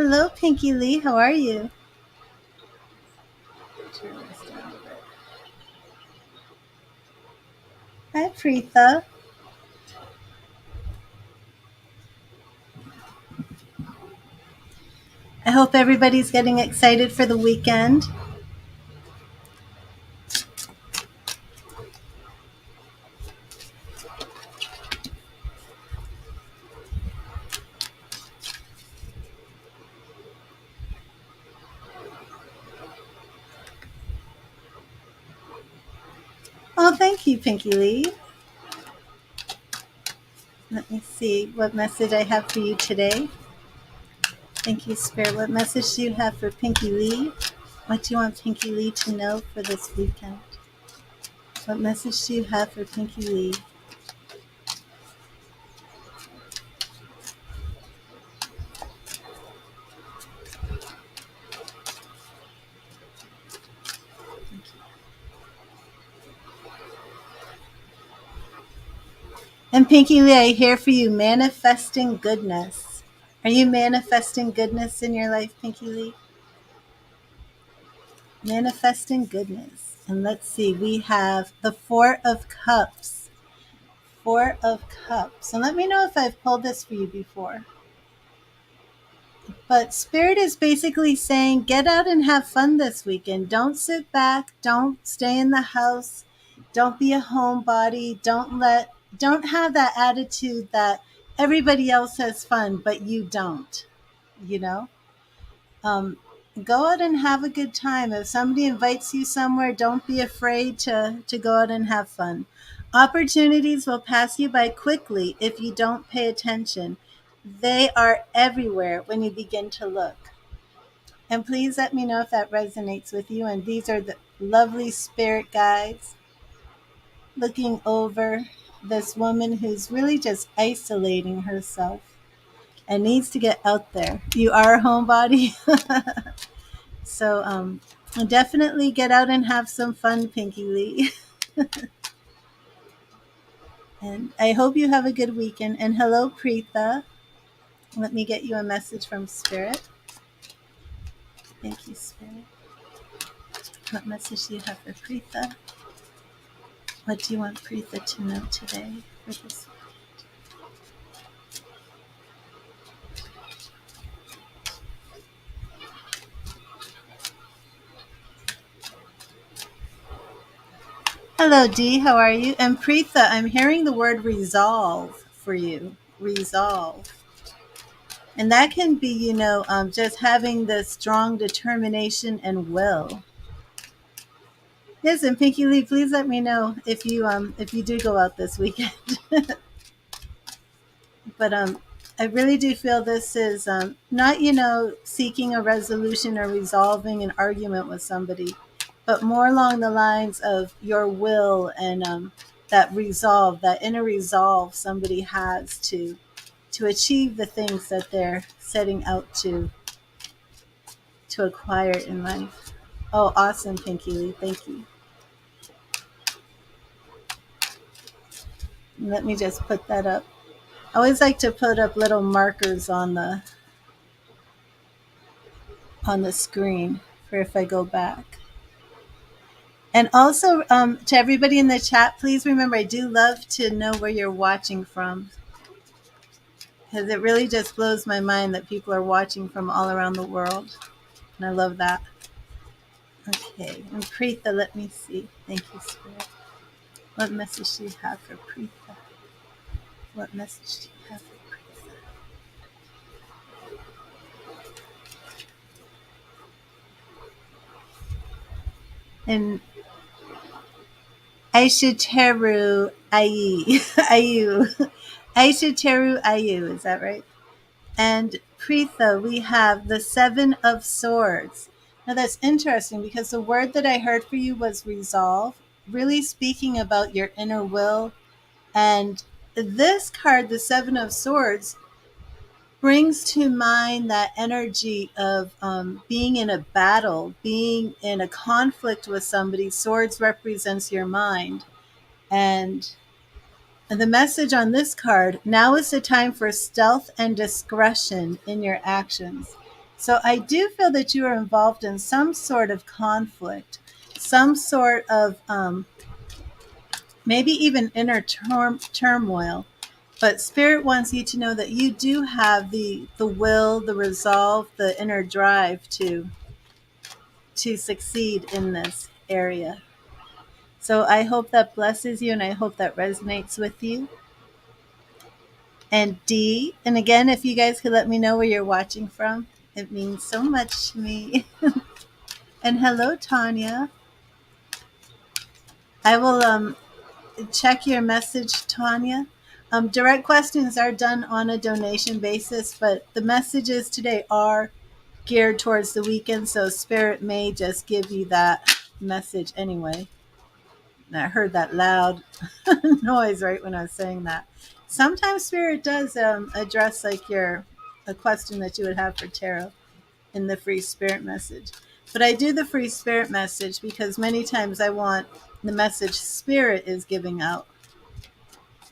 Hello, Pinky Lee. How are you? Turn this down a bit. Hi, Preetha. I hope everybody's getting excited for the weekend. Oh, thank you, Pinky Lee. Let me see what message I have for you today. Thank you, Spirit. What message do you have for Pinky Lee? What do you want Pinky Lee to know for this weekend? What message do you have for Pinky Lee? And Pinky Lee, I hear for you manifesting goodness. Are you manifesting goodness in your life, Pinky Lee? Manifesting goodness. And let's see, we have the Four of Cups. Four of Cups. And let me know if I've pulled this for you before. But Spirit is basically saying get out and have fun this weekend. Don't sit back. Don't stay in the house. Don't be a homebody. Don't have that attitude that everybody else has fun, but you don't. You know? Um, Go out and have a good time. If somebody invites you somewhere, don't be afraid to go out and have fun. Opportunities will pass you by quickly if you don't pay attention. They are everywhere when you begin to look. And please let me know if that resonates with you. And these are the lovely spirit guides looking over this woman who's really just isolating herself and needs to get out there. You are a homebody. So definitely get out and have some fun, Pinky Lee. And I hope you have a good weekend. And hello, Preetha. Let me get you a message from Spirit. Thank you, Spirit. What message do you have for Preetha? What do you want Preetha to know today for this? Hello, Dee. How are you? And Preetha, I'm hearing the word resolve for you. Resolve. And that can be, just having the strong determination and will. Yes, and Pinky Lee, please let me know if you do go out this weekend. But I really do feel this is not seeking a resolution or resolving an argument with somebody, but more along the lines of your will and that resolve, that inner resolve somebody has to achieve the things that they're setting out to acquire in life. Oh, awesome, Pinky Lee. Thank you. Let me just put that up. I always like to put up little markers on the screen for if I go back. And also to everybody in the chat, please remember I do love to know where you're watching from, because it really just blows my mind that people are watching from all around the world. And I love that. Okay, and Preetha, let me see. Thank you, Spirit. What message do you have for Preetha? What message do you have for Preetha? And Aishateru Ayu. Ayu. Aishateru Ayu, is that right? And Preetha, we have the Seven of Swords. Now that's interesting because the word that I heard for you was resolve, really speaking about your inner will. And this card, the Seven of Swords, brings to mind that energy of being in a battle, being in a conflict with somebody. Swords represents your mind. And the message on this card, now is the time for stealth and discretion in your actions. So I do feel that you are involved in some sort of conflict, some sort of maybe even inner turmoil. But Spirit wants you to know that you do have the will, the resolve, the inner drive to succeed in this area. So I hope that blesses you and I hope that resonates with you. And D, and again, if you guys could let me know where you're watching from, it means so much to me. And hello, Tanya. I will check your message, Tanya. Direct questions are done on a donation basis, but the messages today are geared towards the weekend, so Spirit may just give you that message anyway. And I heard that loud noise right when I was saying that. Sometimes Spirit does address like your a question that you would have for tarot in the free Spirit message. But I do the free Spirit message because many times I want the message Spirit is giving out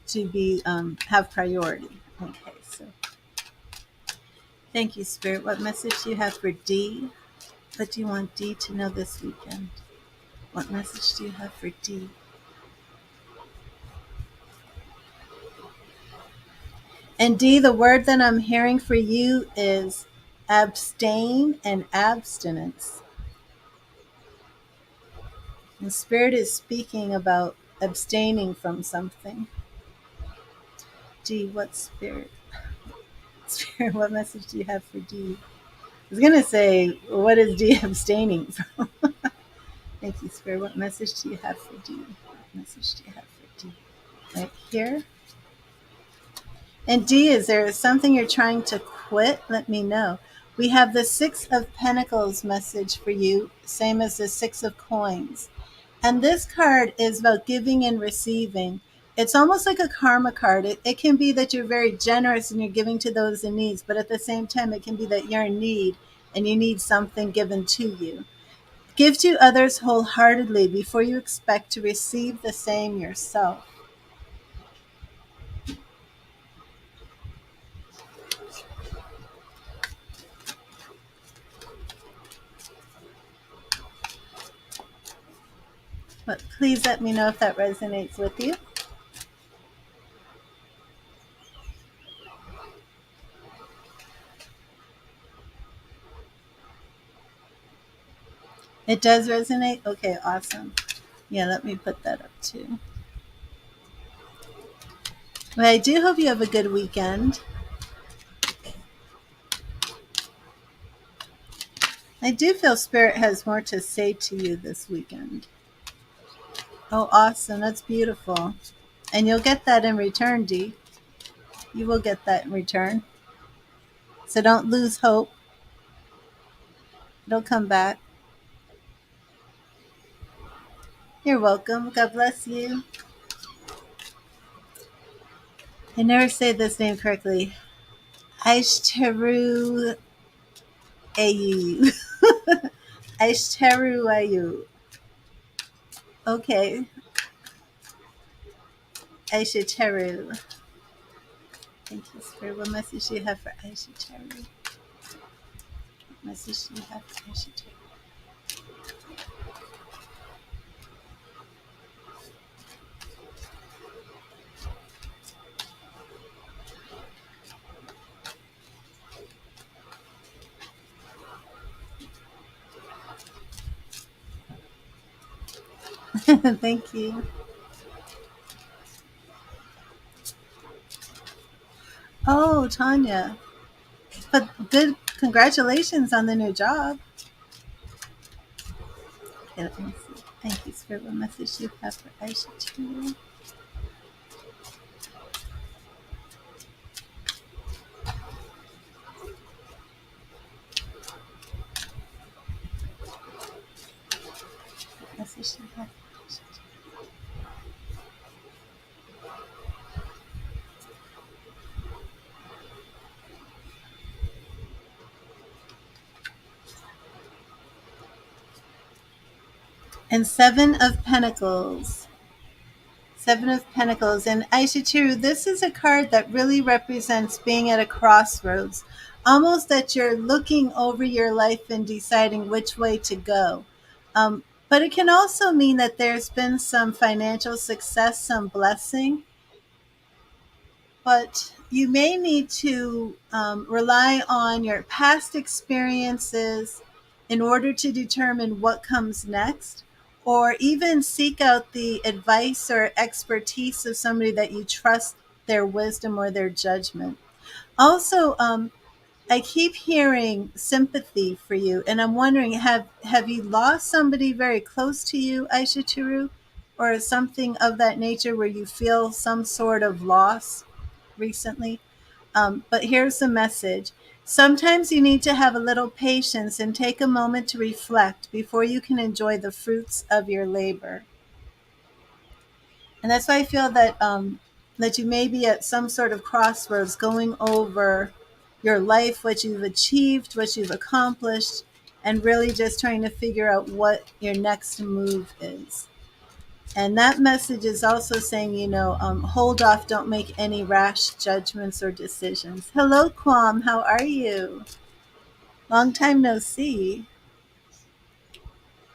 to be have priority. Okay, so thank you, Spirit. What message do you have for D? What do you want D to know this weekend? What message do you have for D? And D, the word that I'm hearing for you is abstain and abstinence. And Spirit is speaking about abstaining from something. D, what Spirit? Spirit, what message do you have for D? I was going to say, what is D abstaining from? Thank you, Spirit. What message do you have for D? What message do you have for D? Right here. And D, is there something you're trying to quit? Let me know. We have the Six of Pentacles message for you, same as the Six of Coins. And this card is about giving and receiving. It's almost like a karma card. It can be that you're very generous and you're giving to those in need, but at the same time, it can be that you're in need and you need something given to you. Give to others wholeheartedly before you expect to receive the same yourself. But please let me know if that resonates with you. It does resonate? Okay, awesome. Yeah, let me put that up too. Well, I do hope you have a good weekend. I do feel Spirit has more to say to you this weekend. Oh, awesome. That's beautiful. And you'll get that in return, D. You will get that in return. So don't lose hope. It'll come back. You're welcome. God bless you. I never say this name correctly. Aishtaru Ayu. Aishtaru Ayu. Okay. Aishtaru. Thank you, Spirit. What message do you have for Aishtaru? What message do you have for Aishtaru? Thank you. Oh, Tanya. But good, congratulations on the new job. Okay, let me see. Thank you, Spirit. What message you have for Aisha too? What message you have for Aisha too? And Seven of Pentacles. Seven of Pentacles. And Aisha, this is a card that really represents being at a crossroads. almost that you're looking over your life and deciding which way to go. But it can also mean that there's been some financial success, some blessing, but you may need to rely on your past experiences in order to determine what comes next, or even seek out the advice or expertise of somebody that you trust their wisdom or their judgment. Also, I keep hearing sympathy for you, and I'm wondering, have you lost somebody very close to you, Aisha Turu, or something of that nature where you feel some sort of loss recently? But here's the message. Sometimes you need to have a little patience and take a moment to reflect before you can enjoy the fruits of your labor. And that's why I feel that you may be at some sort of crossroads, going over your life, what you've achieved, what you've accomplished, and really just trying to figure out what your next move is. And that message is also saying, hold off, don't make any rash judgments or decisions. Hello, Quam, how are you? Long time no see.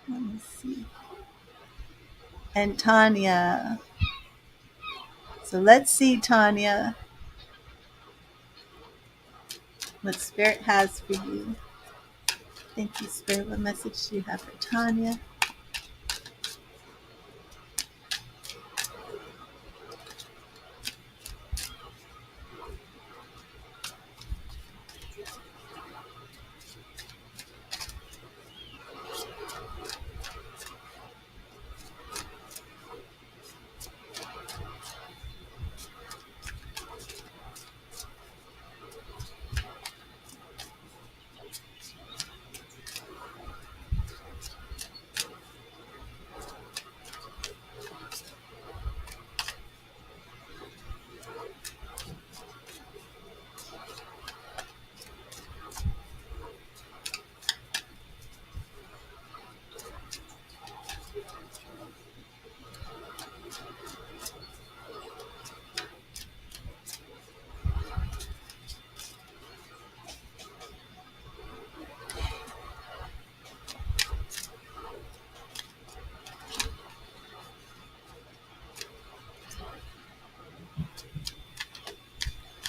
Let me see. And Tanya. So let's see, Tanya, what Spirit has for you. Thank you, Spirit. What message do you have for Tanya?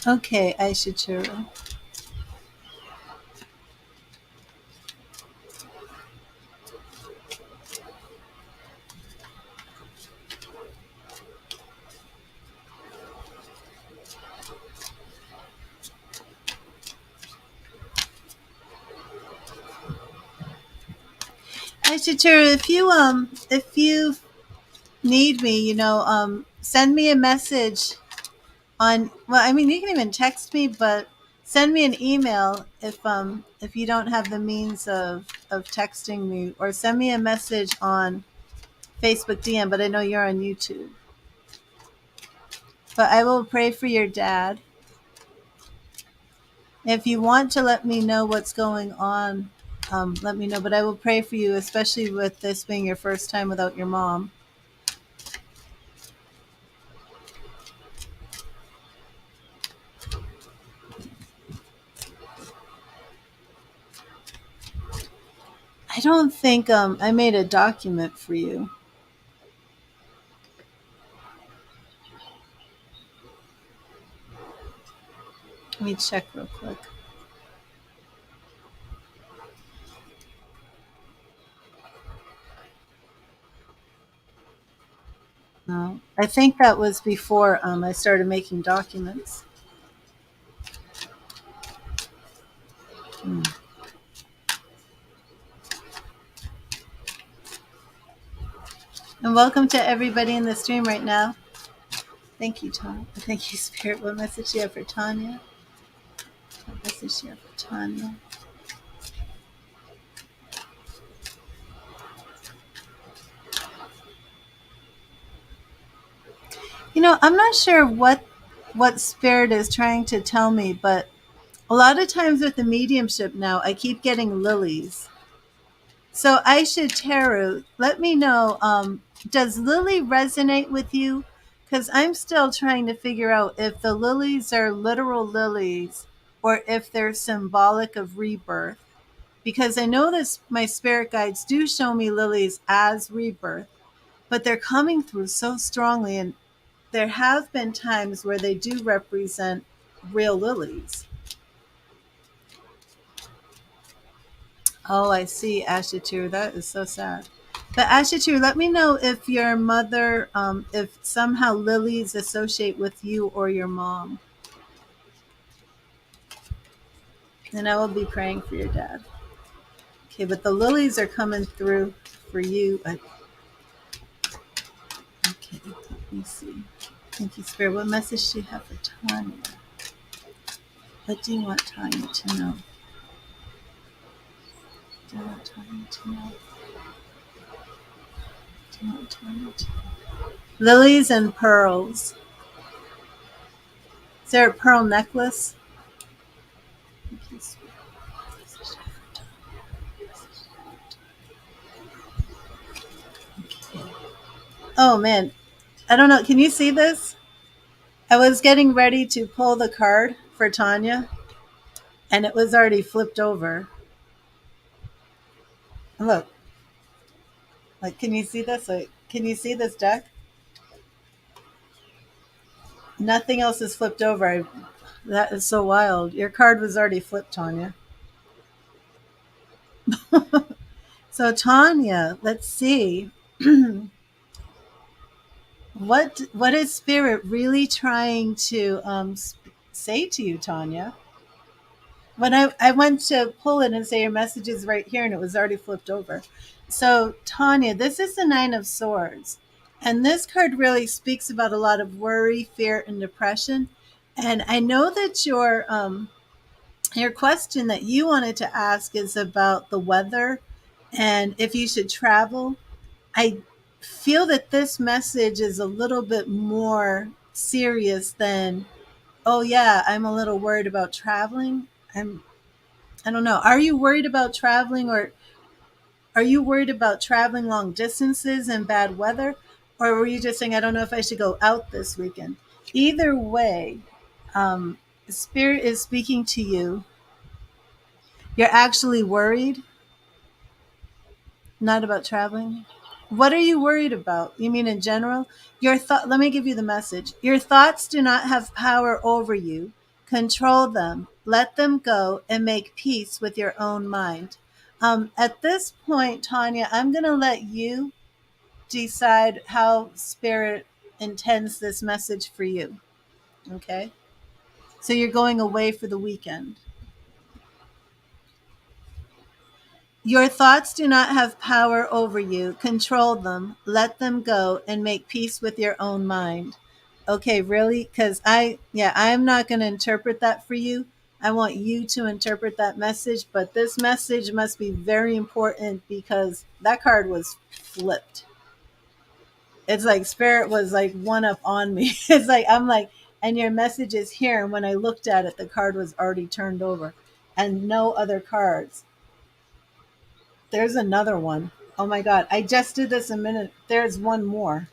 Okay, Aisha Churu. Aisha Churu, if you need me, send me a message on. Well, I mean, you can even text me, but send me an email if you don't have the means of texting me, or send me a message on Facebook DM. But I know you're on YouTube. But I will pray for your dad. If you want to let me know what's going on, let me know. But I will pray for you, especially with this being your first time without your mom. I don't think I made a document for you. Let me check real quick. No, I think that was before I started making documents. Hmm. And welcome to everybody in the stream right now. Thank you, Tom. Thank you, Spirit. What message do you have for Tanya? What message do you have for Tanya? I'm not sure what Spirit is trying to tell me, but a lot of times with the mediumship now, I keep getting lilies. So Aisha Teru, let me know, does lily resonate with you? Because I'm still trying to figure out if the lilies are literal lilies or if they're symbolic of rebirth. Because I know this, my spirit guides do show me lilies as rebirth, but they're coming through so strongly. And there have been times where they do represent real lilies. Oh, I see, Ashitur. That is so sad. But Ashitur, let me know if your mother, if somehow lilies associate with you or your mom. And I will be praying for your dad. Okay, but the lilies are coming through for you. Okay, let me see. Thank you, Spirit. What message do you have for Tanya? What do you want Tanya to know? Do you want Tanya to know? Do you want Tanya to know? Lilies and pearls. Is there a pearl necklace? Thank you, Spirit. Okay. Oh man, I don't know. Can you see this? I was getting ready to pull the card for Tanya, and it was already flipped over. Look, like, can you see this? Like, can you see this deck? Nothing else is flipped over. That is so wild. Your card was already flipped, Tanya. So Tanya, let's see. What is Spirit really trying to say to you, Tanya? When I went to pull it and say your message is right here, and it was already flipped over. So Tanya, this is the Nine of Swords, and this card really speaks about a lot of worry, fear, and depression. And I know that your question that you wanted to ask is about the weather and if you should travel. I feel that this message is a little bit more serious than, oh yeah, I'm a little worried about traveling. I don't know. Are you worried about traveling, or are you worried about traveling long distances and bad weather? Or were you just saying, I don't know if I should go out this weekend? Either way, um, Spirit is speaking to you. You're actually worried, not about traveling. What are you worried about? You mean in general? Your thought. Let me give you the message. Your thoughts do not have power over you. Control them. Let them go and make peace with your own mind. At this point, Tanya, I'm going to let you decide how Spirit intends this message for you. Okay? So you're going away for the weekend. Your thoughts do not have power over you. Control them, let them go, and make peace with your own mind. Okay, really? Because I'm not going to interpret that for you. I want you to interpret that message, but this message must be very important because that card was flipped. It's like Spirit was like one up on me. It's like, I'm like, and your message is here. And when I looked at it, the card was already turned over and no other cards. There's another one. Oh my God. I just did this a minute. There's one more.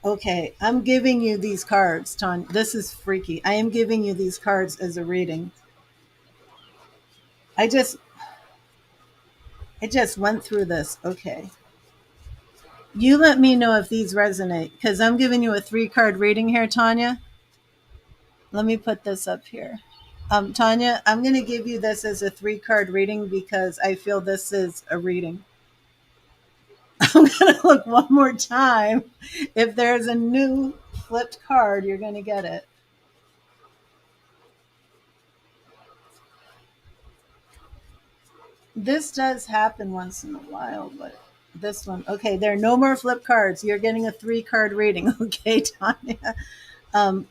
Okay. I'm giving you these cards, Tanya. This is freaky. I am giving you these cards as a reading. I just went through this. Okay. You let me know if these resonate because I'm giving you a 3-card reading here, Tanya. Let me put this up here. Tanya, I'm going to give you this as a 3-card reading because I feel this is a reading. I'm going to look one more time. If there's a new flipped card, you're going to get it. This does happen once in a while, but this one, okay, there are no more flip cards. You're getting a 3-card reading, okay, Tanya?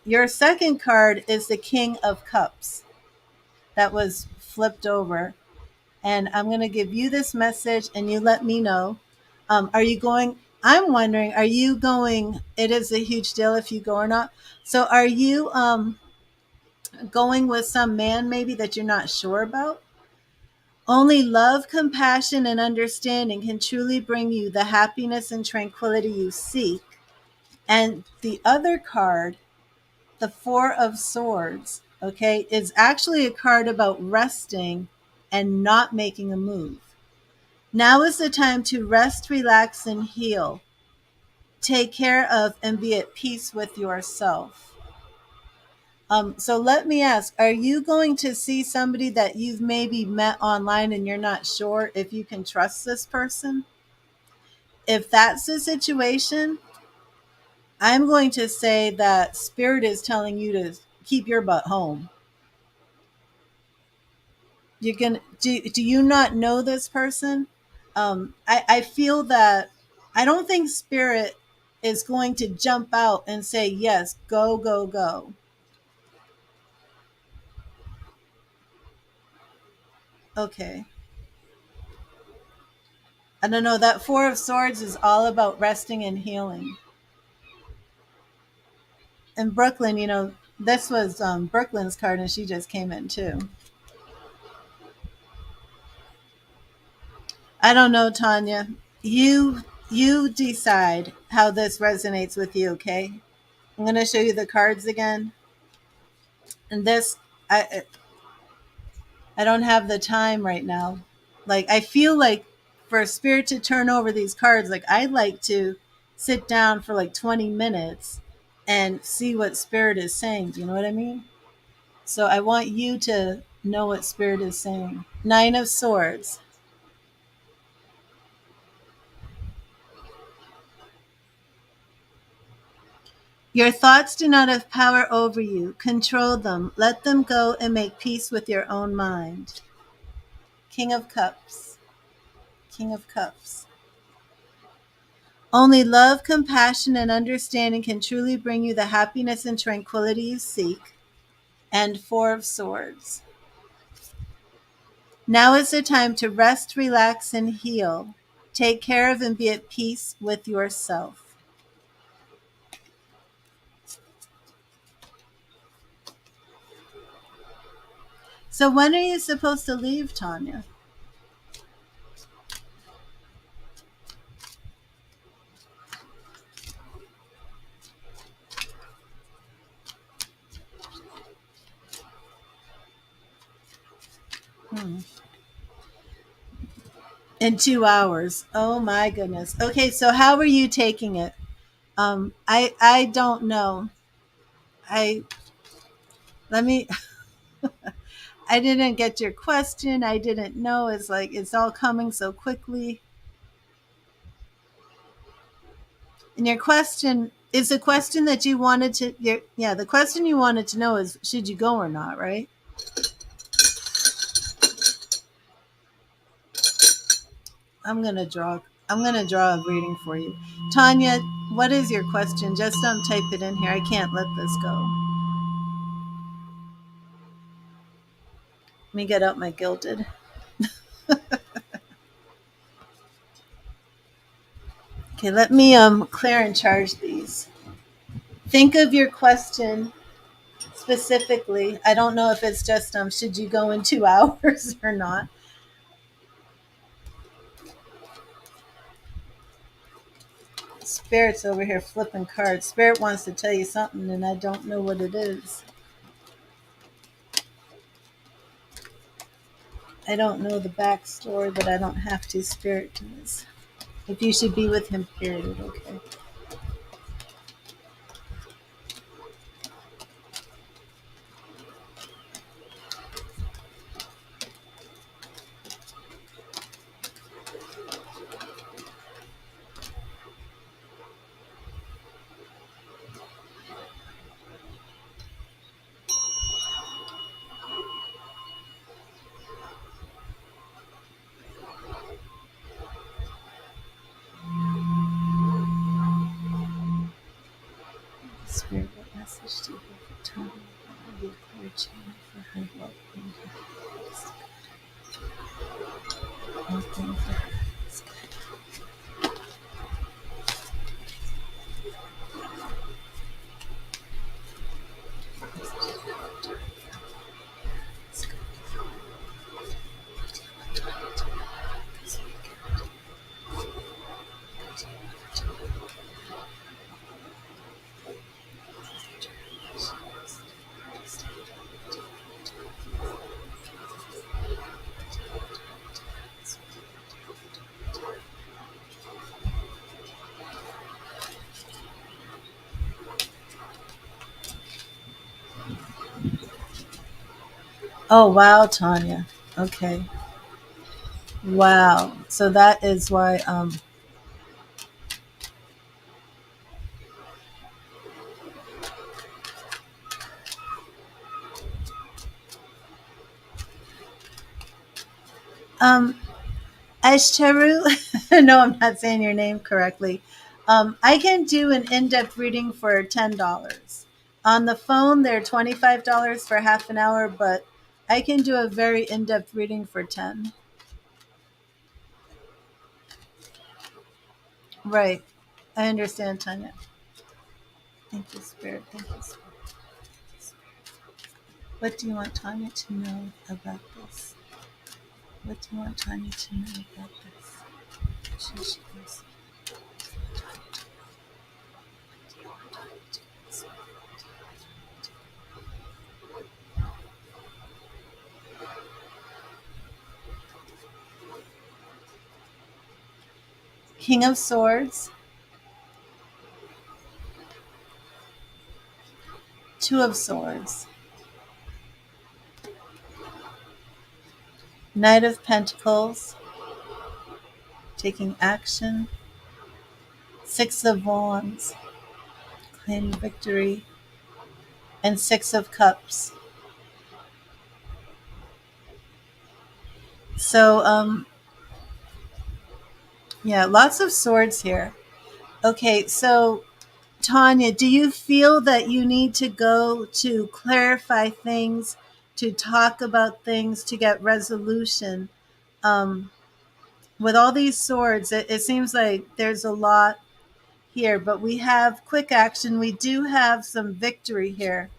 Your second card is the King of Cups. That was flipped over. And I'm going to give you this message and you let me know. Are you going? I'm wondering, are you going? It is a huge deal if you go or not. So are you going with some man maybe that you're not sure about? Only love, compassion, and understanding can truly bring you the happiness and tranquility you seek. And the other card The Four of Swords, okay, is actually a card about resting and not making a move. Now is the time to rest, relax, and heal. Take care of and be at peace with yourself. So let me ask, are you going to see somebody that you've maybe met online and you're not sure if you can trust this person? If that's the situation, I'm going to say that spirit is telling you to keep your butt home. You can do you not know this person? I feel that I don't think spirit is going to jump out and say yes, go, go, go. Okay. I don't know. That Four of Swords is all about resting and healing. And Brooklyn, this was Brooklyn's card, and she just came in too. I don't know, Tanya. You decide how this resonates with you. Okay. I'm gonna show you the cards again, and this I don't have the time right now. Like I feel like for spirit to turn over these cards, like I'd like to sit down for like 20 minutes and see what spirit is saying. Do you know what I mean? So I want you to know what spirit is saying. Nine of Swords. Your thoughts do not have power over you. Control them. Let them go and make peace with your own mind. King of Cups. King of Cups. Only love, compassion, and understanding can truly bring you the happiness and tranquility you seek. And Four of Swords. Now is the time to rest, relax, and heal. Take care of and be at peace with yourself. So when are you supposed to leave, Tanya? Hmm. In 2 hours. Oh my goodness. Okay, so how are you taking it? I don't know. I let me I didn't get your question. I didn't know. It's like it's all coming so quickly. And your question is the question that you wanted to yeah, the question you wanted to know is should you go or not, right? I'm gonna draw a reading for you. Tanya, what is your question? Just type it in here. I can't let this go. Let me get out my gilded. Okay, let me clear and charge these. Think of your question specifically. I don't know if it's just should you go in 2 hours or not. Spirit's over here flipping cards. Spirit wants to tell you something and I don't know what it is. I don't know the backstory, but I don't have to. Spirit does. If you should be with him, period. Okay. Spirit, what message do you have for Tony? What will be a clear channel for her love and happiness? Anything for her is good. It's good. It's good. Oh wow, Tanya. Okay. Wow. So that is why um Ashtaru, no, I'm not saying your name correctly. I can do an in-depth reading for $10. On the phone, they're $25 for half an hour, but I can do a very in-depth reading for 10. Right. I understand, Tanya. Thank you, Spirit. Thank you, Spirit. What do you want Tanya to know about this? What do you want Tanya to know about this? She goes, King of Swords, Two of Swords, Knight of Pentacles, taking action, Six of Wands, claim victory, and Six of Cups. So, yeah, lots of swords here. Okay, so Tanya, do you feel that you need to go to clarify things, to talk about things, to get resolution? Um, with all these swords, it seems like there's a lot here, but we have quick action. We do have some victory here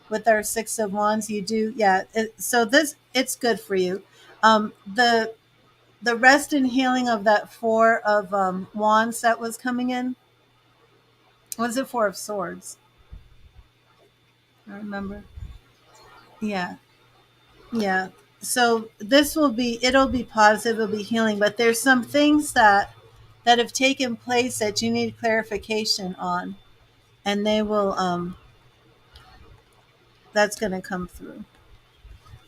with our Six of Wands. You do, yeah. So this, it's good for you. The rest and healing of that Four of Wands that was coming in. Was it Four of Swords? I remember. Yeah, yeah. So this will be, it'll be positive, it'll be healing, but there's some things that have taken place that you need clarification on, and they will that's going to come through.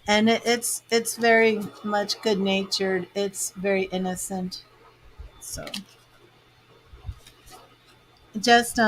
And it's very much good natured. It's very innocent. So just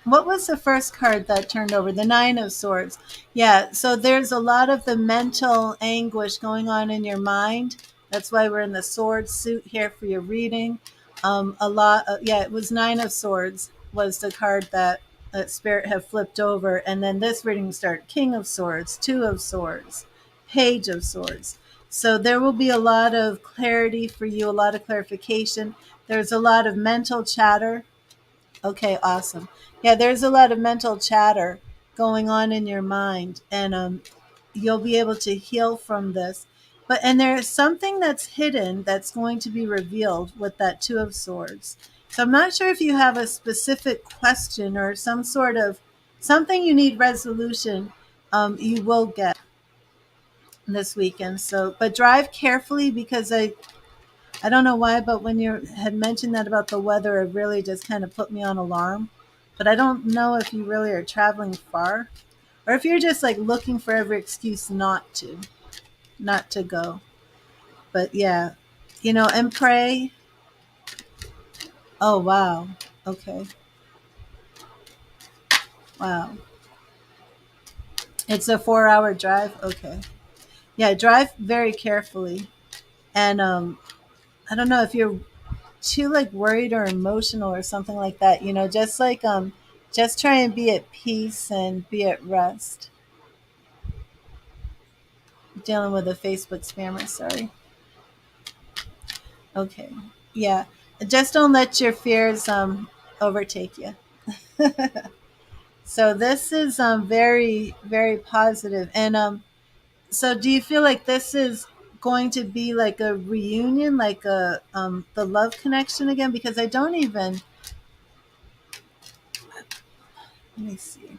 what was the first card that turned over? The Nine of Swords. Yeah, so there's a lot of the mental anguish going on in your mind. That's why we're in the sword suit here for your reading. A lot of, yeah, it was Nine of Swords was the card that Spirit had flipped over. And then this reading started King of Swords, Two of Swords, Page of Swords. So there will be a lot of clarity for you, a lot of clarification. There's a lot of mental chatter. Okay, awesome. Yeah, there's a lot of mental chatter going on in your mind, and you'll be able to heal from this. But and there's something that's hidden that's going to be revealed with that Two of Swords. So I'm not sure if you have a specific question or some sort of something you need resolution. You will get this weekend. So, but drive carefully because I don't know why, but when you had mentioned that about the weather, it really just kind of put me on alarm. But I don't know if you really are traveling far or if you're just like looking for every excuse not to go. But yeah, and pray. Oh, wow. Okay. Wow. It's a 4-hour drive. Okay. Yeah, drive very carefully. And I don't know if you're too like worried or emotional or something like that, just like just try and be at peace and be at rest. Dealing with a Facebook spammer, sorry. Okay. Yeah. Just don't let your fears overtake you. So this is very, very positive. And so do you feel like this is going to be like a reunion, like a the love connection again? Because I don't even, let me see.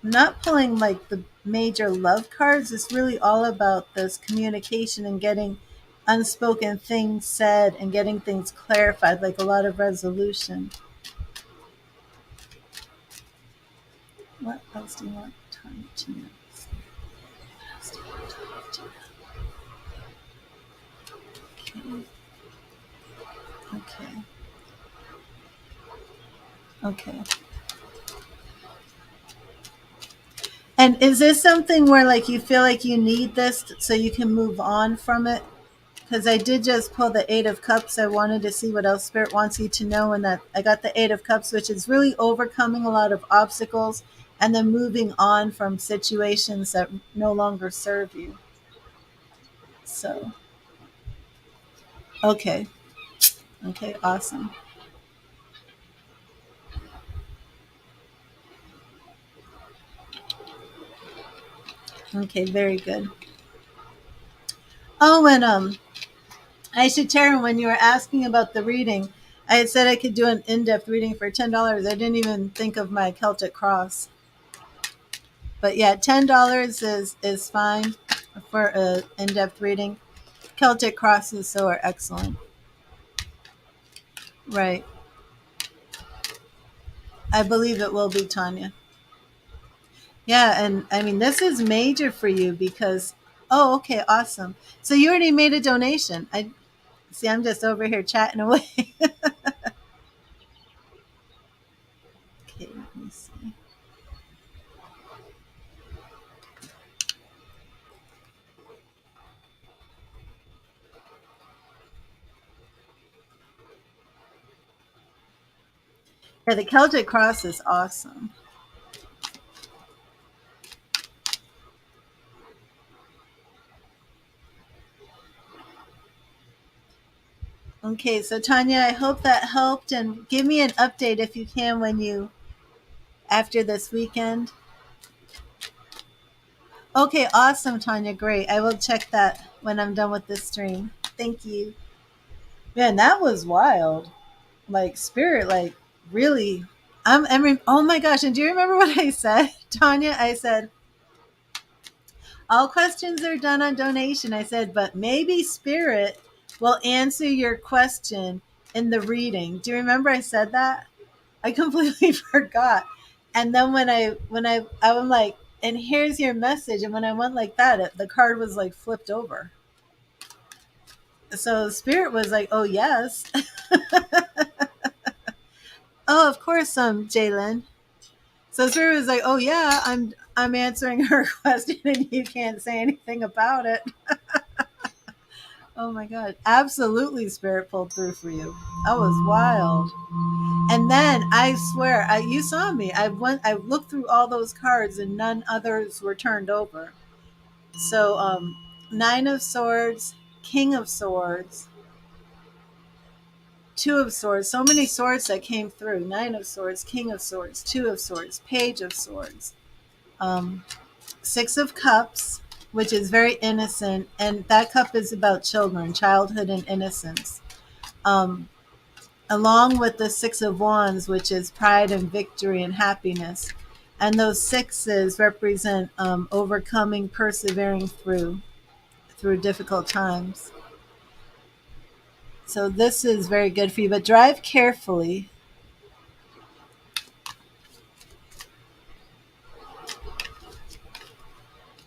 Not pulling like the major love cards. It's really all about this communication and getting unspoken things said and getting things clarified, like a lot of resolution. What else do you want time to know? Okay. Okay. Okay. And is this something where like you feel like you need this so you can move on from it? Because I did just pull the Eight of Cups. I wanted to see what else Spirit wants you to know, and that I got the Eight of Cups, which is really overcoming a lot of obstacles and then moving on from situations that no longer serve you. So, okay. Okay, awesome. Okay, very good. Oh, and I should tell when you were asking about the reading, I had said I could do an in-depth reading for $10. I didn't even think of my Celtic cross. But yeah, $10 is fine for a in-depth reading. Celtic crosses so are excellent. Right. I believe it will be, Tanya. Yeah, and I mean this is major for you because oh, okay, awesome. So you already made a donation. I see I'm just over here chatting away. Okay, let me see. Yeah, the Celtic cross is awesome. Okay, so Tanya, I hope that helped and give me an update if you can when you after this weekend. Okay, awesome, Tanya. Great. I will check that when I'm done with this stream. Thank you. Man, that was wild. Like spirit, like really. I mean, oh my gosh! And do you remember what I said, Tanya? I said all questions are done on donation. I said, but maybe spirit will answer your question in the reading. Do you remember I said that? I completely forgot. And then I'm like, and here's your message. And when I went like that, the card was like flipped over. So spirit was like, oh yes. Oh, of course, Jalen. So spirit was like, oh yeah, I'm answering her question, and you can't say anything about it. Oh my god, absolutely, spirit pulled through for you. That was wild. And then I swear, you saw me. I looked through all those cards, and none others were turned over. So, Nine of Swords, King of Swords, Two of Swords. So many swords that came through. Nine of Swords, King of Swords, Two of Swords, Page of Swords, um, Six of Cups, which is very innocent, and that cup is about children, childhood, and innocence. Um, Along with the Six of Wands, which is pride and victory and happiness. And those sixes represent overcoming, persevering through difficult times. So this is very good for you, but drive carefully.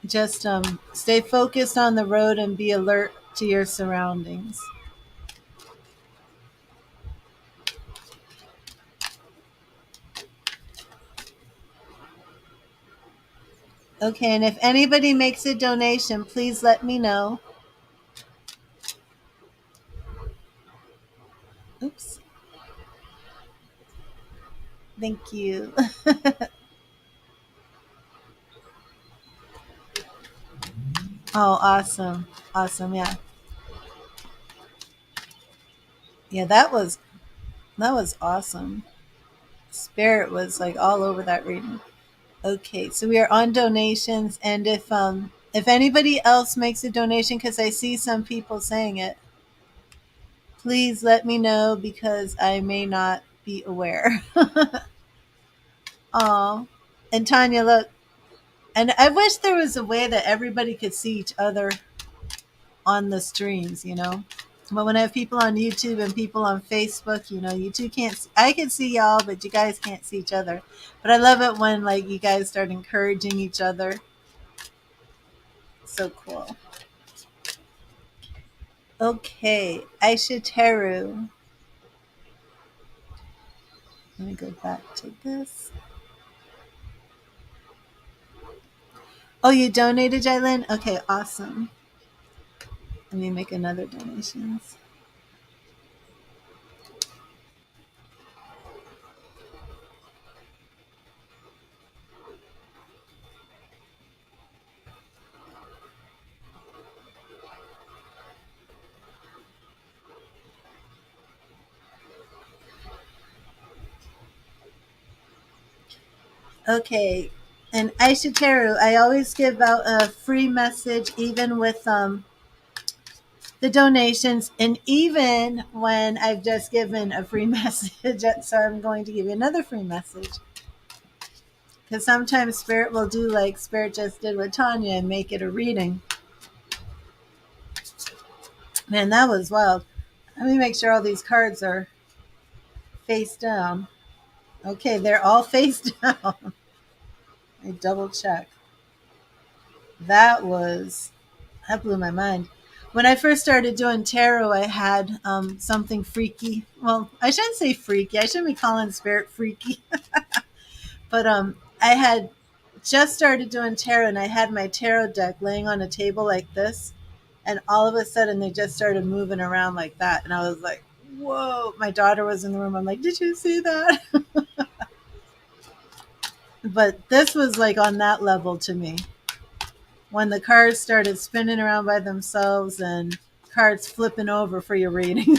Just stay focused on the road and be alert to your surroundings. Okay, and if anybody makes a donation, please let me know. Oops. Thank you. Oh, awesome. Awesome. Yeah. Yeah, that was awesome. Spirit was like all over that reading. Okay, so we are on donations, and if anybody else makes a donation, because I see some people saying it, please let me know because I may not be aware. Oh, and Tanya, look, and I wish there was a way that everybody could see each other on the streams, But when I have people on YouTube and people on Facebook, you two can't. I can see y'all, but you guys can't see each other. But I love it when like you guys start encouraging each other. So cool. Okay, Aishiteru. Let me go back to this. Oh, you donated, Jalen? Okay, awesome. Let me make another donations. Okay, and Aishiteru, I always give out a free message, even with the donations, and even when I've just given a free message. So I'm going to give you another free message because sometimes Spirit will do like Spirit just did with Tanya and make it a reading. Man, that was wild. Let me make sure all these cards are face down. Okay, they're all face down. I double check. That was that blew my mind. When I first started doing tarot, I had something freaky. Well, I shouldn't say freaky. I shouldn't be calling spirit freaky. But I had just started doing tarot, and I had my tarot deck laying on a table like this, and all of a sudden they just started moving around like that, and I was like, "Whoa!" My daughter was in the room. I'm like, "Did you see that?" But this was like on that level to me. When the cards started spinning around by themselves and cards flipping over for your reading.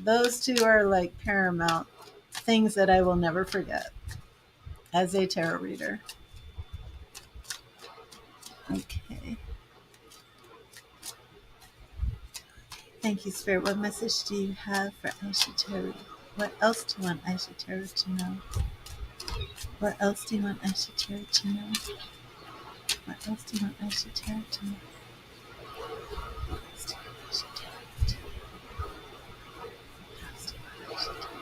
Those two are like paramount things that I will never forget as a tarot reader. Okay. Thank you, Spirit. What message do you have for Aisha Tarot? What else do you want Aisha Tarot to know? What else do you want Aisha Tarot to know? What else do you want Aisha Tarot to know? What else do you want Aisha Tarot to know? What else do you want Aisha Tarot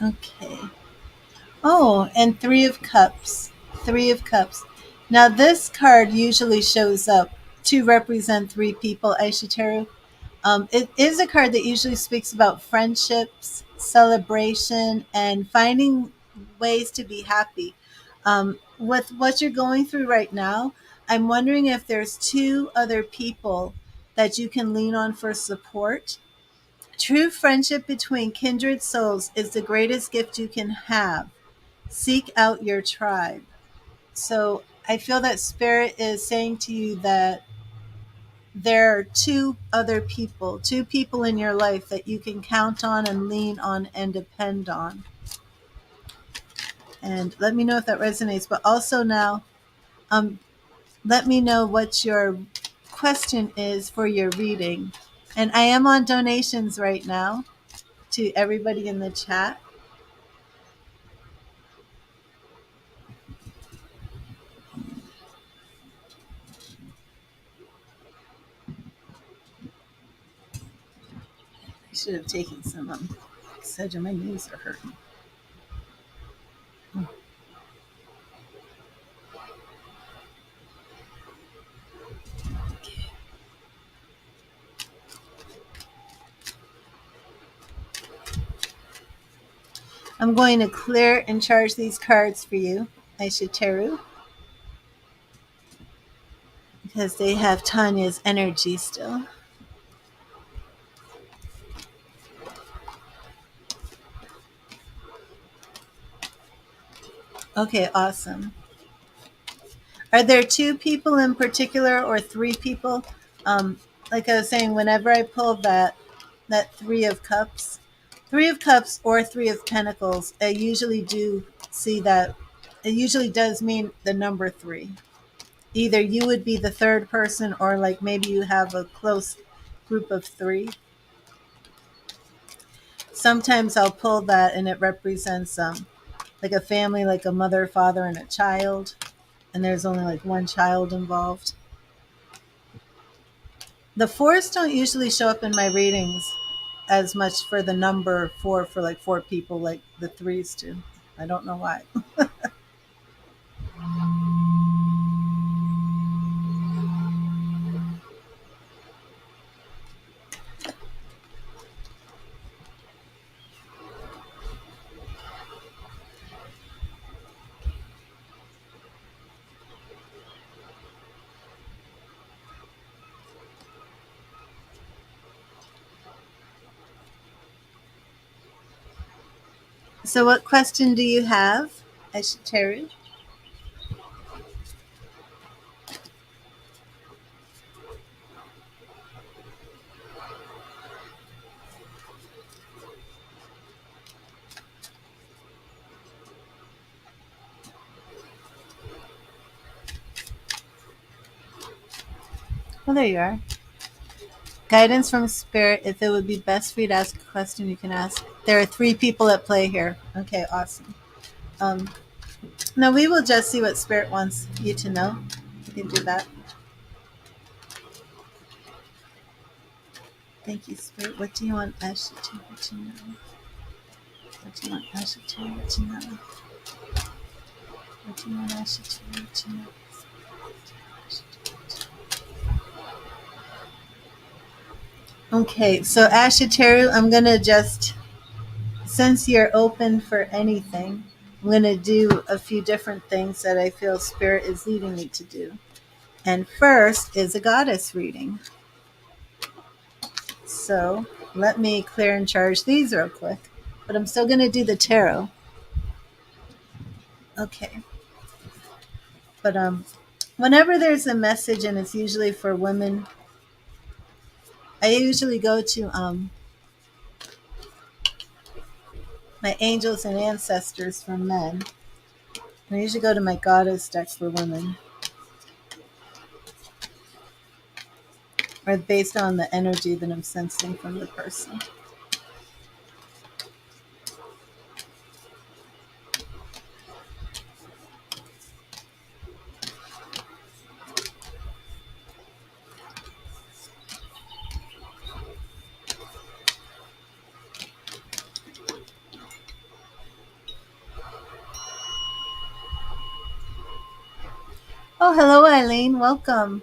to know? Okay. Oh, and Three of Cups. Three of Cups. Now, this card usually shows up to represent three people, Aishiteru. It is a card that usually speaks about friendships, celebration, and finding ways to be happy. With what you're going through right now, I'm wondering if there's two other people that you can lean on for support. True friendship between kindred souls is the greatest gift you can have. Seek out your tribe. So I feel that Spirit is saying to you that there are two people in your life that you can count on and lean on and depend on. And let me know if that resonates. But also now, um, let me know what your question is for your reading. And I am on donations right now to everybody in the chat. I should have taken some Excedrin. My knees are hurting. Okay. I'm going to clear and charge these cards for you, Aishiteru, because they have Tanya's energy still. Okay, awesome. Are there two people in particular or three people? Um, like I was saying, whenever I pull that Three of Cups or Three of Pentacles, I usually do see that it usually does mean the number three. Either you would be the third person or like maybe you have a close group of three. Sometimes I'll pull that and it represents like a family, like a mother, father, and a child, and there's only like one child involved. The fours don't usually show up in my readings as much for the number four for like four people like the threes do. I don't know why. So, what question do you have, Terry? Well, there you are. Guidance from spirit. If it would be best for you to ask a question, you can ask. There are three people at play here. Okay, awesome. Um, no, we will just see what spirit wants you to know. You can do that. Thank you, spirit. What do you want Ashley to know? What do you want Ashley to know? What do you want Ashley to know? Okay, so Ashitaru, I'm gonna just, since you're open for anything, I'm gonna do a few different things that I feel spirit is leading me to do. And first is a goddess reading. So let me clear and charge these real quick. But I'm still gonna do the tarot. Okay. But whenever there's a message and it's usually for women, I usually go to my angels and ancestors for men. And I usually go to my goddess deck for women. Or based on the energy that I'm sensing from the person. Oh, hello, Eileen. Welcome.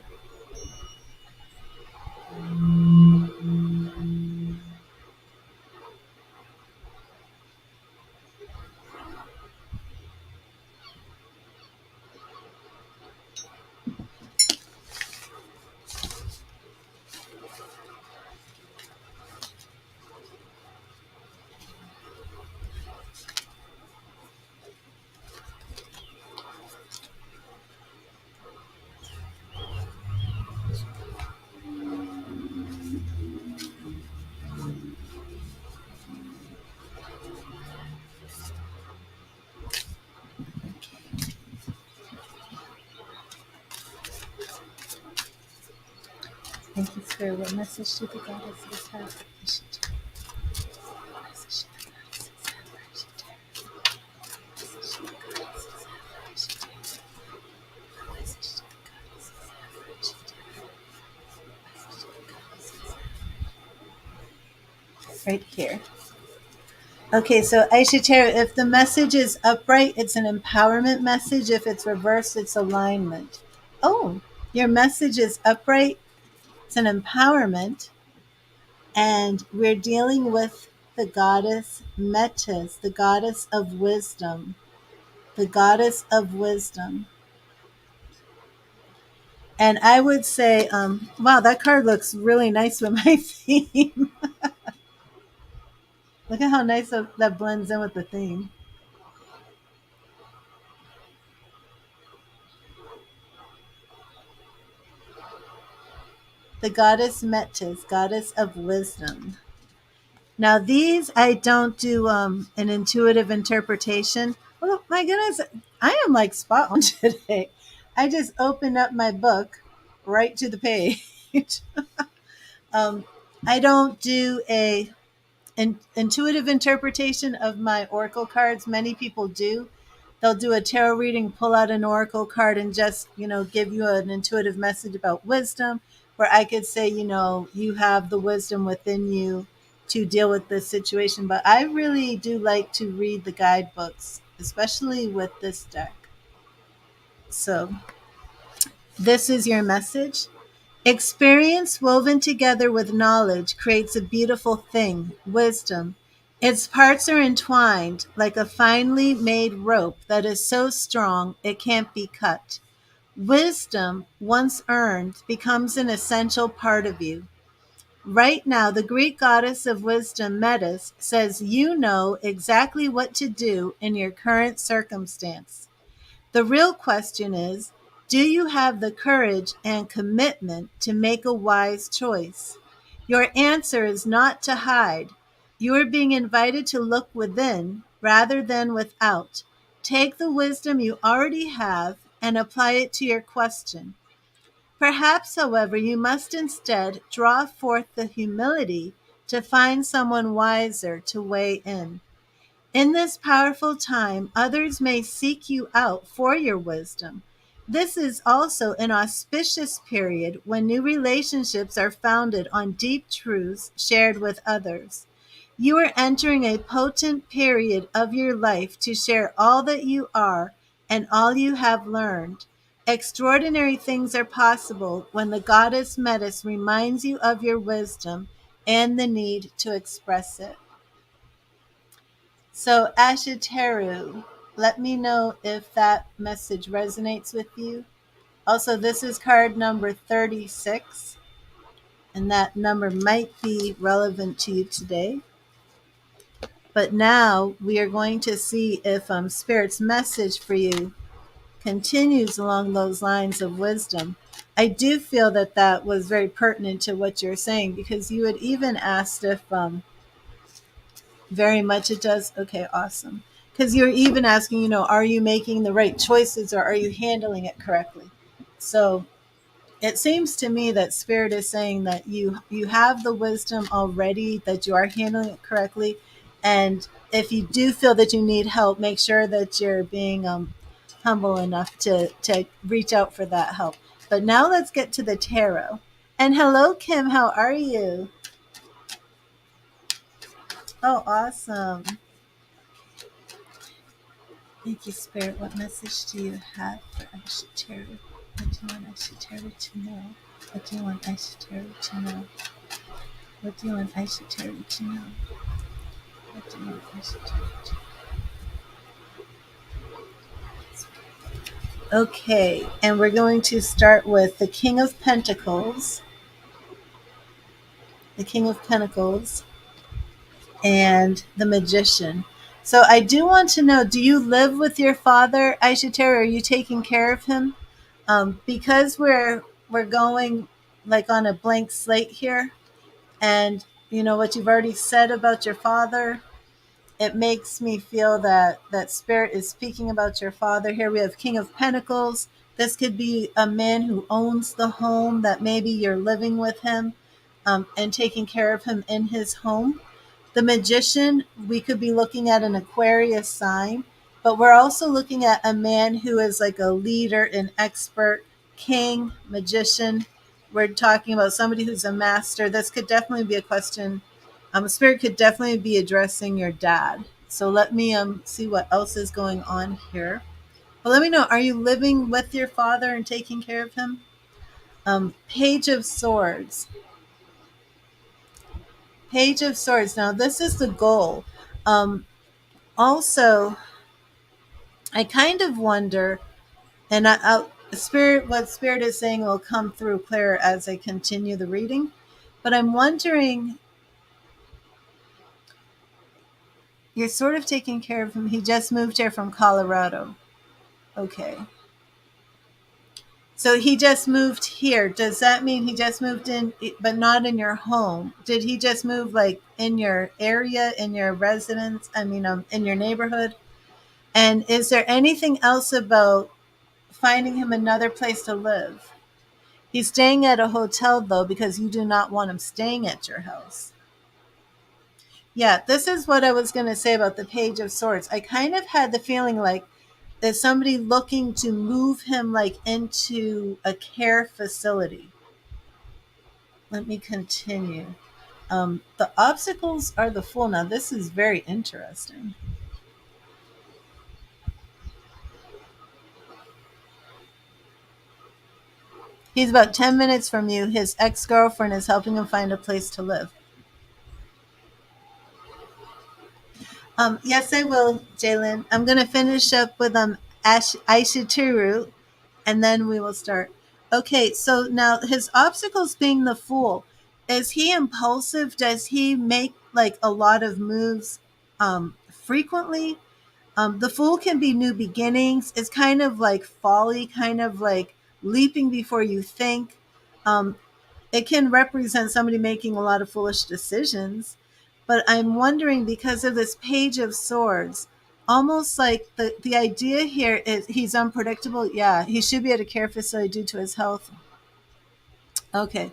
Thank you, Spirit. What message do the goddesses have? Right here. Okay, so Aisha Tara, if the message is upright, it's an empowerment message. If it's reversed, it's alignment. Oh, your message is upright, it's an empowerment, and we're dealing with the goddess Metis, the goddess of wisdom. The goddess of wisdom. And I would say, wow, that card looks really nice with my theme. Look at how nice that blends in with the theme. The goddess Metis, goddess of wisdom. Now, these I don't do an intuitive interpretation. Oh my goodness, I am like spot on today. I just opened up my book right to the page. um, I don't do a intuitive interpretation of my oracle cards. Many people do. They'll do a tarot reading, pull out an oracle card, and just give you an intuitive message about wisdom. Where I could say, you have the wisdom within you to deal with this situation. But I really do like to read the guidebooks especially with this deck. So, this is your message. Experience woven together with knowledge creates a beautiful thing, wisdom. Its parts are entwined like a finely made rope that is so strong it can't be cut. Wisdom, once earned, becomes an essential part of you. Right now, the Greek goddess of wisdom, Metis, says you know exactly what to do in your current circumstance. The real question is, do you have the courage and commitment to make a wise choice? Your answer is not to hide. You are being invited to look within rather than without. Take the wisdom you already have and apply it to your question. Perhaps, however, you must instead draw forth the humility to find someone wiser to weigh in. In this powerful time, others may seek you out for your wisdom. This is also an auspicious period when new relationships are founded on deep truths shared with others. You are entering a potent period of your life to share all that you are and all you have learned. Extraordinary things are possible when the goddess Metis reminds you of your wisdom and the need to express it. So, Ashitaru, let me know if that message resonates with you. Also, this is card number 36, and that number might be relevant to you today. But now we are going to see if Spirit's message for you continues along those lines of wisdom. I do feel that that was very pertinent to what you're saying because you had even asked if very much it does. Okay, awesome. Because you're even asking, are you making the right choices or are you handling it correctly? So it seems to me that Spirit is saying that you have the wisdom already, that you are handling it correctly, and if you do feel that you need help, make sure that you're being humble enough to reach out for that help. But now let's get to the tarot. And hello, Kim. How are you? Oh, awesome. Thank you, Spirit. What message do you have for Ashitaru? What do you want Ashitaru to know? What do you want Ashitaru to know? What do you want Ashitaru to know? What do you want Ashitaru to know? Okay, and we're going to start with the King of Pentacles. The King of Pentacles and the Magician. So I do want to know, do you live with your father, Ashitaru? Are you taking care of him? Because we're going like on a blank slate here, and what you've already said about your father, it makes me feel that Spirit is speaking about your father here. We have King of Pentacles. This could be a man who owns the home that maybe you're living with him, and taking care of him in his home. The Magician, we could be looking at an Aquarius sign, but we're also looking at a man who is like a leader, an expert, king, magician. We're talking about somebody who's a master. This could definitely be a question. Spirit could definitely be addressing your dad. So let me see what else is going on here. Well, let me know. Are you living with your father and taking care of him? Page of Swords. Page of Swords. Now, this is the goal. Also, I kind of wonder, and Spirit, what Spirit is saying will come through clearer as I continue the reading. But I'm wondering, you're sort of taking care of him. He just moved here from Colorado. Okay. So he just moved here. Does that mean he just moved in, but not in your home? Did he just move like in your area, in your residence? I mean, in your neighborhood? And is there anything else about finding him another place to live? He's staying at a hotel, though, because you do not want him staying at your house. Yeah, this is what I was going to say about the Page of Swords. I kind of had the feeling like there's somebody looking to move him like into a care facility. Let me continue. The obstacles are the Fool. Now, this is very interesting. He's about 10 minutes from you. His ex-girlfriend is helping him find a place to live. Yes, I will, Jalen. I'm going to finish up with Aishituru, and then we will start. Okay, so now his obstacles being the fool. Is he impulsive? Does he make like a lot of moves frequently? The fool can be new beginnings. It's kind of like folly, kind of like leaping before you think. Um, it can represent somebody making a lot of foolish decisions. But I'm wondering because of this page of swords, almost like the idea here is he's unpredictable. Yeah, he should be at a care facility due to his health. Okay.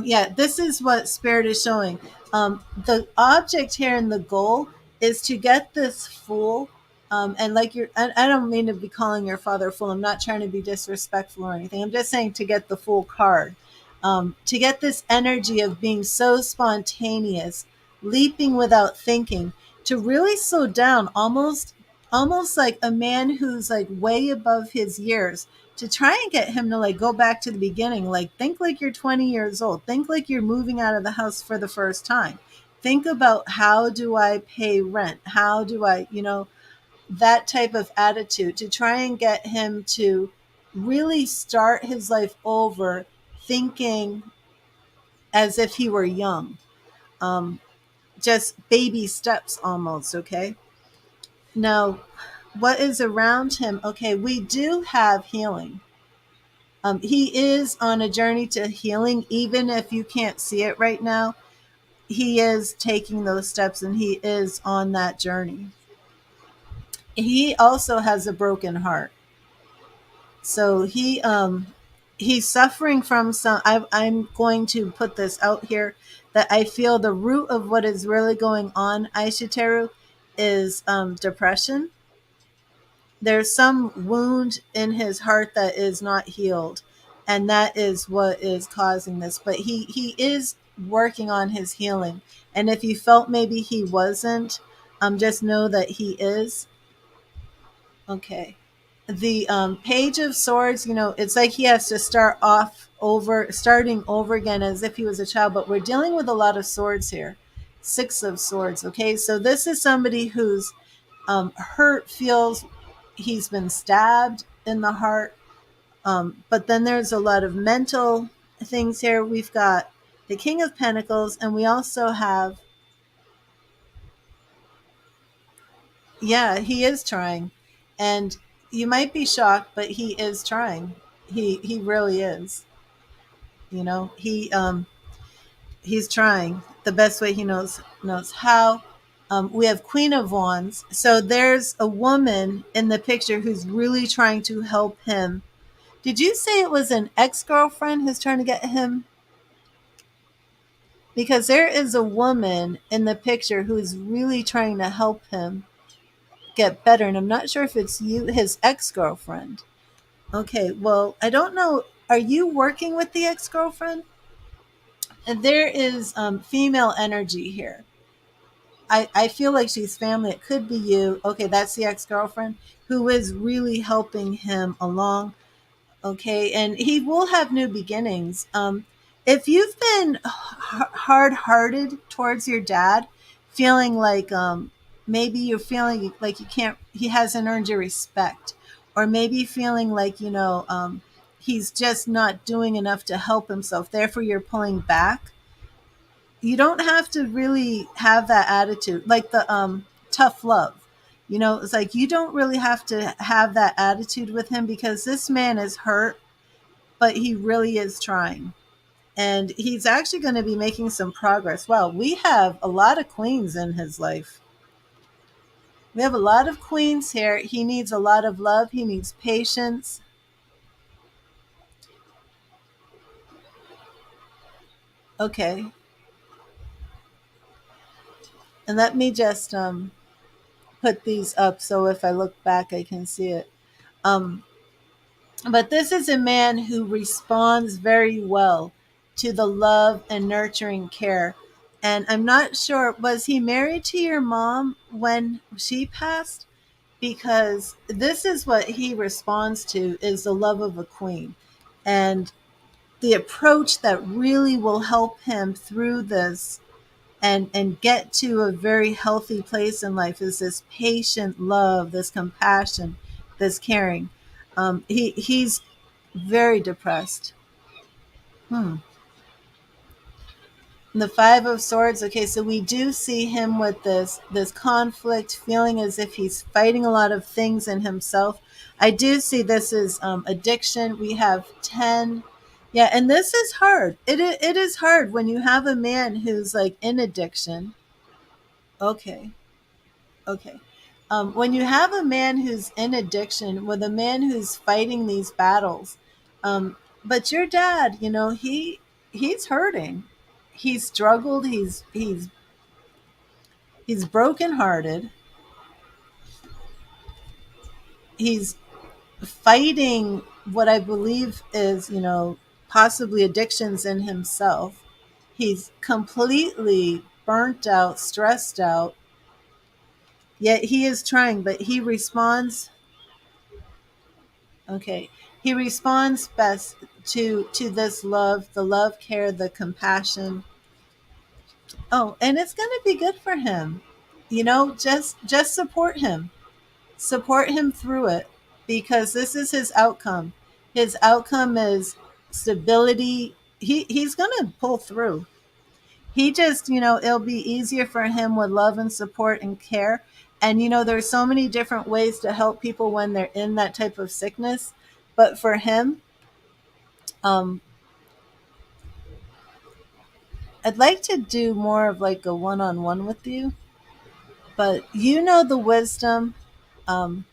Yeah, this is what Spirit is showing. The object here and the goal is to get this fool. And like I don't mean to be calling your father a fool. I'm not trying to be disrespectful or anything. I'm just saying to get the fool card. To get this energy of being so spontaneous, leaping without thinking, to really slow down, almost like a man who's like way above his years, to try and get him to like go back to the beginning. Like, think like you're 20 years old. Think like you're moving out of the house for the first time. Think about, how do I pay rent? How do I, that type of attitude, to try and get him to really start his life over, thinking as if he were young. Um, just baby steps almost. Okay. Now, what is around him? Okay, we do have healing. He is on a journey to healing, even if you can't see it right now. He is taking those steps and he is on that journey. He also has a broken heart. So he's suffering from some. I'm going to put this out here, that I feel the root of what is really going on, Aishiteru, is depression. There's some wound in his heart that is not healed, and that is what is causing this. But he is working on his healing, and if you felt maybe he wasn't, just know that he is. Okay. The page of swords, it's like he has to starting over again as if he was a child. But we're dealing with a lot of swords here. Six of swords. Okay, so this is somebody who's hurt, feels he's been stabbed in the heart. But then there's a lot of mental things here. We've got the King of Pentacles, and we also have, yeah, he is trying. And you might be shocked, but he is trying. He really is. He's trying the best way he knows how. We have Queen of Wands. So there's a woman in the picture who's really trying to help him. Did you say it was an ex-girlfriend who's trying to get him? Because there is a woman in the picture who's really trying to help him get better. And I'm not sure if it's his ex-girlfriend. Okay, well, I don't know. Are you working with the ex-girlfriend? And there is female energy here. I feel like she's family. It could be you. Okay, that's the ex-girlfriend who is really helping him along. Okay, and he will have new beginnings. If you've been hard-hearted towards your dad, feeling like maybe you're feeling like he hasn't earned your respect, or maybe feeling like he's just not doing enough to help himself, therefore you're pulling back. You don't have to really have that attitude, like the tough love. It's like you don't really have to have that attitude with him, because this man is hurt, but he really is trying. And he's actually going to be making some progress. Wow, we have a lot of queens in his life. We have a lot of queens here. He needs a lot of love. He needs patience. Okay. And let me just put these up so if I look back, I can see it. Um, but this is a man who responds very well to the love and nurturing care. And I'm not sure, was he married to your mom when she passed? Because this is what he responds to, is the love of a queen. And the approach that really will help him through this and get to a very healthy place in life is this patient love, this compassion, this caring. He's very depressed. Hmm. The Five of Swords. Okay, so we do see him with this conflict, feeling as if he's fighting a lot of things in himself. I do see this as addiction. We have 10. Yeah, and this is hard. It is hard when you have a man who's like in addiction. Okay, okay. When you have a man who's in addiction, with a man who's fighting these battles, um, but your dad, he's hurting. He's struggled. He's brokenhearted. He's fighting what I believe is, possibly addictions in himself. He's completely burnt out, stressed out. Yet he is trying, but he responds. Okay, he responds best to this love, the love, care, the compassion. Oh, and it's going to be good for him. Just support him through it, because this is his outcome. His outcome is stability. He's going to pull through. He just, it'll be easier for him with love and support and care. And there's so many different ways to help people when they're in that type of sickness. But for him, um, I'd like to do more of like a one-on-one with you. But the wisdom, um,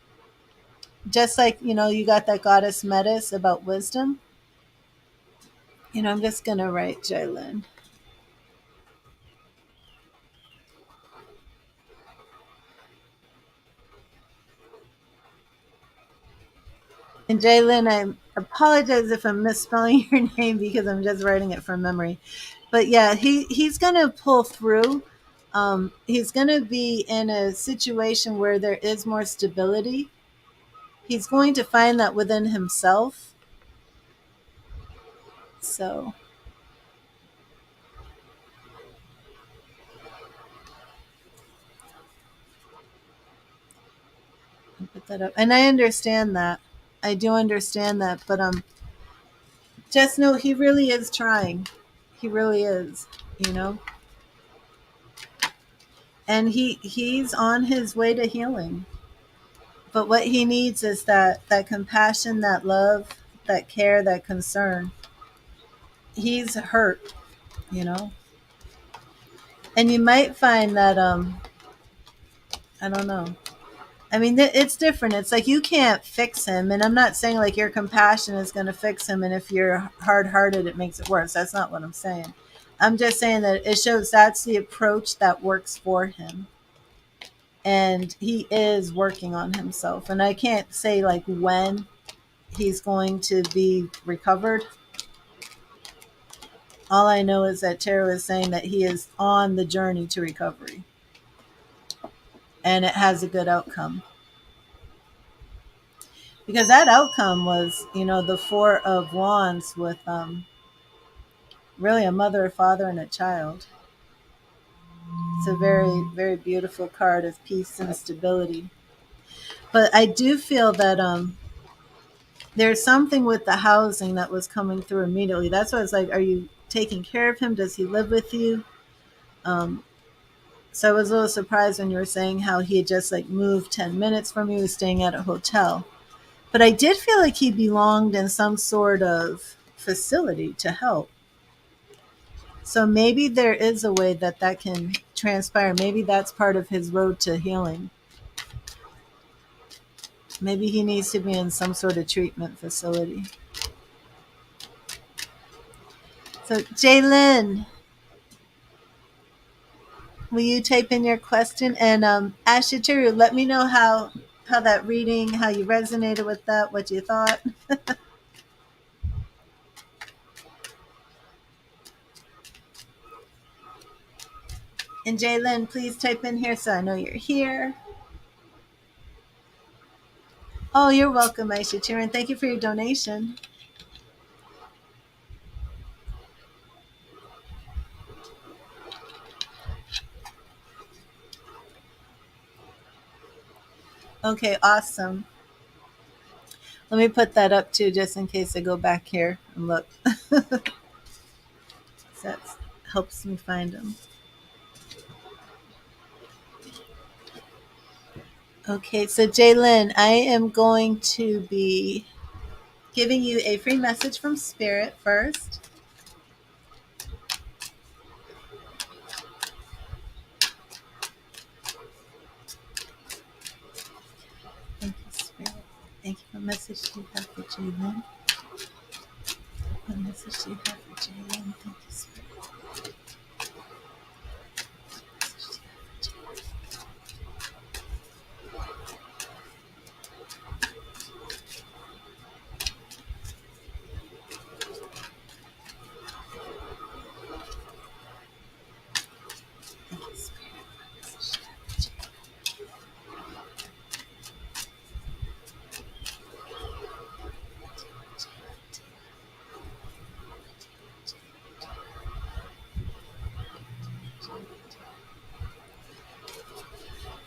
just like you got that goddess Metis about wisdom. I'm just gonna write Jalen. And Jalen, I apologize if I'm misspelling your name because I'm just writing it from memory. But yeah, he's gonna pull through. He's gonna be in a situation where there is more stability. He's going to find that within himself. So I'll put that up. And I understand that. I do understand that, but just know he really is trying. He really is, you know. And he's on his way to healing. But what he needs is that compassion, that love, that care, that concern. He's hurt, you know. And you might find that I don't know. I mean, it's different. It's like you can't fix him, and I'm not saying like your compassion is going to fix him, and if you're hard-hearted, it makes it worse. That's not what I'm saying. I'm just saying that it shows that's the approach that works for him, and he is working on himself. And I can't say like when he's going to be recovered. All I know is that Tarot is saying that he is on the journey to recovery, and it has a good outcome. Because that outcome was, the Four of Wands with really a mother, a father, and a child. It's a very, very beautiful card of peace and stability. But I do feel that there's something with the housing that was coming through immediately. That's why I was like, are you taking care of him? Does he live with you? Um, so I was a little surprised when you were saying how he had just like moved 10 minutes from you, staying at a hotel. But I did feel like he belonged in some sort of facility to help. So maybe there is a way that that can transpire. Maybe that's part of his road to healing. Maybe he needs to be in some sort of treatment facility. So, Jalen, will you type in your question? And Ashitaru, let me know how that reading, how you resonated with that, what you thought. And Jalen, please type in here so I know you're here. Oh, you're welcome, Aishitaru, and thank you for your donation. Okay, awesome. Let me put that up too, just in case I go back here and look. That helps me find them. Okay, so Jalen, I am going to be giving you a free message from Spirit first. Thank you, Spirit. Thank you for the message you have for Jalen. What message do you have for Jalen? Thank you, Spirit. Thank you, Spirit. What message do you have for Jalen?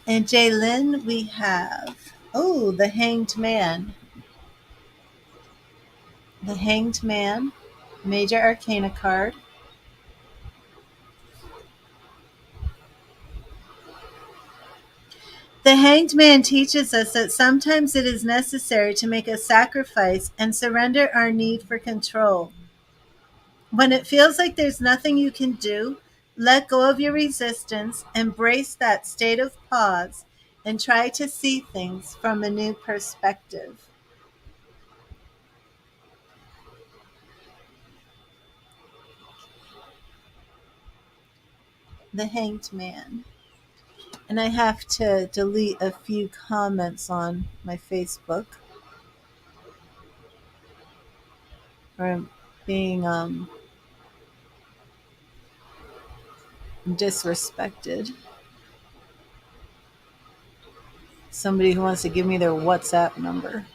And Jalen, we have, oh, the Hanged Man. The Hanged Man, Major Arcana card. The Hanged Man teaches us that sometimes it is necessary to make a sacrifice and surrender our need for control. When it feels like there's nothing you can do, let go of your resistance, embrace that state of pause, and try to see things from a new perspective. The Hanged Man. And I have to delete a few comments on my Facebook or being disrespected. Somebody who wants to give me their WhatsApp number.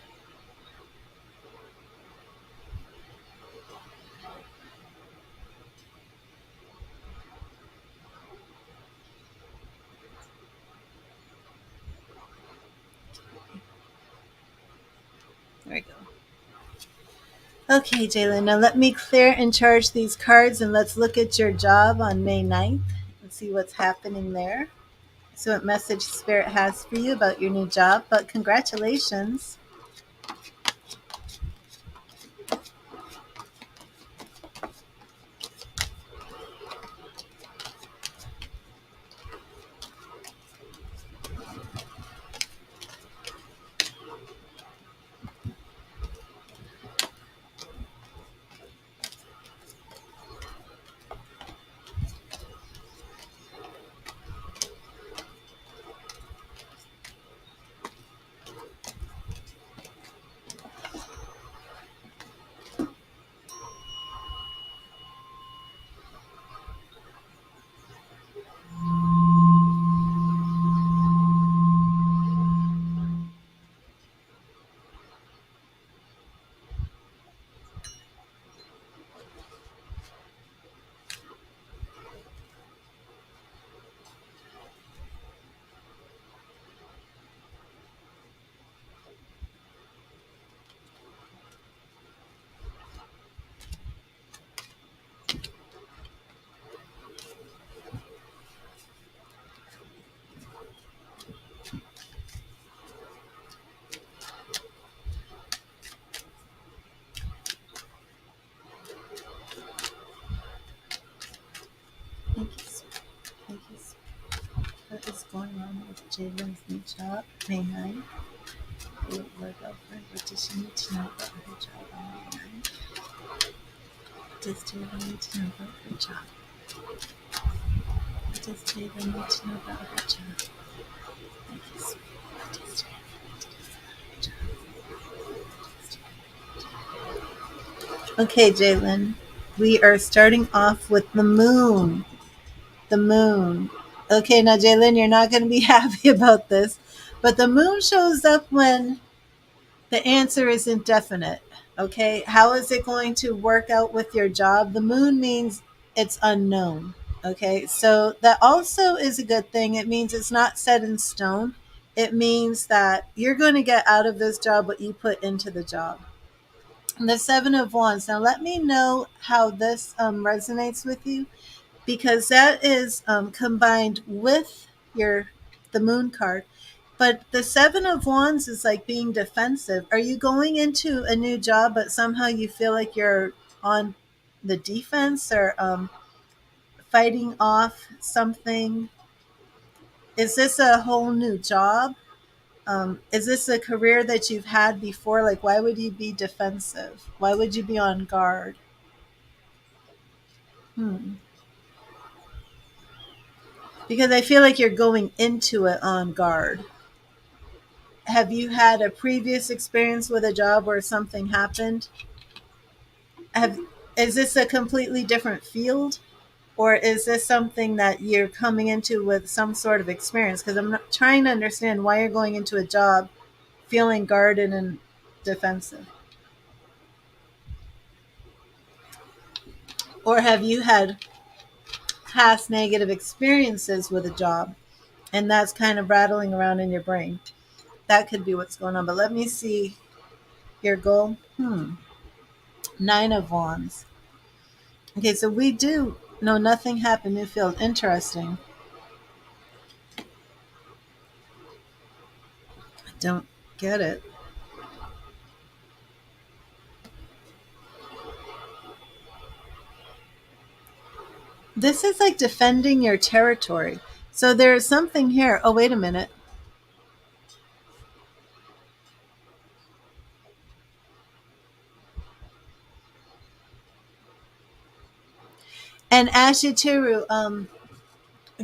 There we go. Okay, Jalen, now let me clear and charge these cards and let's look at your job on May 9th and see what's happening there. So, what message Spirit has for you about your new job, but congratulations. Thank you, Spirit. Thank you, Spirit. What is going on with Jalen's new job, May 9th? What about her? What does she need to know about her job on May 9th? What does Jalen need to know about her job? What does Jalen need to know about her job? Thank you, Spirit. What does Jalen need to know about her job? Okay, Jalen. We are starting off with the moon. The moon. Okay, now Jalen, you're not going to be happy about this, but the moon shows up when the answer is indefinite. Okay, how is it going to work out with your job? The moon means it's unknown. Okay, so that also is a good thing. It means it's not set in stone. it means that you're going to get out of this job what you put into the job. The Seven of Wands. Now, let me know how this resonates with you, because that is combined with your the Moon card. But the Seven of Wands is like being defensive. Are you going into a new job, but somehow you feel like you're on the defense, or fighting off something? Is this a whole new job? Is this a career that you've had before? Like, why would you be defensive? Why would you be on guard? Hmm. Because I feel like you're going into it on guard. Have you had a previous experience with a job where something happened? Have Is this a completely different field, or is this something that you're coming into with some sort of experience? Because I'm not trying to understand why you're going into a job feeling guarded and defensive. Or have you had past negative experiences with a job, and that's kind of rattling around in your brain? That could be what's going on. But let me see your goal. Nine of Wands. Okay, so we do know nothing happened. New field. Interesting. I don't get it. This is like defending your territory. So there's something here. Oh, wait a minute. And Ashituru,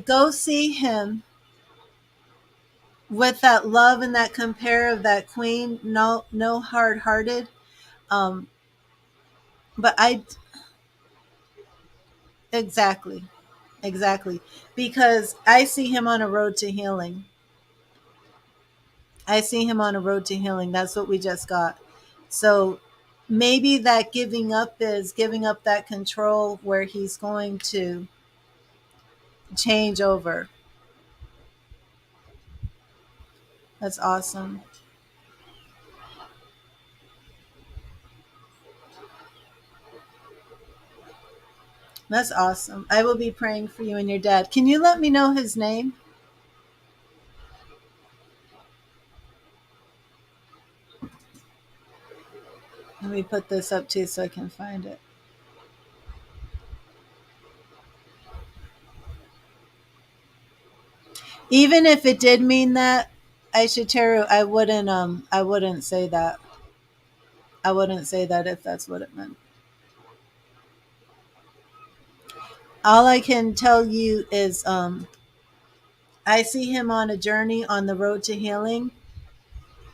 go see him with that love and that compare of that queen. No, no hard hearted. Um, but I exactly, exactly, because I see him on a road to healing. I see him on a road to healing. That's what we just got. So maybe that giving up is giving up that control where he's going to change over. That's awesome. That's awesome. I will be praying for you and your dad. Can you let me know his name? Let me put this up too so I can find it. Even if it did mean that, Aisha, I wouldn't say that. I wouldn't say that if that's what it meant. All I can tell you is I see him on a journey on the road to healing.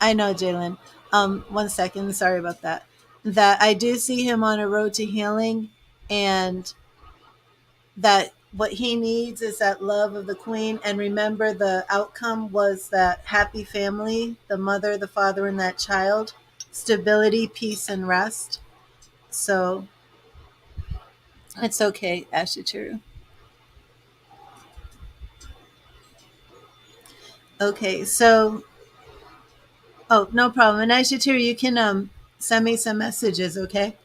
I know, Jalen. One second. Sorry about that. That I do see him on a road to healing, and that what he needs is that love of the queen. And remember, the outcome was that happy family, the mother, the father, and that child, stability, peace, and rest. So it's okay, Ashituru. Okay, so oh, no problem. And Ashituru, you can send me some messages, okay?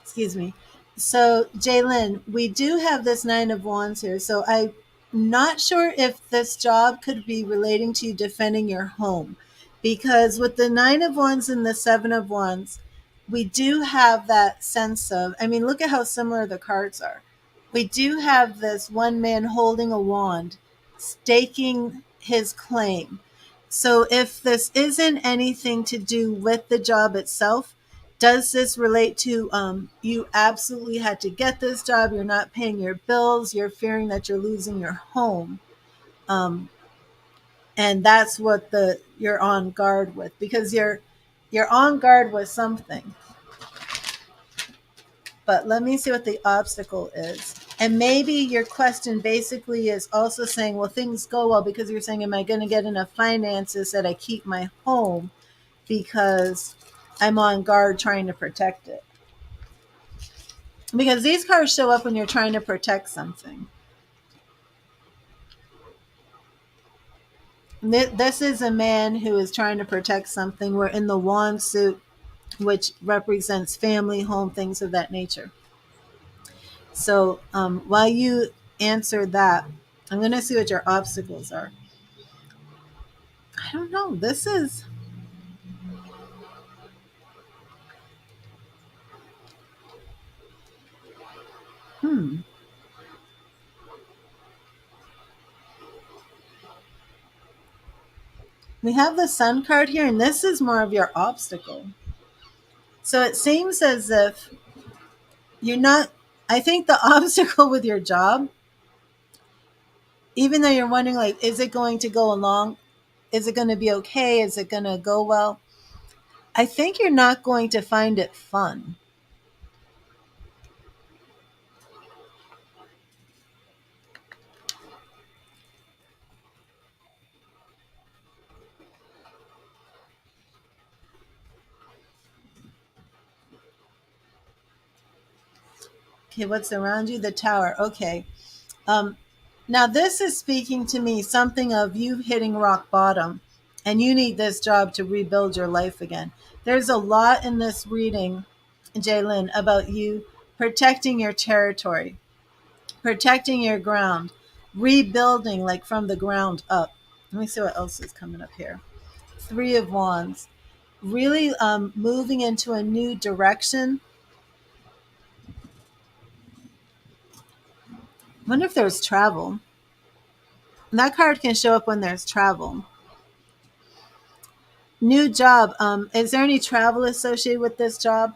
Excuse me. So, Jalen, we do have this Nine of Wands here. So, I'm not sure if this job could be relating to you defending your home. Because with the Nine of Wands and the Seven of Wands, we do have that sense of, I mean, look at how similar the cards are. We do have this one man holding a wand, staking his claim. So, if this isn't anything to do with the job itself, does this relate to you absolutely had to get this job, you're not paying your bills, you're fearing that you're losing your home, um, and that's what the you're on guard with, because you're on guard with something. But let me see what the obstacle is. And maybe your question basically is also saying, well, things go well, because you're saying, am I going to get enough finances that I keep my home, because I'm on guard trying to protect it. Because these cards show up when you're trying to protect something. This is a man who is trying to protect something. We're in the wand suit, which represents family, home, things of that nature. So while you answer that, I'm going to see what your obstacles are. I don't know. This is, hmm. We have the sun card here, and this is more of your obstacle. So it seems as if you're not, I think the obstacle with your job, even though you're wondering, like, is it going to go along? Is it going to be okay? Is it going to go well? I think you're not going to find it fun. Okay, what's around you? The tower. Okay. Um, Now, this is speaking to me something of you hitting rock bottom and you need this job to rebuild your life again. There's a lot in this reading, Jaylin, about you protecting your territory, protecting your ground, rebuilding like from the ground up. Let me see what else is coming up here. Three of Wands. Really moving into a new direction. I wonder if there's travel. And that card can show up when there's travel. New job. Is there any travel associated with this job?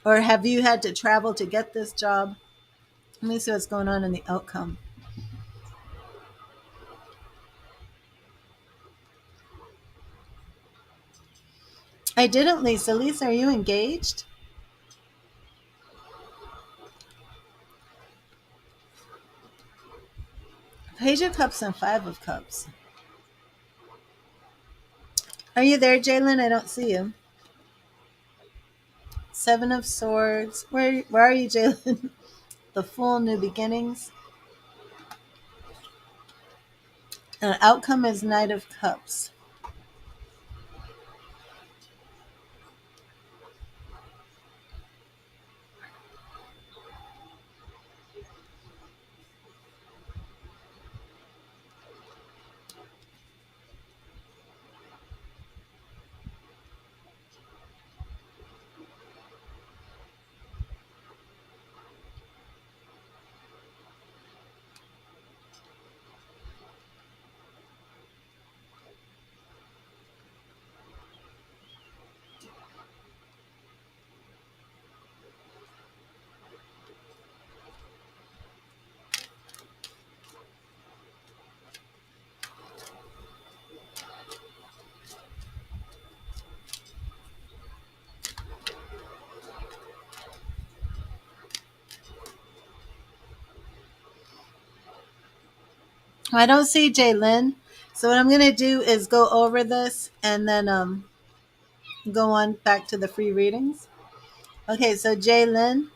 Or have you had to travel to get this job? Let me see what's going on in the outcome. I didn't, Lisa. Lisa, are you engaged? Page of Cups and Five of Cups. Are you there, Jalen? I don't see you. Seven of Swords. Where are you, Jalen? The Fool, New Beginnings. And outcome is Knight of Cups. I don't see Jalen. So what I'm going to do is go over this and then go on back to the free readings. Okay, so Jalen,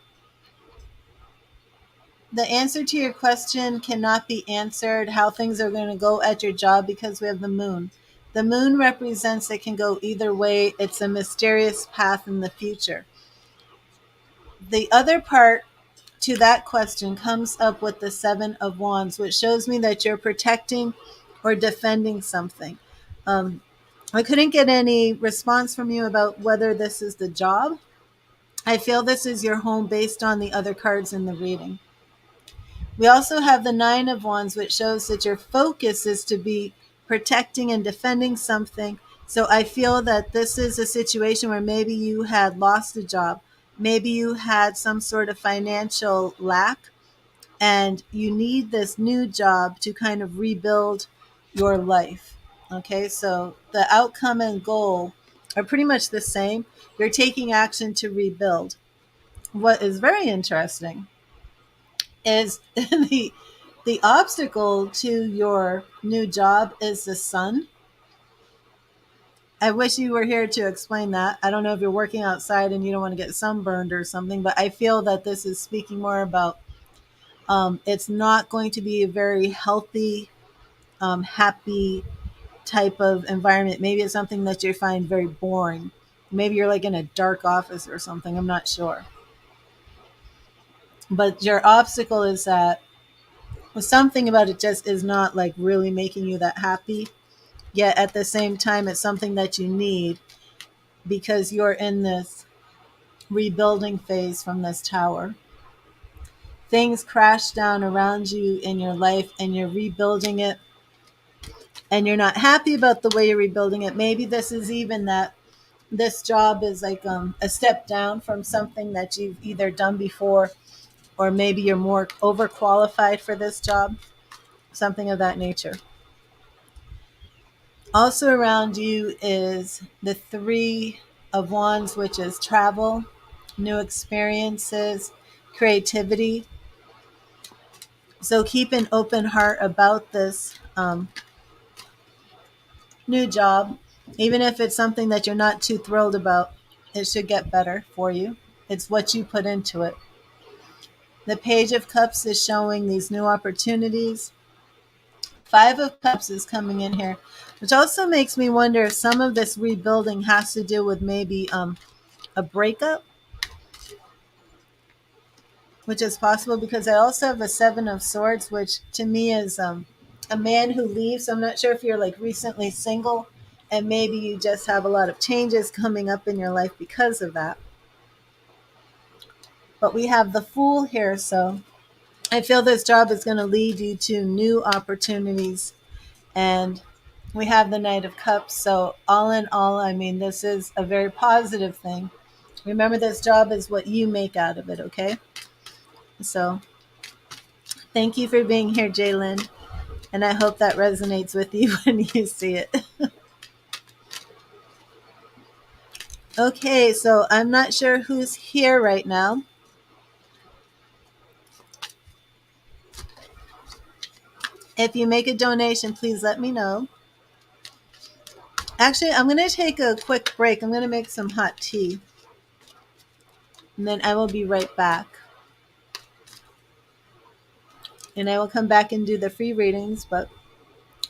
the answer to your question cannot be answered how things are going to go at your job because we have the moon. The moon represents it can go either way. It's a mysterious path in the future. The other part to that question comes up with the Seven of Wands, which shows me that you're protecting or defending something. Um, I couldn't get any response from you about whether this is the job. I feel this is your home based on the other cards in the reading. We also have the Nine of Wands, which shows that your focus is to be protecting and defending something. So I feel that this is a situation where maybe you had lost a job, maybe you had some sort of financial lack, and you need this new job to kind of rebuild your life. Okay, so the outcome and goal are pretty much the same. You're taking action to rebuild. What is very interesting is the obstacle to your new job is the sun. I wish you were here to explain that. I don't know if you're working outside and you don't want to get sunburned or something, but I feel that this is speaking more about it's not going to be a very healthy happy type of environment. Maybe it's something that you find very boring. Maybe you're like in a dark office or something. I'm not sure. But your obstacle is that something about it just is not like really making you that happy. Yet at the same time, it's something that you need because you're in this rebuilding phase from this tower. Things crash down around you in your life and you're rebuilding it, and you're not happy about the way you're rebuilding it. Maybe this is even that this job is like a step down from something that you've either done before, or maybe you're more overqualified for this job, something of that nature. Also around you is the Three of Wands, which is travel, new experiences, creativity. So keep an open heart about this new job, even if it's something that you're not too thrilled about. It should get better for you. It's what you put into it. The Page of Cups is showing these new opportunities. Five of Cups is coming in here, which also makes me wonder if some of this rebuilding has to do with maybe a breakup, which is possible because I also have a Seven of Swords, which to me is a man who leaves. So I'm not sure if you're like recently single and maybe you just have a lot of changes coming up in your life because of that. But we have the Fool here, so I feel this job is going to lead you to new opportunities. And we have the Knight of Cups. So, all in all, I mean, this is a very positive thing. Remember, this job is what you make out of it, okay? So, thank you for being here, Jalen. And I hope that resonates with you when you see it. Okay, so I'm not sure who's here right now. If you make a donation, please let me know. Actually, I'm going to take a quick break. I'm going to make some hot tea. And then I will be right back. And I will come back and do the free readings, but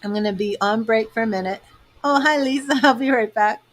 I'm going to be on break for a minute. Oh, hi, Lisa. I'll be right back.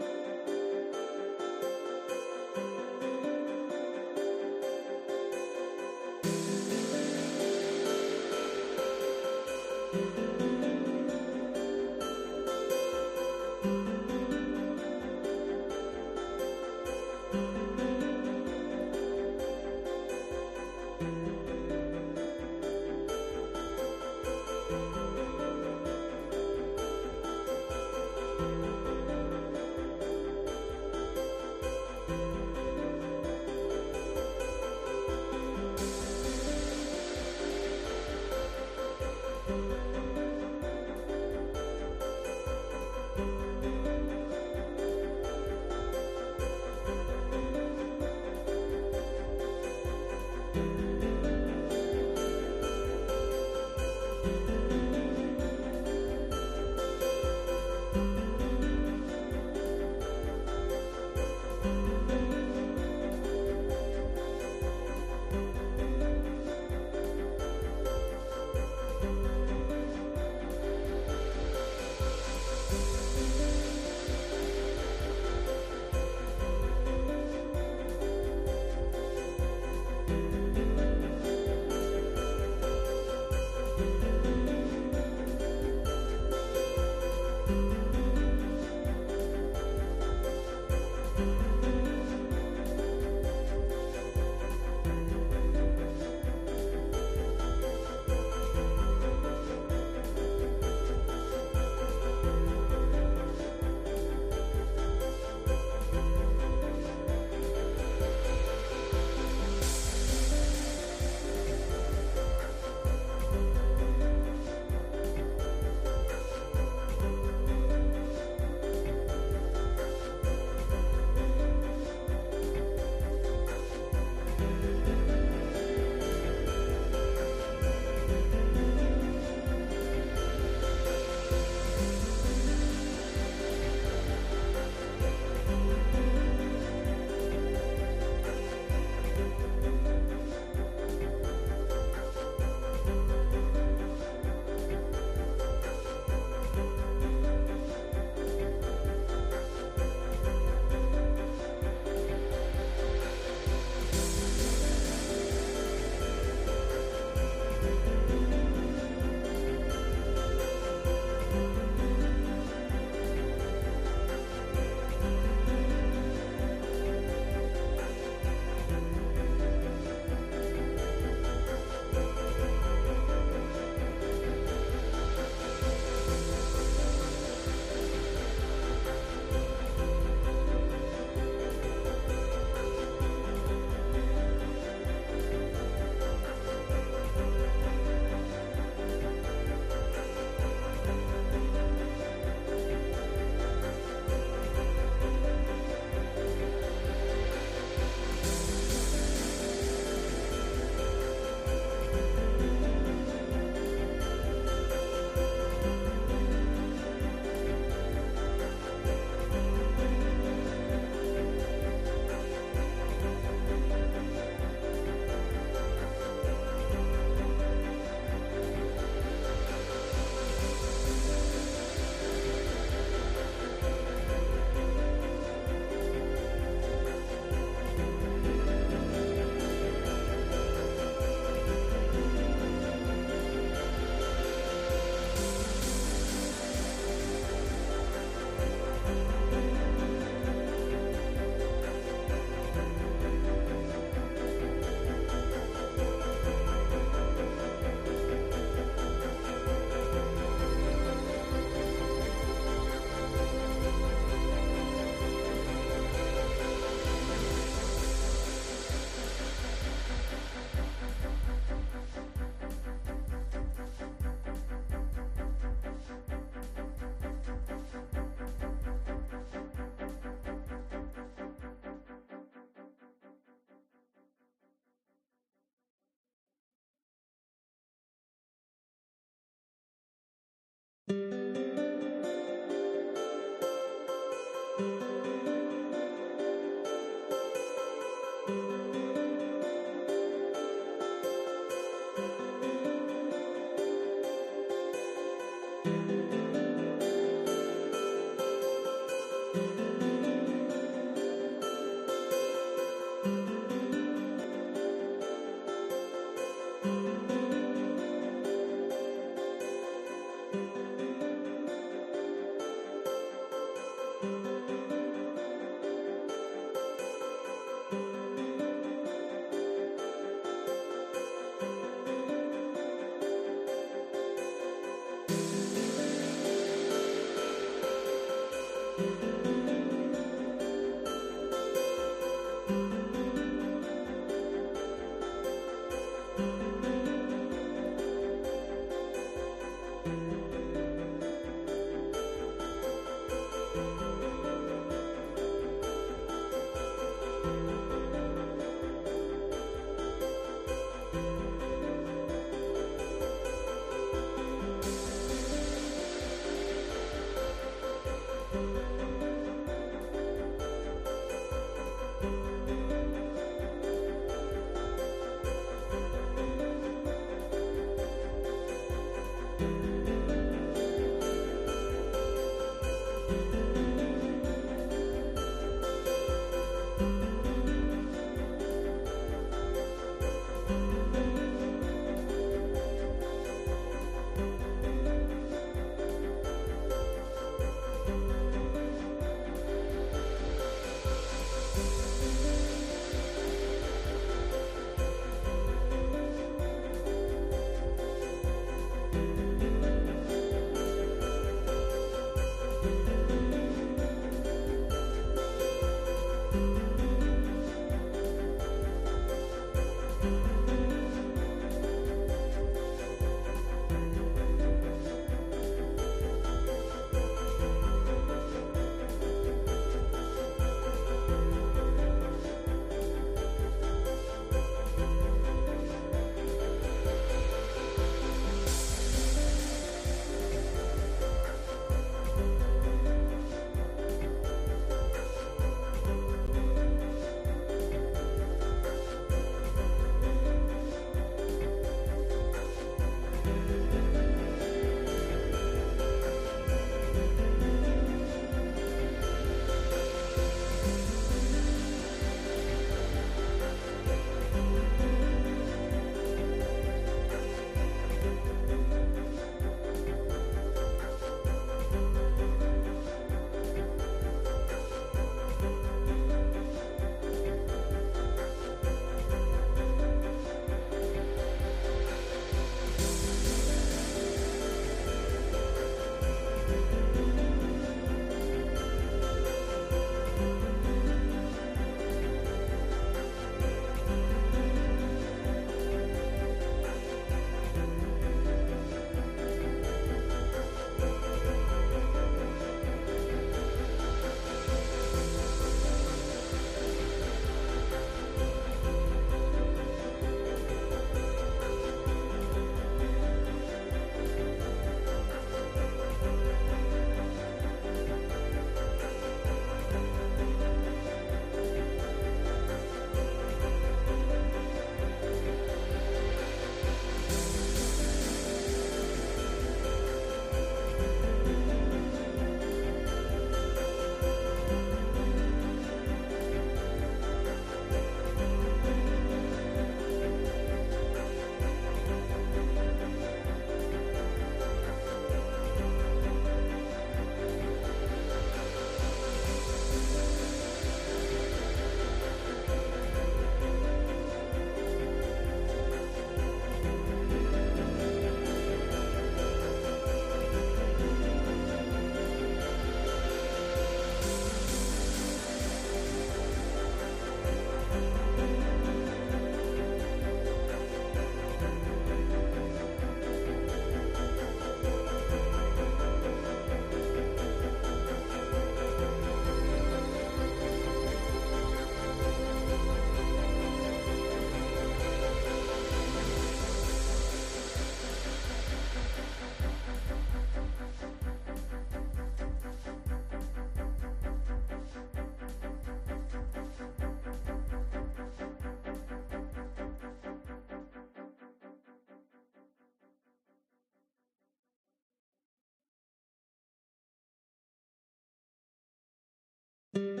Oh,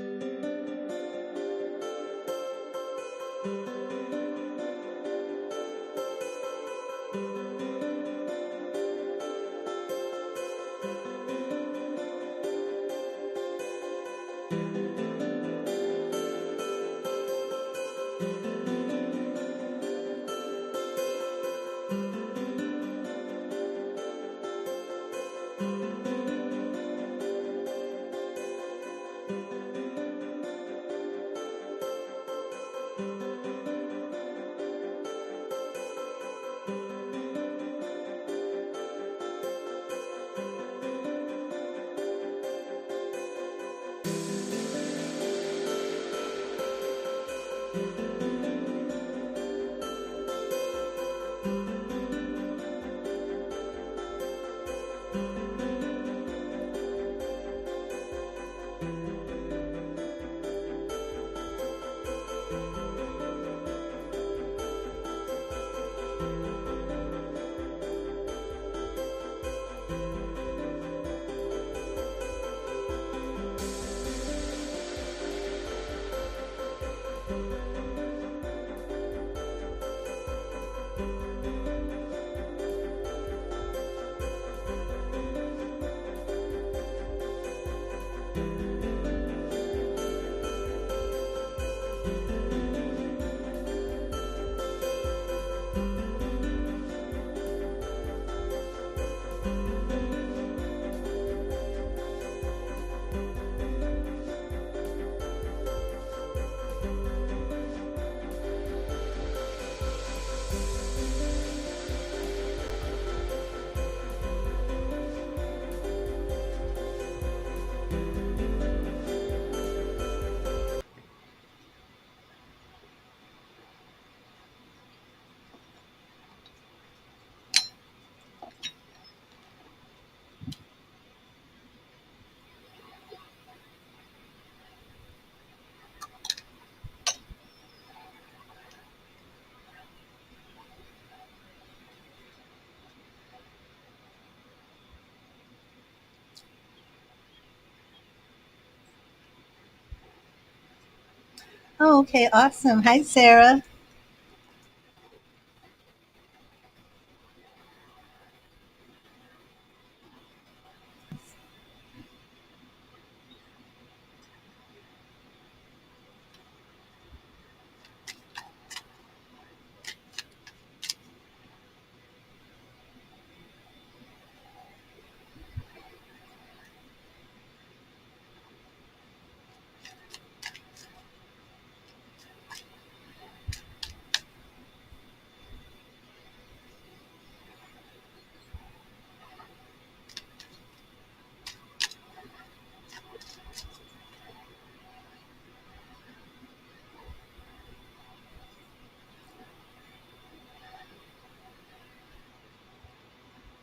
okay, awesome. Hi, Sarah.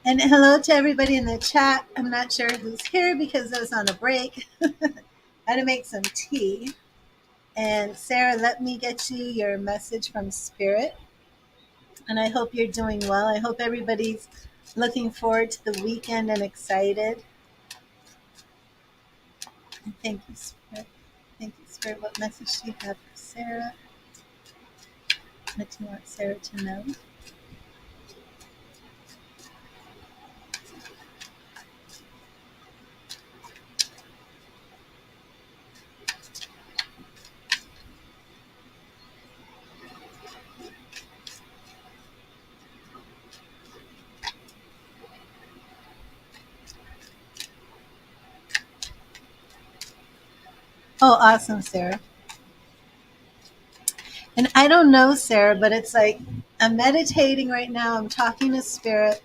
And hello to everybody in the chat. I'm not sure who's here because I was on a break. I had to make some tea. And Sarah, let me get you your message from Spirit. And I hope you're doing well. I hope everybody's looking forward to the weekend and excited. And thank you, Spirit. Thank you, Spirit. What message do you have for Sarah? What do you want Sarah to know? Oh, awesome, Sarah. And I don't know, Sarah, but it's like I'm meditating right now. I'm talking to Spirit,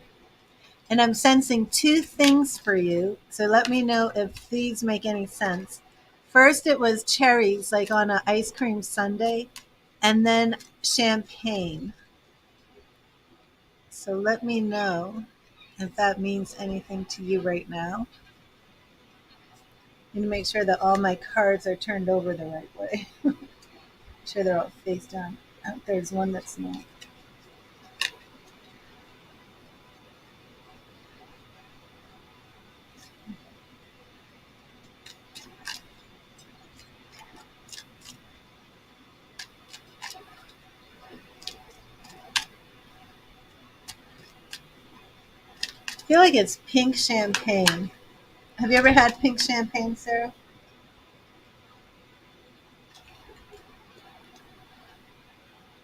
and I'm sensing two things for you. So let me know if these make any sense. First, it was cherries, like on an ice cream sundae, and then champagne. So let me know if that means anything to you right now. I need to make sure that all my cards are turned over the right way. Make sure they're all face down. Oh, there's one that's not. feel like it's pink champagne. Have you ever had pink champagne, Sarah?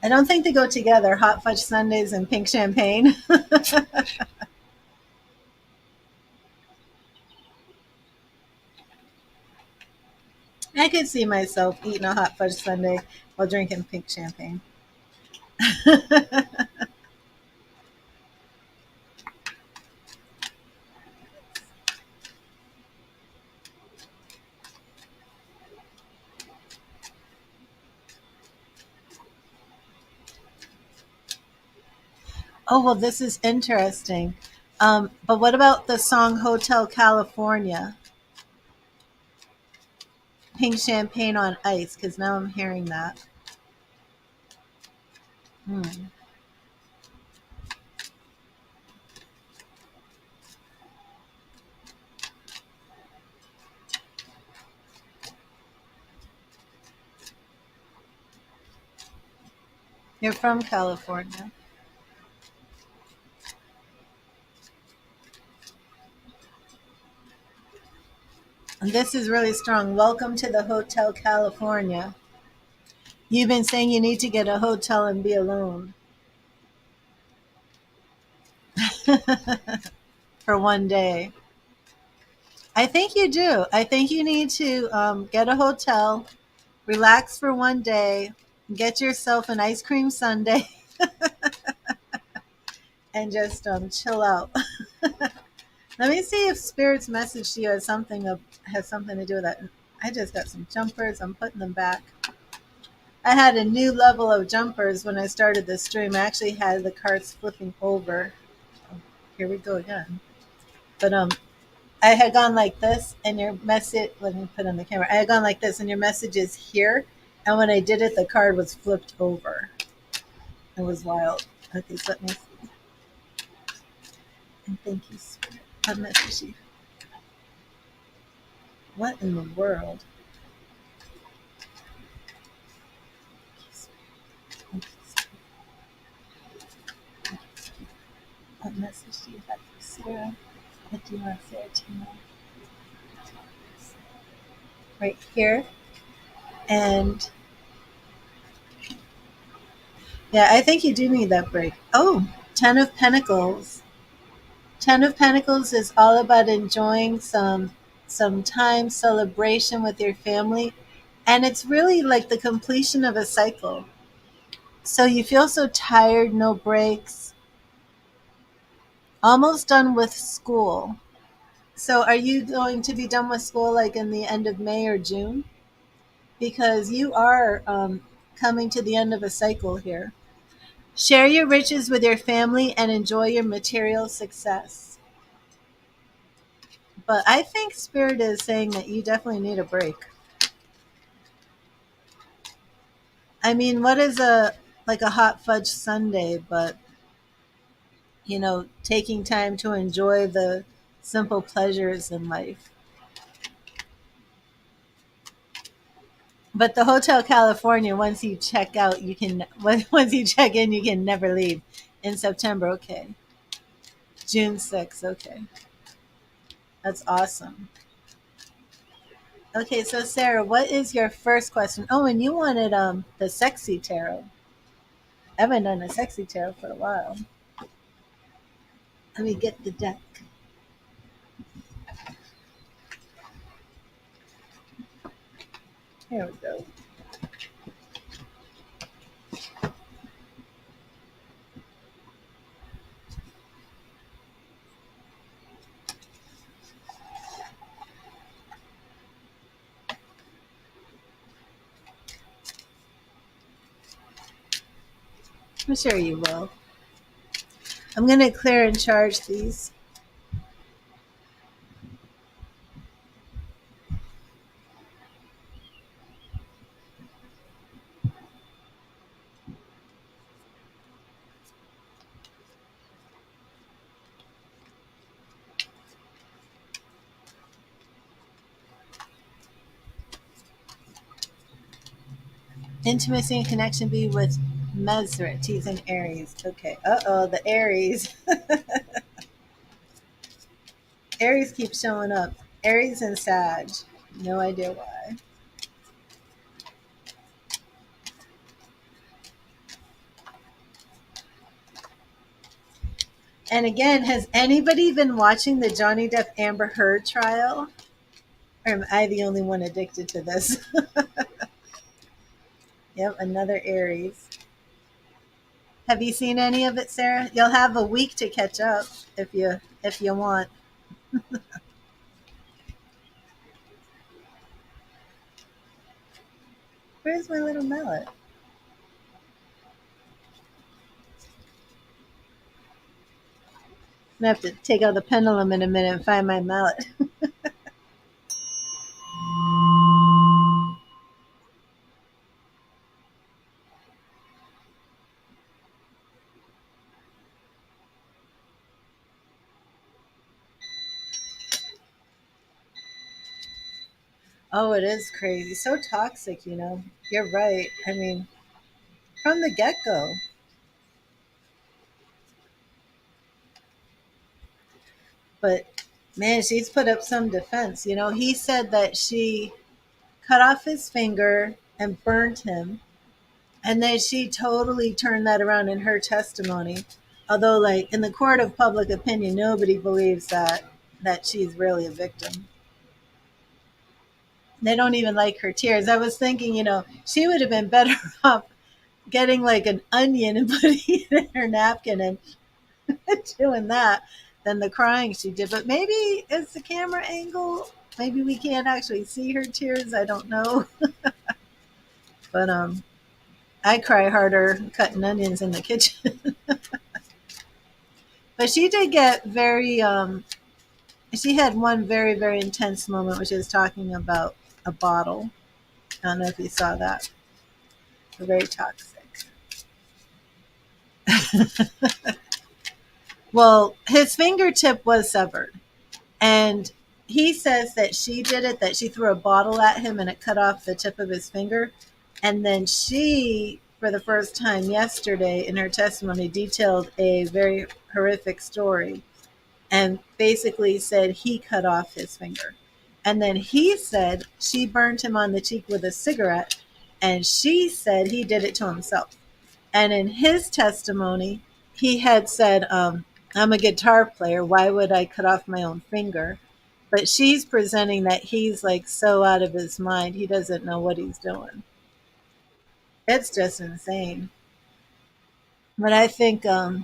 I don't think they go together, hot fudge sundaes and pink champagne. I could see myself eating a hot fudge sundae while drinking pink champagne. Oh, well, this is interesting. But what about the song Hotel California? Pink champagne on ice, because now I'm hearing that. Hmm. You're from California. And this is really strong. Welcome to the Hotel California. You've been saying you need to get a hotel and be alone for one day. I think you do. I think you need to get a hotel, relax for one day, get yourself an ice cream sundae, and just chill out. Let me see if Spirit's message to you has something to do with that. I just got some jumpers. I'm putting them back. I had a new level of jumpers when I started the stream. I actually had the carts flipping over. Oh, here we go again. But I had gone like this, and your message. Let me put on the camera. I had gone like this, and your message is here. And when I did it, the card was flipped over. It was wild. Okay, so let me see. And thank you, Spirit. What message you? What in the world? What message do you have for Sarah? What do you want Sarah to know? Right here. And yeah, I think you do need that break. Oh, Ten of Pentacles. Ten of Pentacles is all about enjoying some time celebration with your family. And it's really like the completion of a cycle. So you feel so tired, no breaks, almost done with school. So are you going to be done with school like in the end of May or June? Because you are coming to the end of a cycle here. Share your riches with your family and enjoy your material success. But I think Spirit is saying that you definitely need a break. I mean, what is a like a hot fudge sundae, but taking time to enjoy the simple pleasures in life. But the Hotel California, once you check out, you can once you check in, you can never leave. In September, okay. June 6th, okay. That's awesome. Okay, so Sarah, what is your first question? Oh, and you wanted the sexy tarot. I haven't done a sexy tarot for a while. Let me get the deck. Here we go. I'm sure you will. I'm going to clear and charge these. Intimacy and connection be with Mesrit, T's and Aries. Okay. Uh oh, the Aries. Aries keeps showing up. Aries and Sag. No idea why. And again, has anybody been watching the Johnny Depp Amber Heard trial? Or am I the only one addicted to this? Yep, another Aries. Have you seen any of it, Sarah? You'll have a week to catch up if you want. Where's my little mallet? I'm gonna have to take out the pendulum in a minute and find my mallet. Oh, it is crazy. So toxic, you know. You're right. I mean, from the get go. But man, she's put up some defense. You know, he said that she cut off his finger and burned him. And then she totally turned that around in her testimony. Although, like in the court of public opinion, nobody believes that she's really a victim. They don't even like her tears. I was thinking, you know, she would have been better off getting like an onion and putting it in her napkin and doing that than the crying she did. But maybe it's the camera angle. Maybe we can't actually see her tears. I don't know. But I cry harder cutting onions in the kitchen. But she did get very she had one very, very intense moment, which is talking about a bottle. I don't know if you saw that. Very toxic. Well, his fingertip was severed. And he says that she did it, that she threw a bottle at him and it cut off the tip of his finger. And then she, for the first time yesterday in her testimony, detailed a very horrific story and basically said he cut off his finger. And then he said she burned him on the cheek with a cigarette, and she said he did it to himself. And in his testimony, he had said, I'm a guitar player. Why would I cut off my own finger? But she's presenting that he's like so out of his mind, he doesn't know what he's doing. It's just insane. But I think, I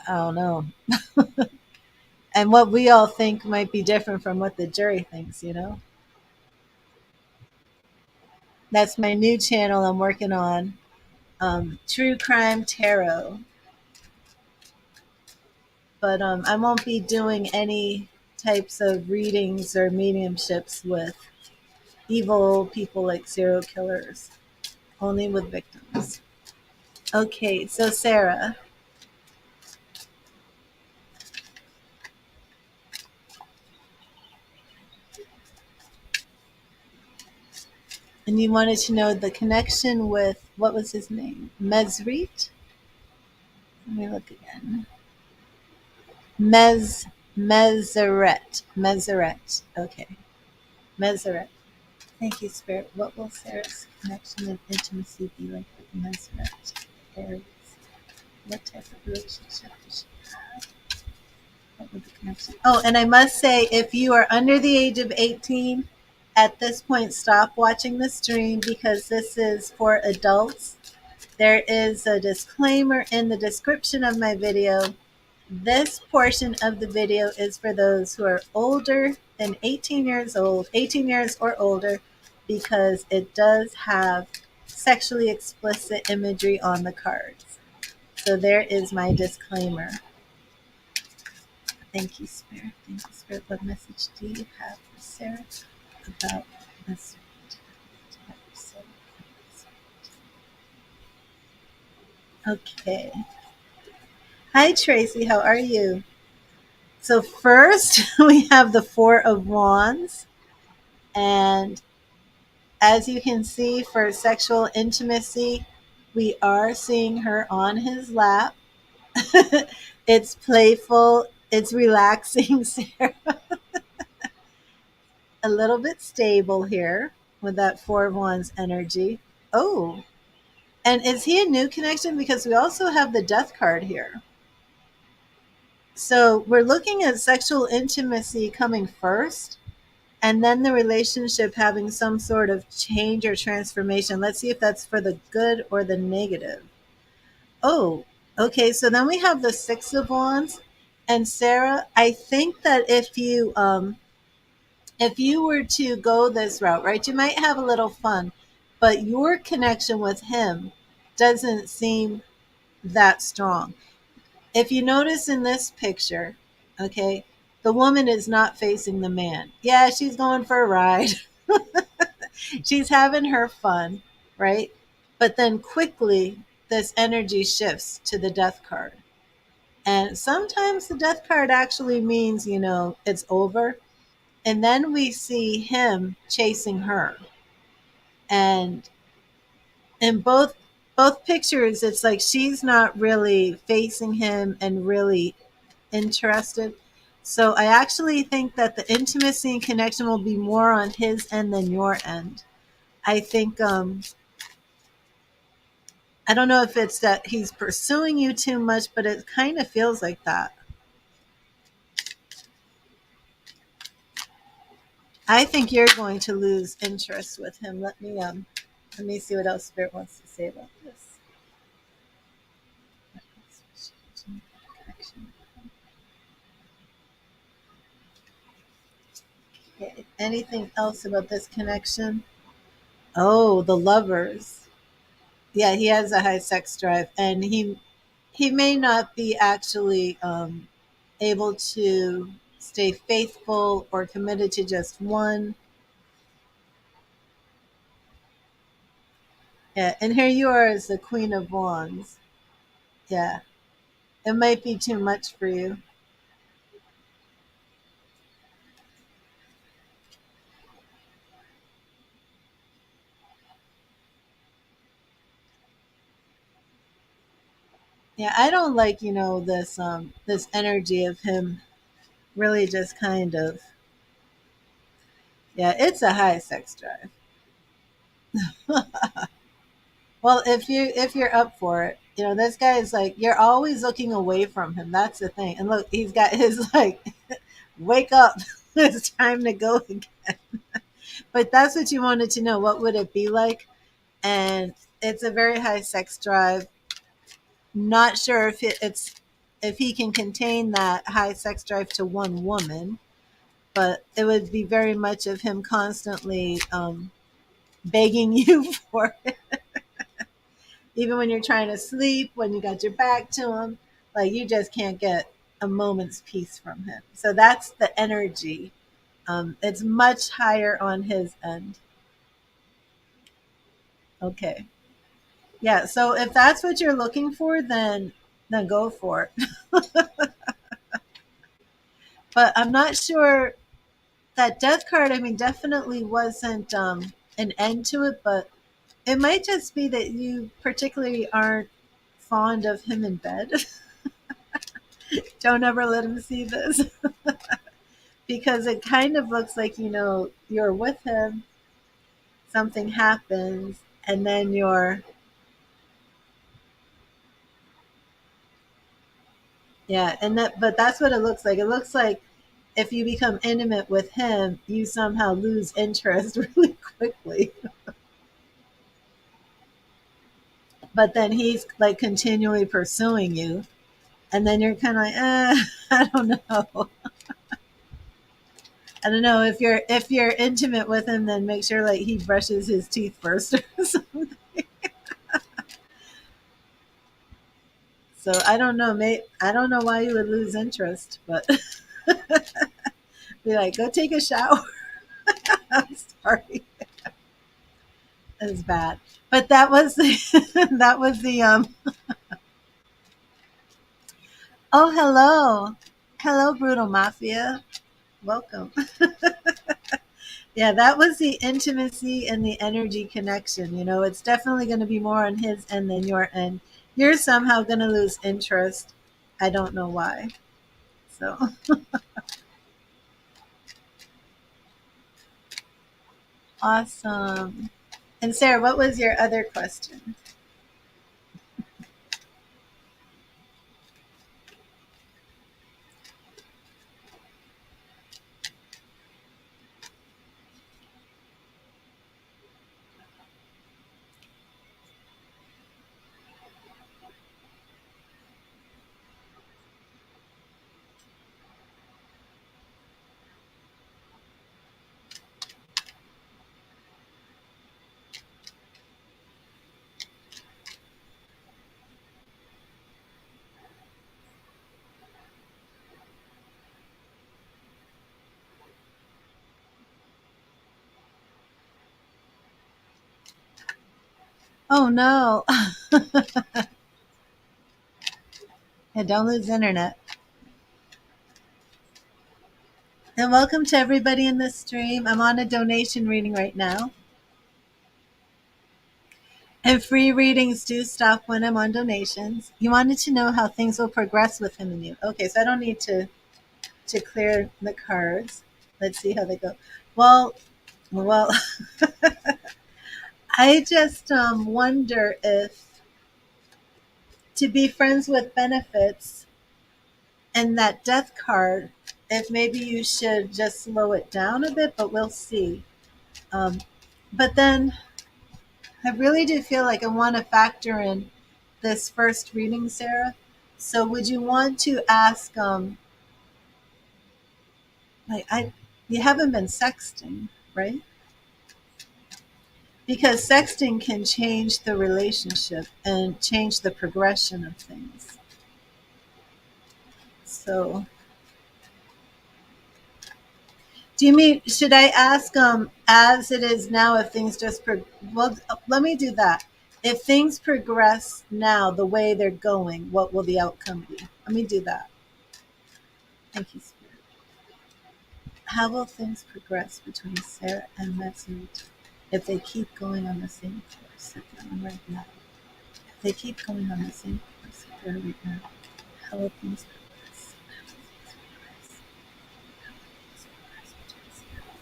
don't know. And what we all think might be different from what the jury thinks, you know? That's my new channel I'm working on, True Crime Tarot. But I won't be doing any types of readings or mediumships with evil people like serial killers, only with victims. Okay, so Sarah, and you wanted to know the connection with what was his name? Mesrit? Let me look again. Meseret. Okay. Meseret. Thank you, Spirit. What will Sarah's connection and intimacy be like with Meseret? Aries. What type of relationship does she have? What would the connection? Oh, and I must say, if you are under the age of 18, at this point, stop watching the stream because this is for adults. There is a disclaimer in the description of my video. This portion of the video is for those who are older than 18 years old, 18 years or older, because it does have sexually explicit imagery on the cards. So there is my disclaimer. Thank you, Spirit. Thank you, Spirit. What message do you have for Sarah about this? Okay. Hi, Tracy. How are you? So first, we have the Four of Wands. And as you can see, for sexual intimacy, we are seeing her on his lap. It's playful. It's relaxing, Sarah. A little bit stable here with that Four of Wands energy. Oh, and is he a new connection? Because we also have the Death card here. So we're looking at sexual intimacy coming first, and then the relationship having some sort of change or transformation. Let's see if that's for the good or the negative. Oh, okay. So then we have the Six of Wands. And Sarah, I think that if you were to go this route, right, you might have a little fun, but your connection with him doesn't seem that strong. If you notice in this picture, okay, the woman is not facing the man. Yeah, she's going for a ride. She's having her fun, right? But then quickly, this energy shifts to the Death card. And sometimes the Death card actually means, it's over. And then we see him chasing her. And in both pictures, it's like she's not really facing him and really interested. So I actually think that the intimacy and connection will be more on his end than your end. I think I don't know if it's that he's pursuing you too much, but it kind of feels like that. I think you're going to lose interest with him. Let me see what else Spirit wants to say about this. Okay. Anything else about this connection? Oh, the lovers. Yeah, he has a high sex drive, and he may not be actually able to stay faithful or committed to just one. Yeah, and here you are as the Queen of Wands. Yeah, it might be too much for you. Yeah, I don't like this energy of him really just kind of, yeah, it's a high sex drive. Well, if you're up for it, this guy is like you're always looking away from him. That's the thing. And look, he's got his like, wake up, it's time to go again. But that's what you wanted to know. What would it be like? And it's a very high sex drive. Not sure if he can contain that high sex drive to one woman, but it would be very much of him constantly begging you for it, even when you're trying to sleep, when you got your back to him, like you just can't get a moment's peace from him. So that's the energy. It's much higher on his end. Okay, yeah. So if that's what you're looking for, then go for it. But I'm not sure that Death card. I mean, definitely wasn't an end to it, but it might just be that you particularly aren't fond of him in bed. Don't ever let him see this. Because it kind of looks like you're with him, something happens, and then you're, yeah, and that's what it looks like. It looks like if you become intimate with him, you somehow lose interest really quickly. But then he's like continually pursuing you, and then you're kind of like, I don't know. I don't know if you're intimate with him, then make sure like he brushes his teeth first or something. So I don't know, mate. I don't know why you would lose interest, but be like, go take a shower. I'm sorry, it's bad. But that was the that was the Oh, hello, brutal mafia. Welcome. Yeah, that was the intimacy and the energy connection. It's definitely going to be more on his end than your end. You're somehow going to lose interest. I don't know why. So awesome. And Sarah, what was your other question? Oh no. Yeah, don't lose internet. And welcome to everybody in this stream. I'm on a donation reading right now. And free readings do stop when I'm on donations. You wanted to know how things will progress with him and you. Okay, so I don't need to clear the cards. Let's see how they go. Well, well, I just wonder if to be friends with benefits and that death card, if maybe you should just slow it down a bit, but we'll see. Um, but then I really do feel like I want to factor in this first reading, Sarah. So would you want to ask, like you haven't been sexting, right? Because sexting can change the relationship and change the progression of things. So do you mean should I ask as it is now if things just well let me do that. If things progress now the way they're going, what will the outcome be? Let me do that. Thank you, Spirit. How will things progress between Sarah and Mermaid if they keep going on the same course that they're on right now? If they keep going on the same course that they're right now, how will things progress? How will things progress? How will things progress between Sarah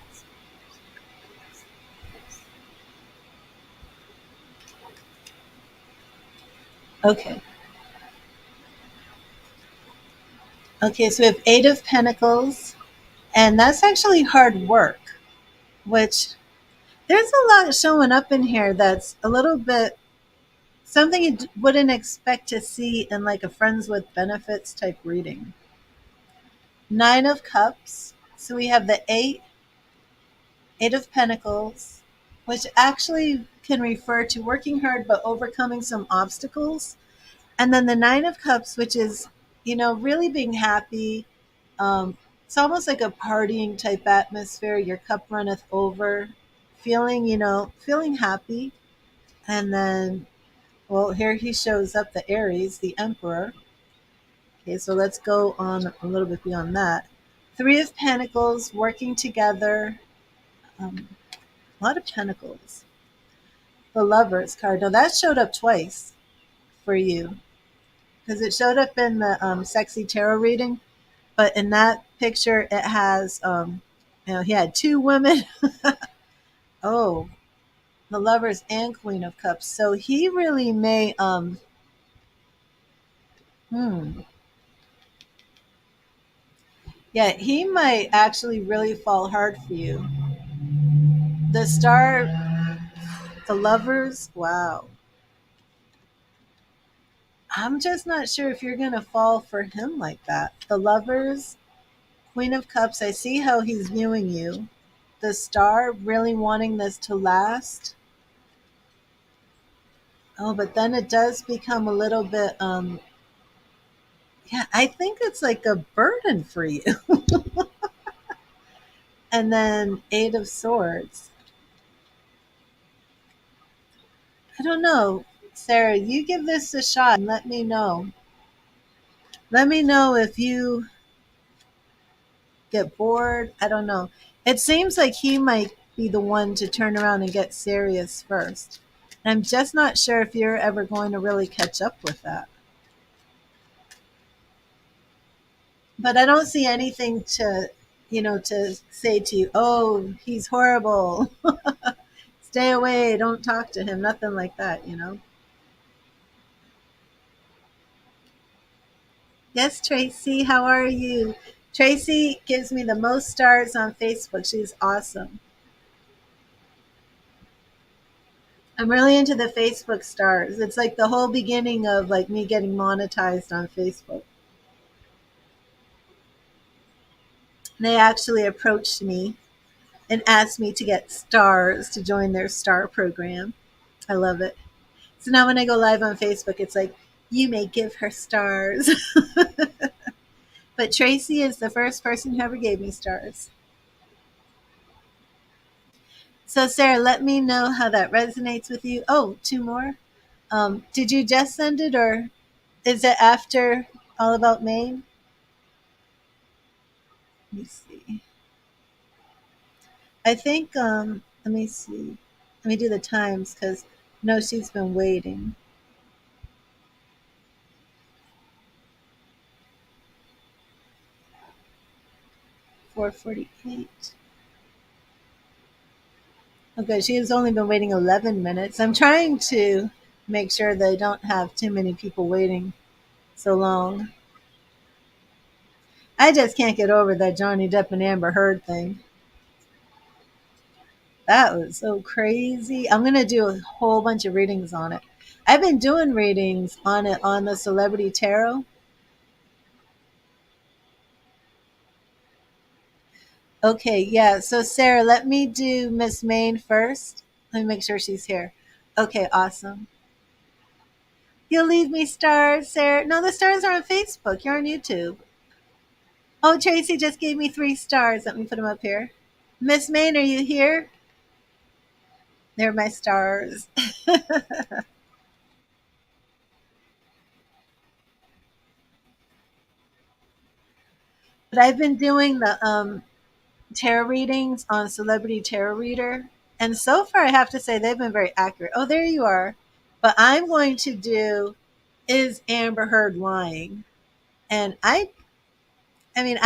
and Mermaid? Okay. Okay, so we have Eight of Pentacles, and that's actually hard work, which there's a lot showing up in here that's a little bit something you wouldn't expect to see in like a friends with benefits type reading. Nine of Cups. So we have the Eight of Pentacles, which actually can refer to working hard but overcoming some obstacles. And then the Nine of Cups, which is, really being happy. It's almost like a partying type atmosphere. Your cup runneth over, feeling happy. And then, well, here he shows up, the Aries, the Emperor. Okay, so let's go on a little bit beyond that. Three of Pentacles, working together. A lot of Pentacles. The Lovers card. Now that showed up twice for you because it showed up in the Sexy Tarot reading, but in that picture it has, he had two women. Oh, the Lovers and Queen of Cups. So he really may, hmm, yeah, he might actually really fall hard for you. The Star, the Lovers, wow. I'm just not sure if you're going to fall for him like that. The Lovers, Queen of Cups, I see how he's viewing you. The Star, really wanting this to last. Oh, but then it does become a little bit, yeah, I think it's like a burden for you. And then Eight of Swords. I don't know. Sarah, you give this a shot and let me know. Let me know if you get bored. I don't know. It seems like he might be the one to turn around and get serious first. And I'm just not sure if you're ever going to really catch up with that. But I don't see anything to, to say to you, oh, he's horrible. Stay away. Don't talk to him. Nothing like that. Yes, Tracy, how are you? Tracy gives me the most stars on Facebook. She's awesome. I'm really into the Facebook stars. It's like the whole beginning of like me getting monetized on Facebook. They actually approached me and asked me to get stars to join their star program. I love it. So now when I go live on Facebook, it's like, you may give her stars. But Tracy is the first person who ever gave me stars. So, Sarah, let me know how that resonates with you. Oh, two more. Did you just send it, or is it after All About Maine? Let me see. I think, let me see. Let me do the times because no, she's been waiting. 4:48. Okay, she has only been waiting 11 minutes. I'm trying to make sure they don't have too many people waiting so long. I just can't get over that Johnny Depp and Amber Heard thing. That was so crazy. I'm going to do a whole bunch of readings on it. I've been doing readings on it on the Celebrity Tarot. Okay, yeah. So, Sarah, let me do Miss Main first. Let me make sure she's here. Okay, awesome. You'll leave me stars, Sarah. No, the stars are on Facebook. You're on YouTube. Oh, Tracy just gave me 3 stars. Let me put them up here. Miss Main, are you here? They're my stars. But I've been doing the tarot readings on Celebrity Tarot Reader, and so far I have to say they've been very accurate. Oh, there you are. But I'm going to do is Amber Heard lying? And I mean,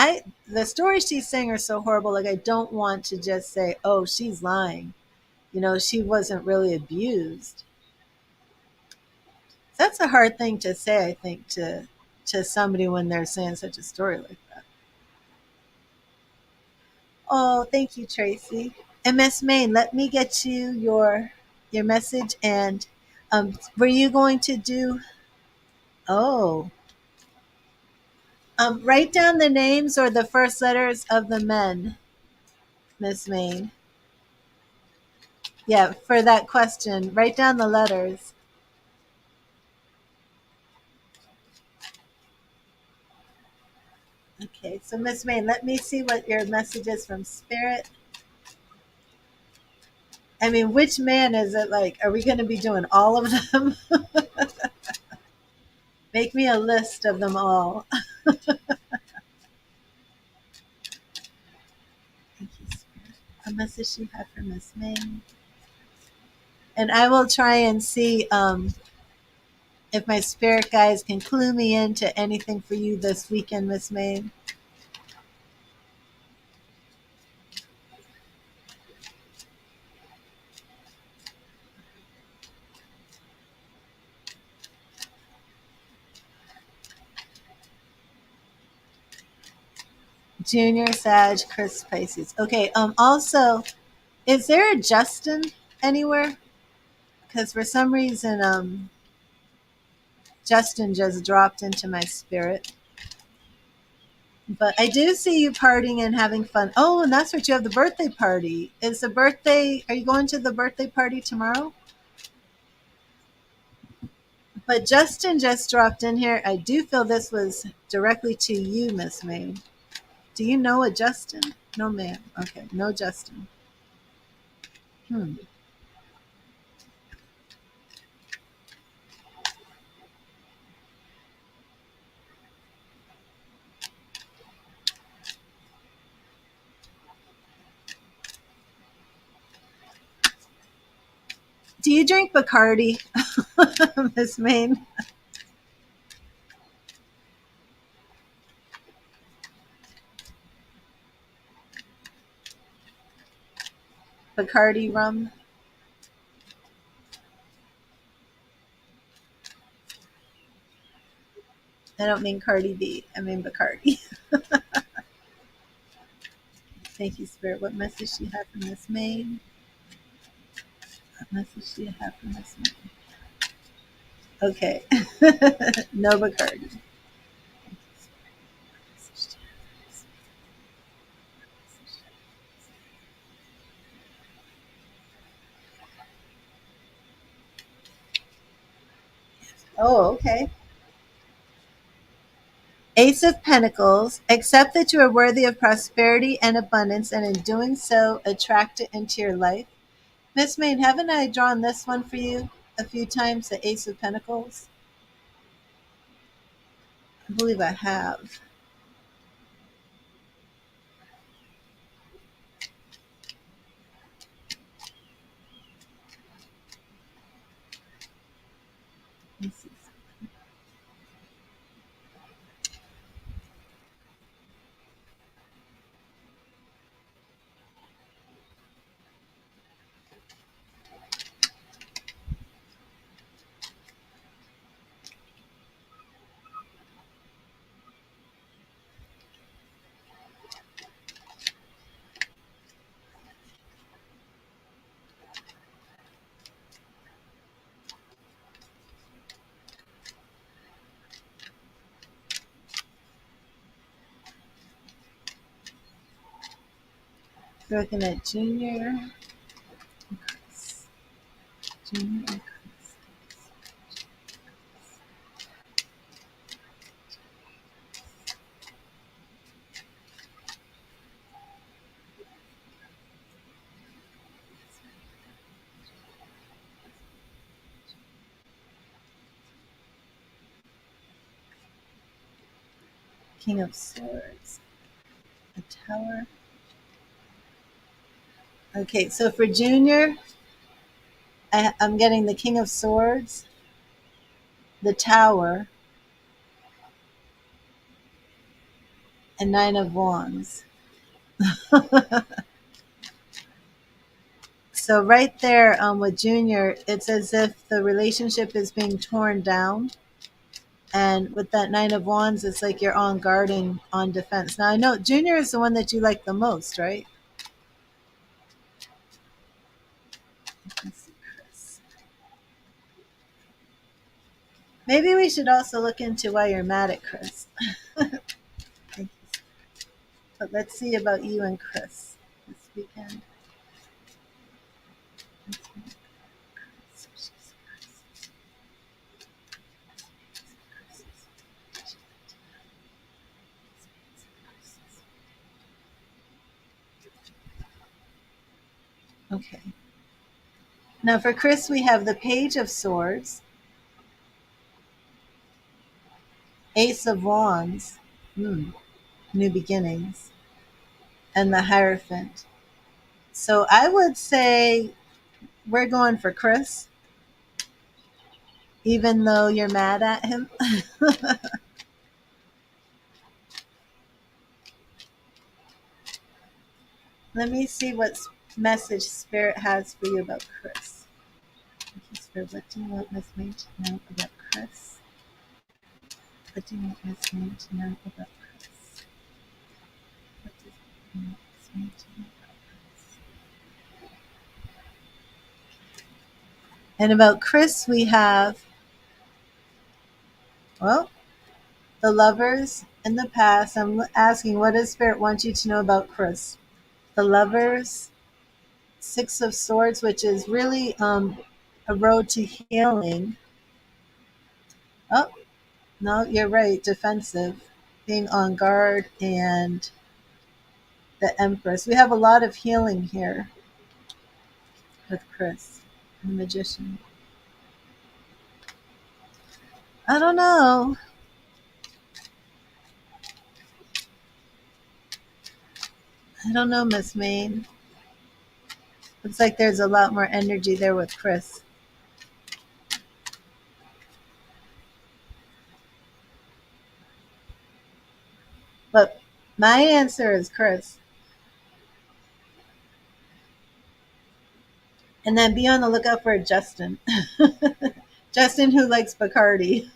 the stories she's saying are so horrible. Like I don't want to just say, oh, she's lying. She wasn't really abused. That's a hard thing to say, I think, to somebody when they're saying such a story like that. Oh, thank you, Tracy. And Miss Main, let me get you your message. And were you going to do? Oh, write down the names or the first letters of the men, Miss Main. Yeah, for that question, write down the letters. Okay, so Miss Main, let me see what your message is from Spirit. I mean, which man is it? Like, are we going to be doing all of them? Make me a list of them all. Thank you, Spirit. A message you have for Miss Main. And I will try and see if my spirit guides can clue me into anything for you this weekend, Miss Main. Junior, Sag, Chris, Pisces. Okay. Also, is there a Justin anywhere? Because for some reason, Justin just dropped into my spirit. But I do see you partying and having fun. Oh, and that's what you have the birthday party. Is the birthday? Are you going to the birthday party tomorrow? But Justin just dropped in here. I do feel this was directly to you, Miss May. Do you know a Justin? No, ma'am. Okay, no Justin. Hmm. Do you drink Bacardi, Miss Main? Bacardi rum. I don't mean Cardi B. I mean Bacardi. Thank you, Spirit. What message do you have from this maid? What message do you have from this maid? Okay. No Bacardi. Oh, okay. Ace of Pentacles. Accept that you are worthy of prosperity and abundance, and in doing so, attract it into your life. Miss Maid, haven't I drawn this one for you a few times? The Ace of Pentacles. I believe I have. Let me see. We're looking at Junior. Junior. King of Swords. A Tower. Okay, so for Junior, I'm getting the King of Swords, the Tower, and Nine of Wands. So right there with Junior, it's as if the relationship is being torn down. And with that Nine of Wands, it's like you're on guard and on defense. Now I know Junior is the one that you like the most, right? Let's see, Chris. Maybe we should also look into why you're mad at Chris. Thank you. But let's see about you and Chris this weekend. Okay. Now for Chris, we have the Page of Swords, Ace of Wands, new beginnings, and the Hierophant. So I would say we're going for Chris, even though you're mad at him. Let me see what message Spirit has for you about Chris. Okay, Spirit, what do you want Miss May to know about Chris? What do you want Miss May to know about Chris? What does you want Miss May to know about Chris? And about Chris, we have, well, the Lovers in the past. I'm asking, what does Spirit want you to know about Chris? The Lovers, Six of Swords, which is really a road to healing. Oh, no, you're right. Defensive, being on guard, and the Empress. We have a lot of healing here with Chris, the Magician. I don't know. I don't know, Miss Main. Looks like there's a lot more energy there with Chris. But my answer is Chris. And then be on the lookout for a Justin. Justin who likes Bacardi.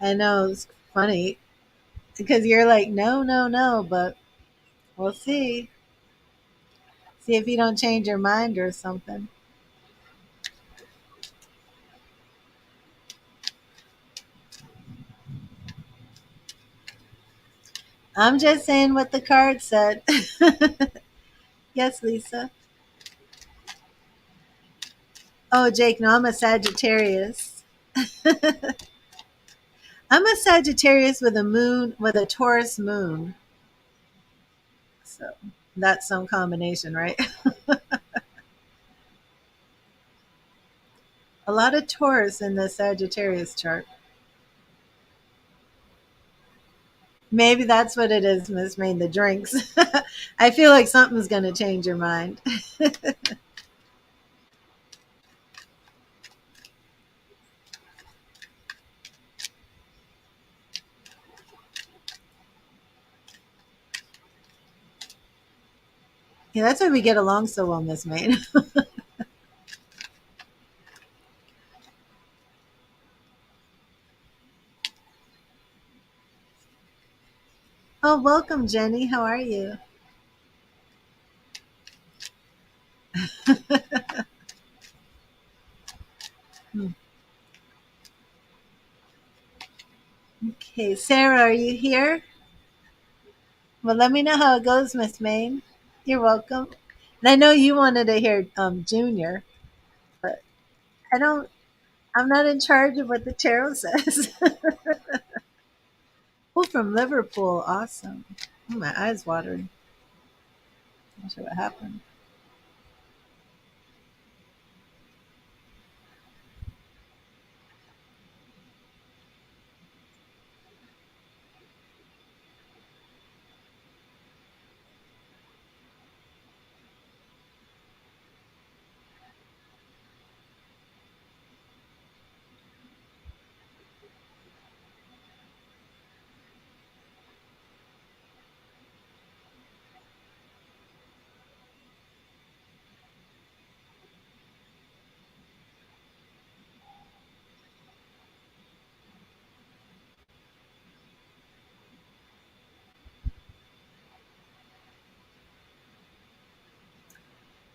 I know it's funny because you're like, no, no, no, but we'll see. See if you don't change your mind or something. I'm just saying what the card said. Yes, Lisa. Oh, Jake, no, I'm a Sagittarius. I'm a Sagittarius with a moon, with a Taurus moon. So that's some combination, right? A lot of Taurus in the Sagittarius chart. Maybe that's what it is, Miss Main, the drinks. I feel like something's going to change your mind. Yeah, that's why we get along so well, Miss Main. Oh, welcome, Jenny. How are you? Hmm. Okay, Sarah, are you here? Well, let me know how it goes, Miss Main. You're welcome. And I know you wanted to hear Junior, but I don't. I'm not in charge of what the tarot says. Oh, from Liverpool, awesome. Oh, my eyes watering. Not sure what happened.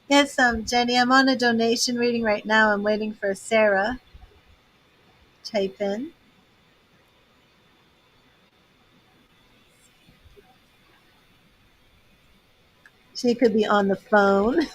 Yes, Jenny, I'm on a donation reading right now. I'm waiting for Sarah. Type in. She could be on the phone.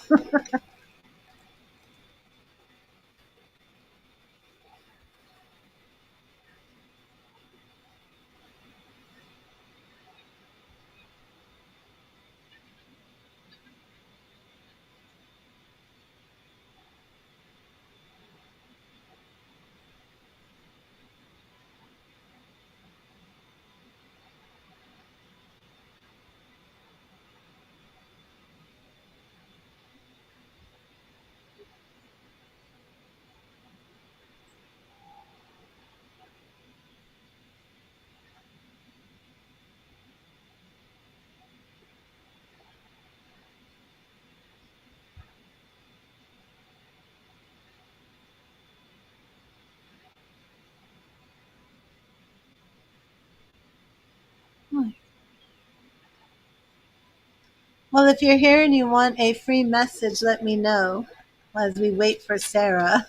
Well, if you're here and you want a free message, let me know as we wait for Sarah.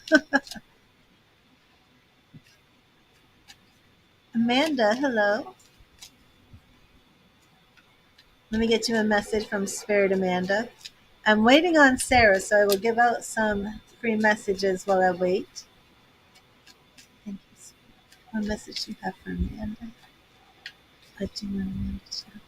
Amanda, hello. Let me get you a message from Spirit Amanda. I'm waiting on Sarah, so I will give out some free messages while I wait. Thank you. What message do you have for Amanda? What do you want Amanda to know?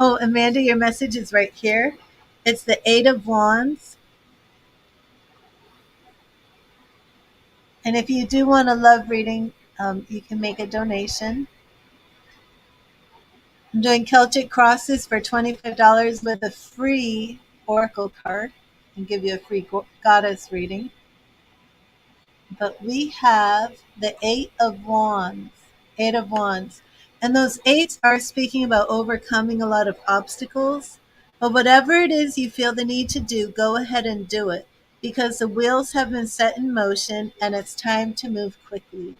Oh, Amanda, your message is right here. It's the Eight of Wands. And if you do want a love reading, you can make a donation. I'm doing Celtic crosses for $25 with a free oracle card and give you a free goddess reading. But we have the Eight of Wands. Eight of Wands. And those eights are speaking about overcoming a lot of obstacles. But whatever it is you feel the need to do, go ahead and do it because the wheels have been set in motion and it's time to move quickly.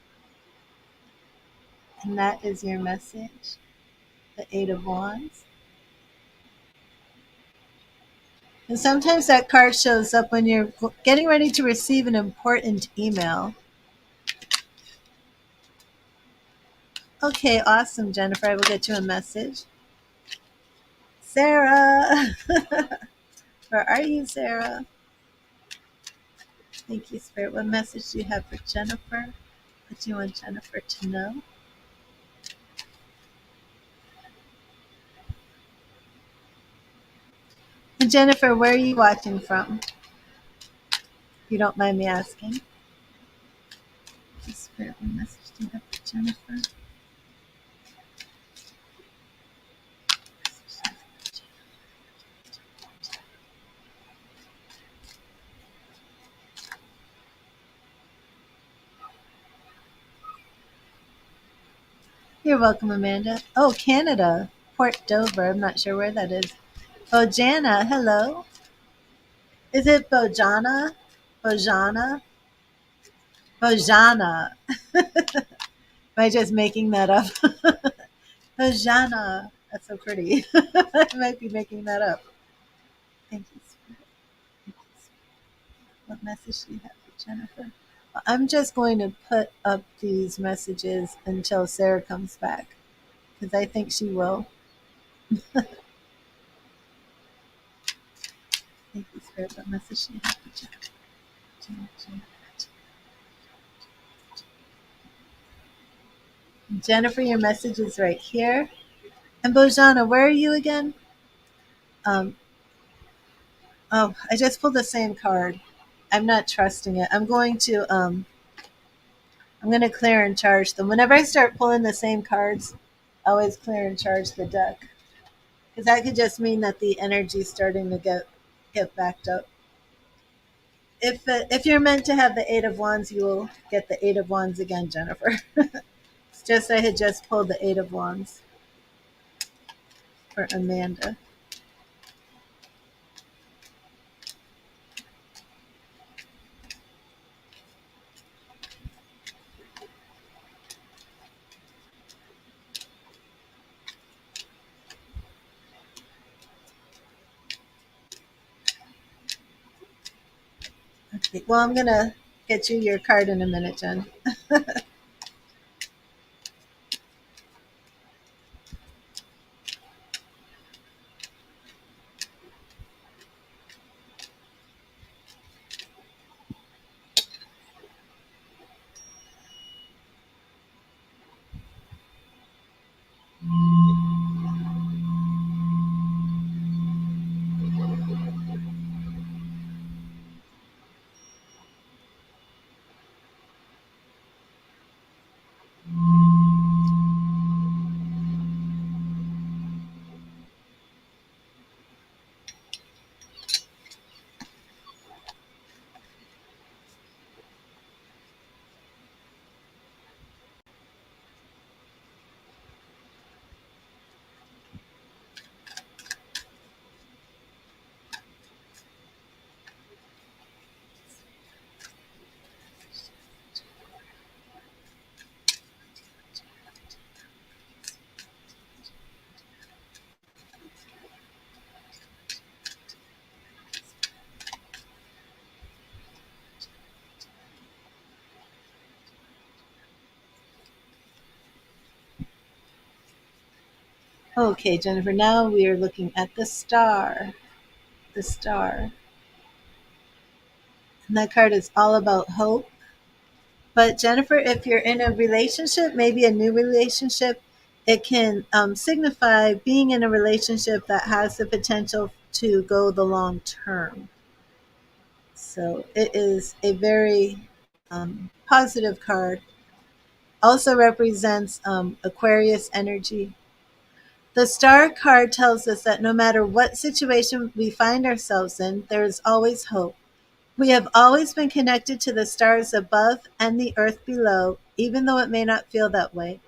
And that is your message, the Eight of Wands. And sometimes that card shows up when you're getting ready to receive an important email. Okay, awesome, Jennifer. I will get you a message. Sarah! Where are you, Sarah? Thank you, Spirit. What message do you have for Jennifer? What do you want Jennifer to know? And Jennifer, where are you watching from? If you don't mind me asking. Spirit, what message do you have for Jennifer? You're welcome, Amanda. Oh, Canada. Port Dover. I'm not sure where that is. Bojana, hello. Is it Bojana? Bojana? Bojana. Am I just making that up? Bojana. That's so pretty. I might be making that up. Thank you, Spirit. Thank you, Spirit. What message do you have for Jennifer? I'm just going to put up these messages until Sarah comes back because I think she will. Thank you, Spirit. What message do you have for Jennifer? Jennifer, your message is right here. And Bojana, where are you again? Um, oh, I just pulled the same card. I'm not trusting it. I'm going to clear and charge them. Whenever I start pulling the same cards, I always clear and charge the deck because that could just mean that the energy is starting to get backed up. If you're meant to have the Eight of Wands, you will get the Eight of Wands again, Jennifer. It's just I had just pulled the Eight of Wands for Amanda. Okay, well, I'm gonna get you your card in a minute, Jen. Okay, Jennifer, now we are looking at the star. The star. And that card is all about hope. But Jennifer, if you're in a relationship, maybe a new relationship, it can signify being in a relationship that has the potential to go the long term. So it is a very positive card. Also represents Aquarius energy. The star card tells us that no matter what situation we find ourselves in, there is always hope. We have always been connected to the stars above and the earth below, even though it may not feel that way.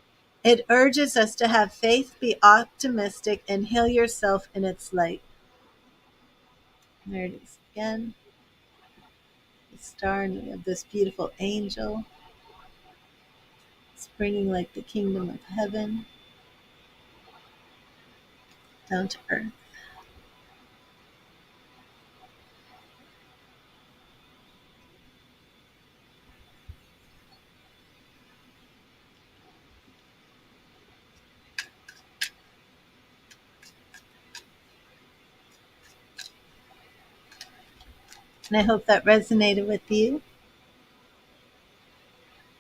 It urges us to have faith, be optimistic, and heal yourself in its light. There it is again. The star, and we have this beautiful angel springing like the kingdom of heaven down to earth. And I hope that resonated with you.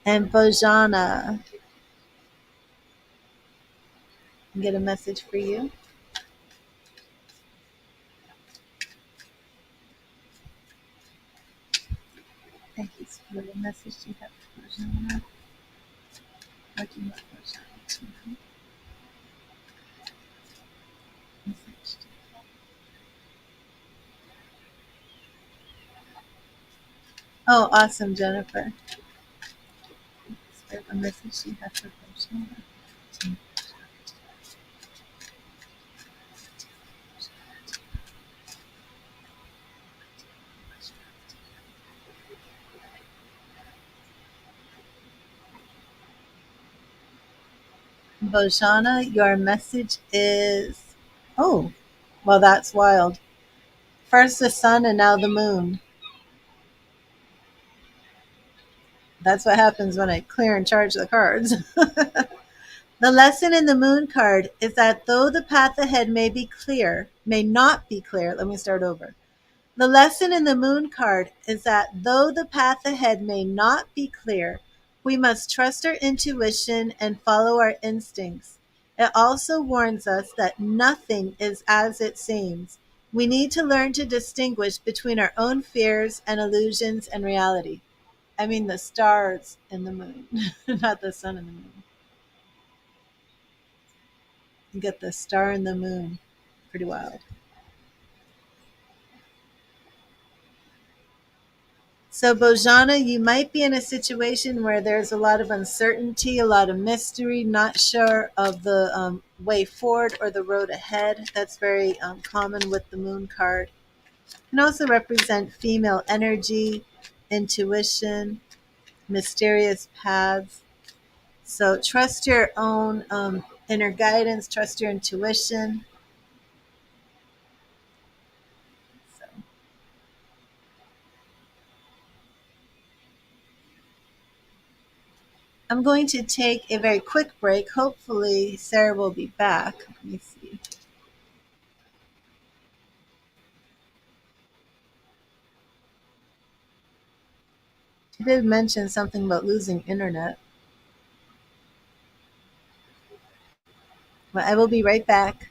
And Bojana, get a message for you. Thank you for the message you have for Bojana. What do you want Bojana? Message. Oh, awesome, Jennifer. What's the message you have for Bojana? Bojana, your message is, oh, well, that's wild. First the sun and now the moon. That's what happens when I clear and charge the cards. The lesson in the moon card is that though the path ahead may not be clear, let me start over. The lesson in the moon card is that though the path ahead may not be clear, we must trust our intuition and follow our instincts. It also warns us that nothing is as it seems. We need to learn to distinguish between our own fears and illusions and reality. I mean, the stars and the moon, not the sun and the moon. You get the star and the moon. Pretty wild. So, Bojana, you might be in a situation where there's a lot of uncertainty, a lot of mystery, not sure of the way forward or the road ahead. That's very common with the moon card. It can also represent female energy, intuition, mysterious paths. So, trust your own inner guidance, trust your intuition. So, I'm going to take a very quick break. Hopefully, Sarah will be back. Let me see. She did mention something about losing internet. But I will be right back.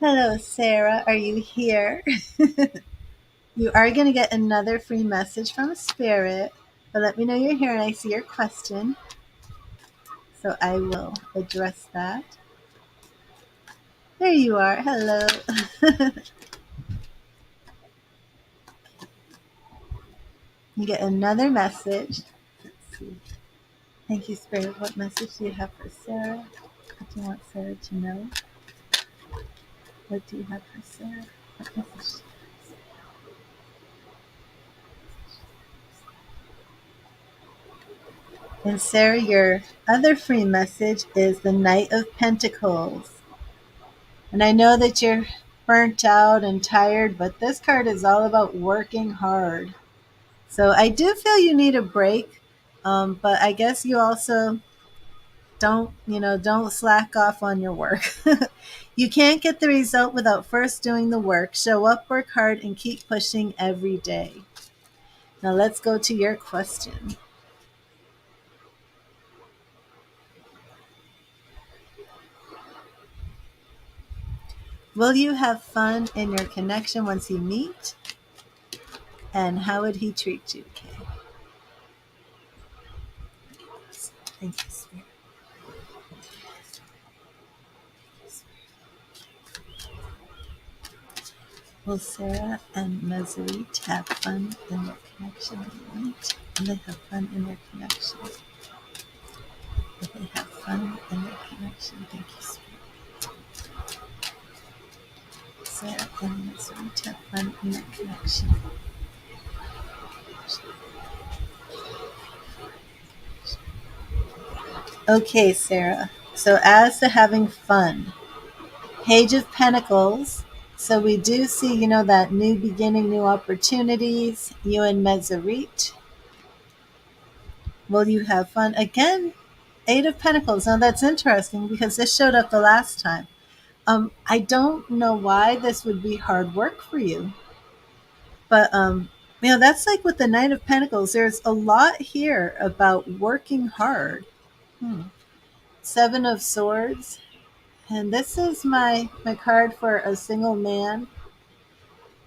Hello, Sarah. Are you here? You are going to get another free message from Spirit, but let me know you're here and I see your question. So I will address that. There you are. Hello. You get another message. Let's see. Thank you, Spirit. What message do you have for Sarah? What do you want Sarah to know? What do you have for Sarah? What message? And Sarah, your other free message is the Knight of Pentacles. And I know that you're burnt out and tired, but this card is all about working hard. So I do feel you need a break, but I guess you also don't slack off on your work. You can't get the result without first doing the work. Show up, work hard, and keep pushing every day. Now let's go to your question. Will you have fun in your connection once you meet? And how would he treat you? Okay. Thank you, Spirit. Will Sarah and Mazarit have fun in their connection? Will they have fun in their connection? Will they have fun in their connection? Thank you, Spirit. Sarah and Mazarit have fun in their connection. Okay, Sarah. So as to having fun, Page of Pentacles. So we do see, that new beginning, new opportunities. You and Mazarit. Will you have fun? Again, Eight of Pentacles. Now that's interesting because this showed up the last time. I don't know why this would be hard work for you, but that's like with the Knight of Pentacles. There's a lot here about working hard. Hmm. Seven of Swords, and this is my card for a single man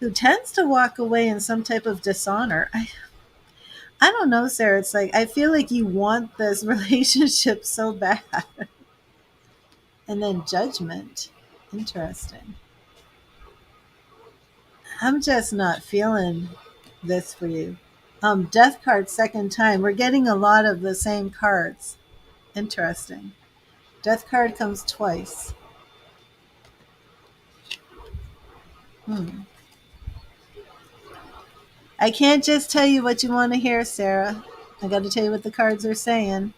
who tends to walk away in some type of dishonor. I don't know, Sarah. It's like I feel like you want this relationship so bad. And then Judgment. Interesting. I'm just not feeling this for you. Death card second time. We're getting a lot of the same cards. Interesting. Death card comes twice. Hmm. I can't just tell you what you want to hear, Sarah. I got to tell you what the cards are saying.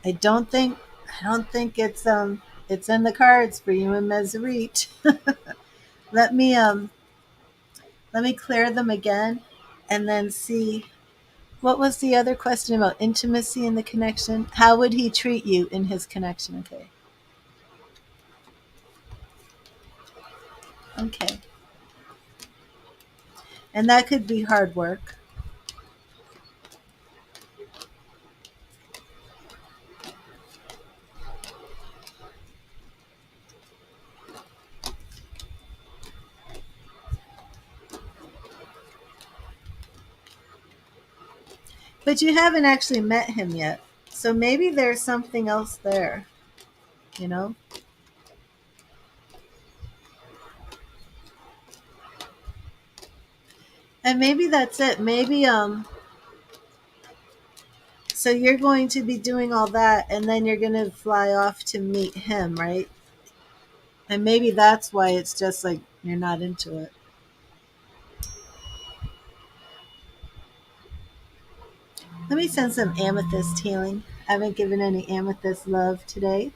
I don't think it's in the cards for you and Mesrit. let me let me clear them again and then see. What was the other question about intimacy in the connection? How would he treat you in his connection? Okay. Okay. And that could be hard work. But you haven't actually met him yet. So maybe there's something else there, you know? And maybe that's it. Maybe so you're going to be doing all that and then you're going to fly off to meet him, right? And maybe that's why it's just like you're not into it. Let me send some amethyst healing. I haven't given any amethyst love today.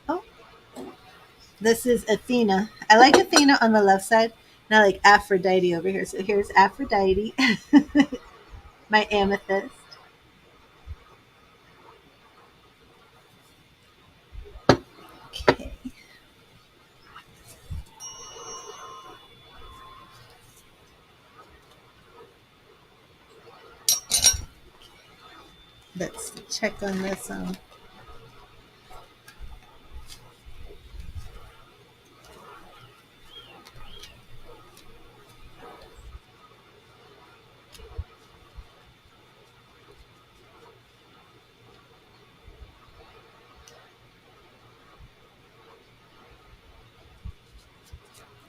Oh, this is Athena. I like Athena on the left side, and I like Aphrodite over here. So here's Aphrodite, my amethyst. Okay. Let's check on this.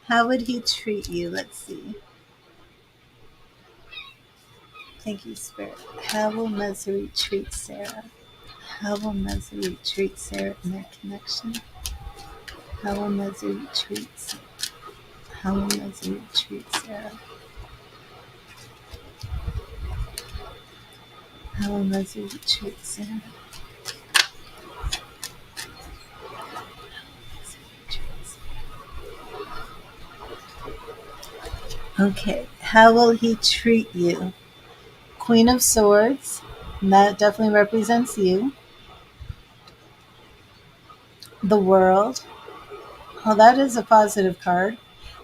How would he treat you? Let's see. Thank you, Spirit. How will Mesri treat Sarah? How will Mesri treat Sarah in their connection? How will Mesri treat Sarah? How will Mesri treat Sarah? How will Mesri treat Sarah? Okay, how will he treat you? Queen of Swords, and that definitely represents you. The World, well, that is a positive card.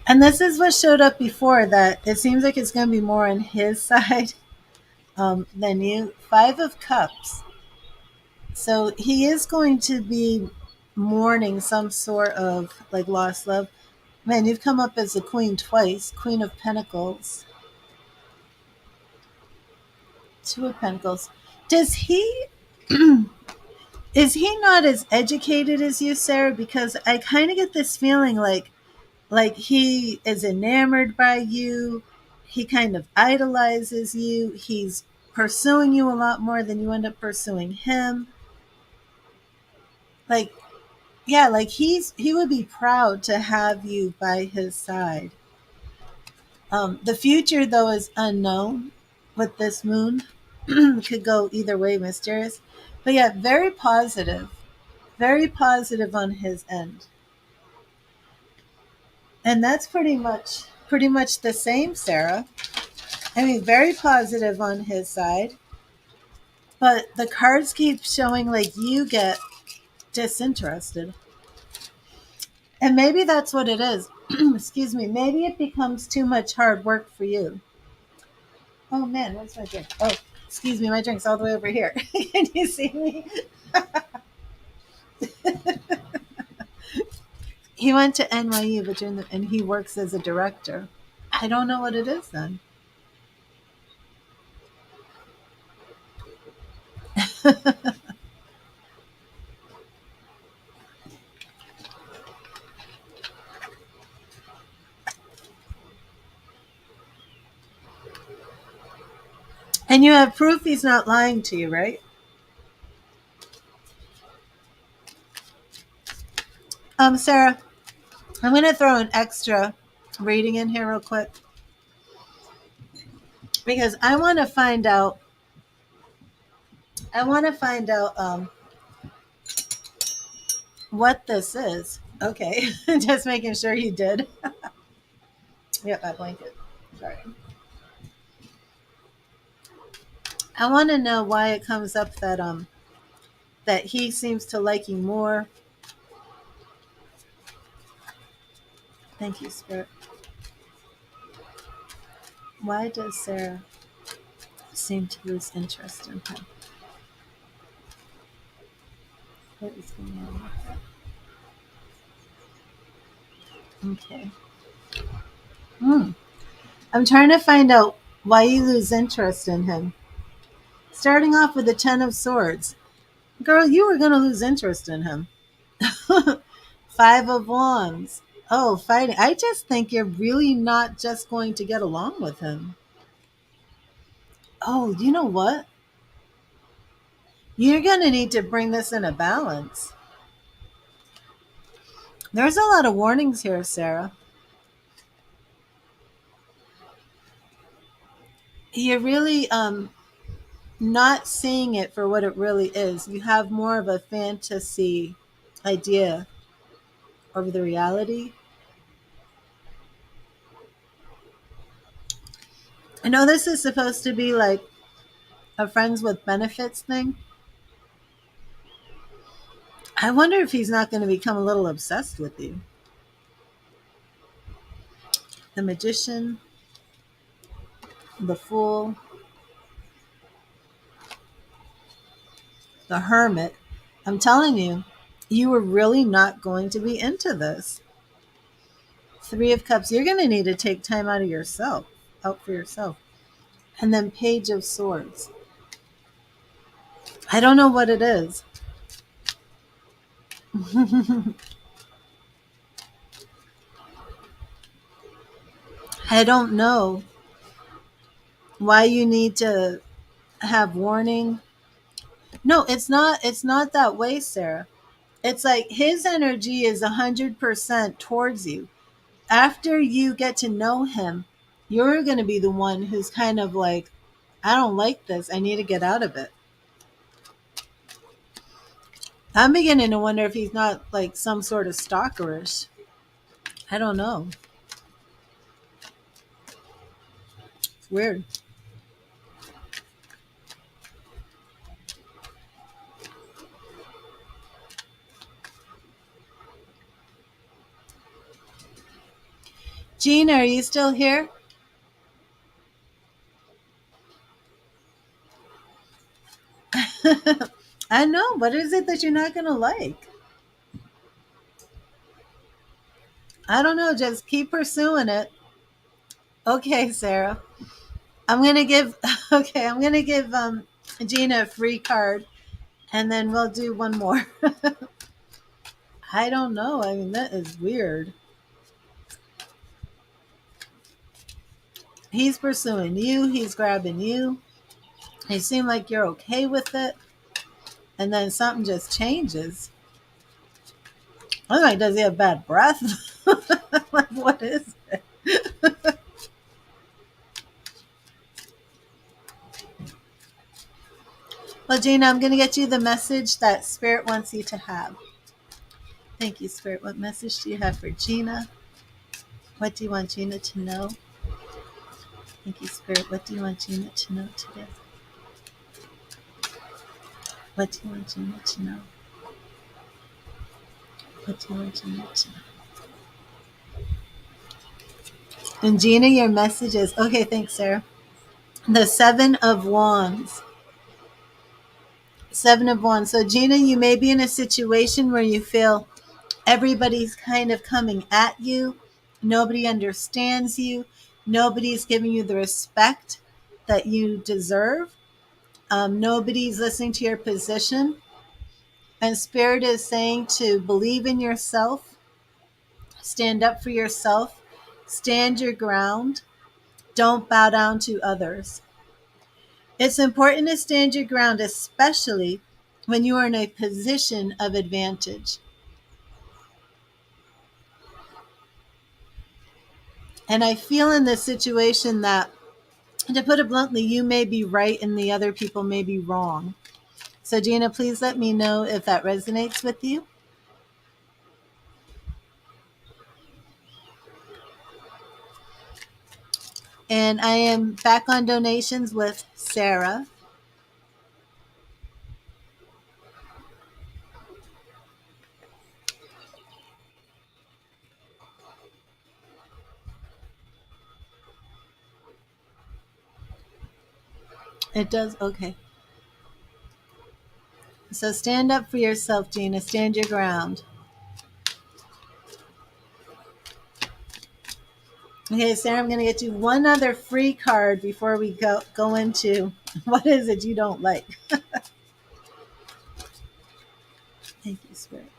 And this is what showed up before, that it seems like it's going to be more on his side than you. Five of Cups. So he is going to be mourning some sort of like lost love. Man, you've come up as a queen twice. Queen of Pentacles. Two of Pentacles. Does he is he not as educated as you, Sarah? Because I kind of get this feeling like he is enamored by you. He kind of idolizes you. He's pursuing you a lot more than you end up pursuing him. Like, yeah, like he would be proud to have you by his side. The future though is unknown with this moon. Could go either way, mysterious. But yeah, very positive on his end. And that's pretty much the same, Sarah. I mean, very positive on his side, but the cards keep showing like you get disinterested. And maybe that's what it is. Excuse me. Maybe it becomes too much hard work for you. Oh man, where's my drink? Oh, excuse me, my drink's all the way over here. Can you see me? He went to NYU, and he works as a director. I don't know what it is then. And you have proof he's not lying to you, right? Sarah, I'm going to throw an extra reading in here real quick because I want to find out. I want to find out what this is. Okay, just making sure you did. Yep, that blanket. Sorry. I want to know why it comes up that he seems to like you more. Thank you, Spirit. Why does Sarah seem to lose interest in him? What is going on with that? Okay. Hmm. I'm trying to find out why you lose interest in him. Starting off with the Ten of Swords. Girl, you were going to lose interest in him. Five of Wands. Oh, fighting. I just think you're really not just going to get along with him. Oh, you know what? You're going to need to bring this in a balance. There's a lot of warnings here, Sarah. You're really not seeing it for what it really is. You have more of a fantasy idea over the reality. I know this is supposed to be like a friends with benefits thing. I wonder if he's not going to become a little obsessed with you. The Magician, the Fool. The Hermit. I'm telling you, you were really not going to be into this. Three of Cups. You're going to need to take time out of yourself, out for yourself. And then Page of Swords. I don't know what it is. I don't know why you need to have warning. No, it's not that way, Sarah. It's like his energy is 100% towards you. After you get to know him, you're going to be the one who's kind of like, I don't like this. I need to get out of it. I'm beginning to wonder if he's not like some sort of stalkerish. I don't know. It's weird. Gina, are you still here? I know. What is it that you're not going to like? I don't know. Just keep pursuing it. Okay, Sarah. I'm going to give, okay, I'm going to give Gina a free card and then we'll do one more. I don't know. I mean, that is weird. He's pursuing you, he's grabbing you. It seems like you're okay with it, and then something just changes. I'm like, does he have bad breath? Like, what is it? Well, Gina, I'm going to get you the message that Spirit wants you to have. Thank you, Spirit. What message do you have for Gina? What do you want Gina to know? Thank you, Spirit. What do you want Gina to know today? What do you want Gina to know? What do you want Gina to know? And Gina, your message is okay. Thanks, Sarah. The Seven of Wands. Seven of Wands. So, Gina, you may be in a situation where you feel everybody's kind of coming at you. Nobody understands you. Nobody's giving you the respect that you deserve. Nobody's listening to your position. And Spirit is saying to believe in yourself, stand up for yourself, stand your ground, don't bow down to others. It's important to stand your ground, especially when you are in a position of advantage. And I feel in this situation that, to put it bluntly, you may be right and the other people may be wrong. So, Gina, please let me know if that resonates with you. And I am back on donations with Sarah. It does? Okay. So stand up for yourself, Gina. Stand your ground. Okay, Sarah, I'm going to get you one other free card before we go into what is it you don't like. Thank you, Spirit.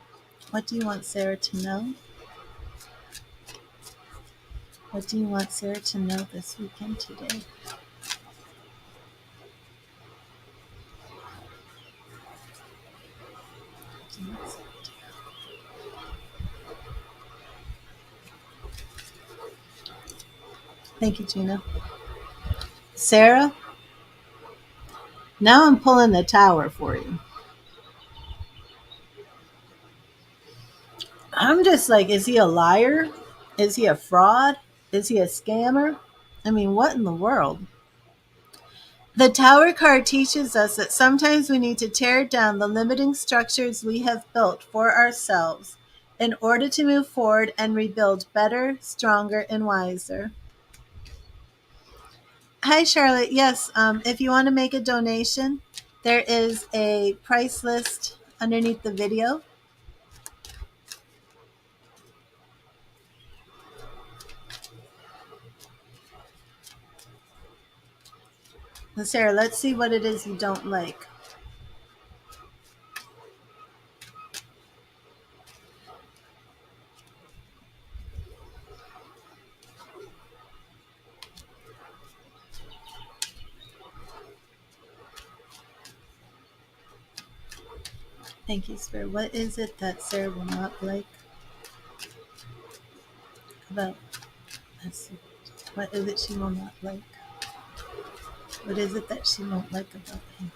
What do you want Sarah to know? What do you want Sarah to know this weekend today? Thank you, Gina. Sarah, now I'm pulling the tower for you. I'm just like, is he a liar? Is he a fraud? Is he a scammer? I mean, what in the world? The Tower card teaches us that sometimes we need to tear down the limiting structures we have built for ourselves in order to move forward and rebuild better, stronger, and wiser. Hi, Charlotte. Yes, if you want to make a donation, There is a price list underneath the video. Sarah, let's see what it is you don't like. Thank you, Spirit. What is it that Sarah will not like about? Let's see. What is it she will not like? What is it that she won't like about him?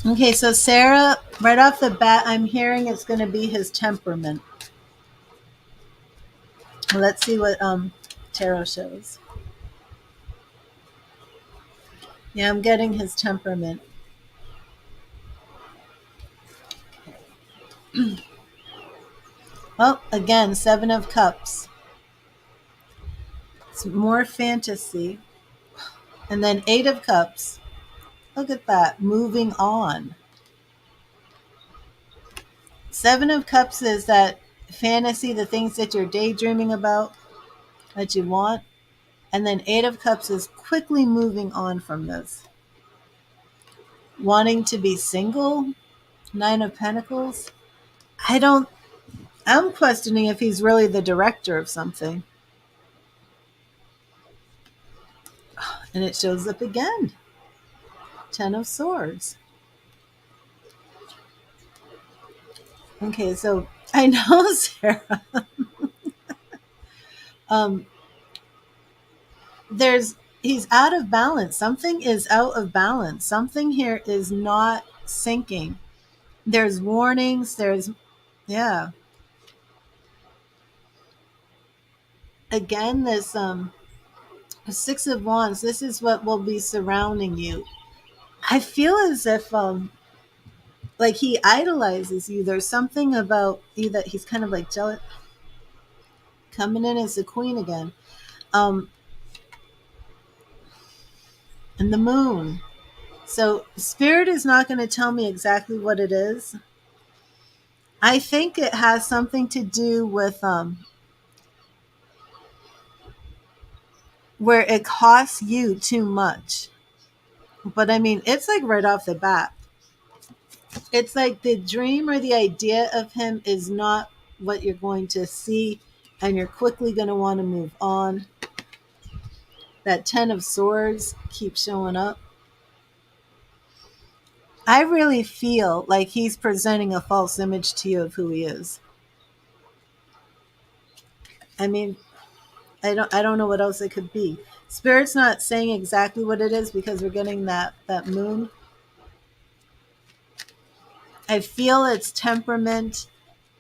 Okay, so Sarah, right off the bat, I'm hearing it's going to be his temperament. Let's see what tarot shows. Yeah, I'm getting his temperament. Well, again, 7 of Cups. It's more fantasy. And then 8 of Cups. Look at that, moving on. 7 of Cups is that fantasy, the things that you're daydreaming about, that you want. And then 8 of Cups is quickly moving on from this. Wanting to be single. 9 of Pentacles. I'm questioning if he's really the director of something. And it shows up again. 10 of Swords. Okay, so I know, Sarah. um, he's out of balance. Something is out of balance. Something here is not syncing. There's warnings. Yeah. Again, this 6 of Wands. This is what will be surrounding you. I feel as if like he idolizes you. There's something about you that he's kind of like jealous. Coming in as the Queen again. And the Moon. So Spirit is not going to tell me exactly what it is. I think it has something to do with where it costs you too much. But I mean, it's like right off the bat. It's like the dream or the idea of him is not what you're going to see, and you're quickly going to want to move on. That 10 of Swords keeps showing up. I really feel like he's presenting a false image to you of who he is. I mean, I don't know what else it could be. Spirit's not saying exactly what it is because we're getting that Moon. I feel it's temperament,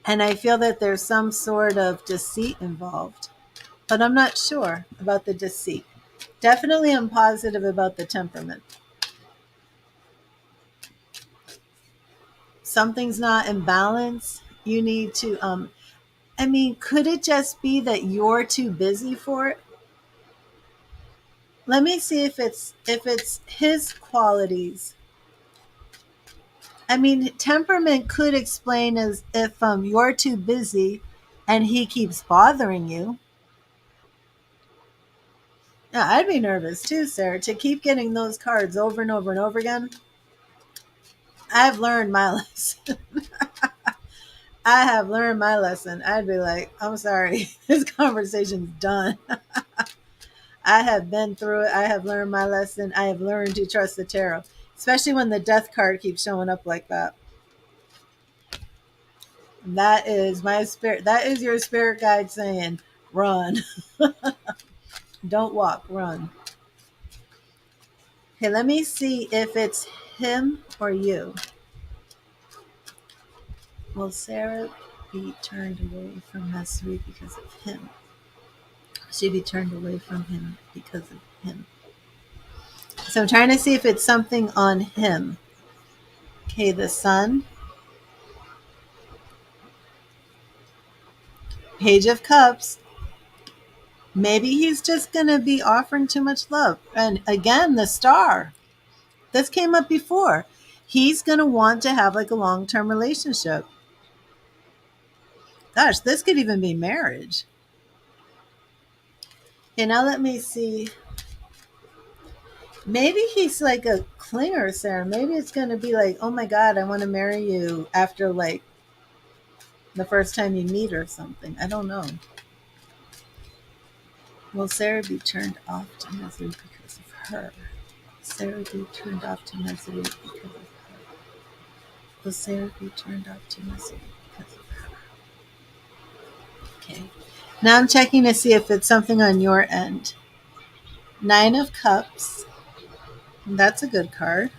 and I feel that there's some sort of deceit involved. But I'm not sure about the deceit. Definitely I'm positive about the temperament. Something's not in balance. You need to I mean, could it just be that you're too busy for it? Let me see if it's his qualities. I mean, temperament could explain as if you're too busy and he keeps bothering you. Yeah, I'd be nervous too, Sarah, to keep getting those cards over and over and over again. I've learned my lesson. I have learned my lesson. I'd be like, I'm sorry, this conversation's done. I have been through it. I have learned my lesson. I have learned to trust the tarot, especially when the Death card keeps showing up like that. That is my spirit. That is your spirit guide saying, run. Don't walk, run. Okay, let me see if it's him or you. Will Sarah be turned away from Mesri because of him? She'd be turned away from him because of him. So I'm trying to see if it's something on him. Okay, the Sun. Page of Cups. Maybe he's just going to be offering too much love. And again, the star. This came up before. He's going to want to have like a long term relationship. Gosh, this could even be marriage. Okay, now let me see. Maybe he's like a clinger, Sarah. Maybe it's going to be like, oh my God, I want to marry you after like the first time you meet or something. I don't know. Will Sarah be turned off to misery because of her? Sarah be turned off to misery because of her? Will Sarah be turned off to misery because of her? Okay. Now I'm checking to see if it's something on your end. Nine of Cups. That's a good card.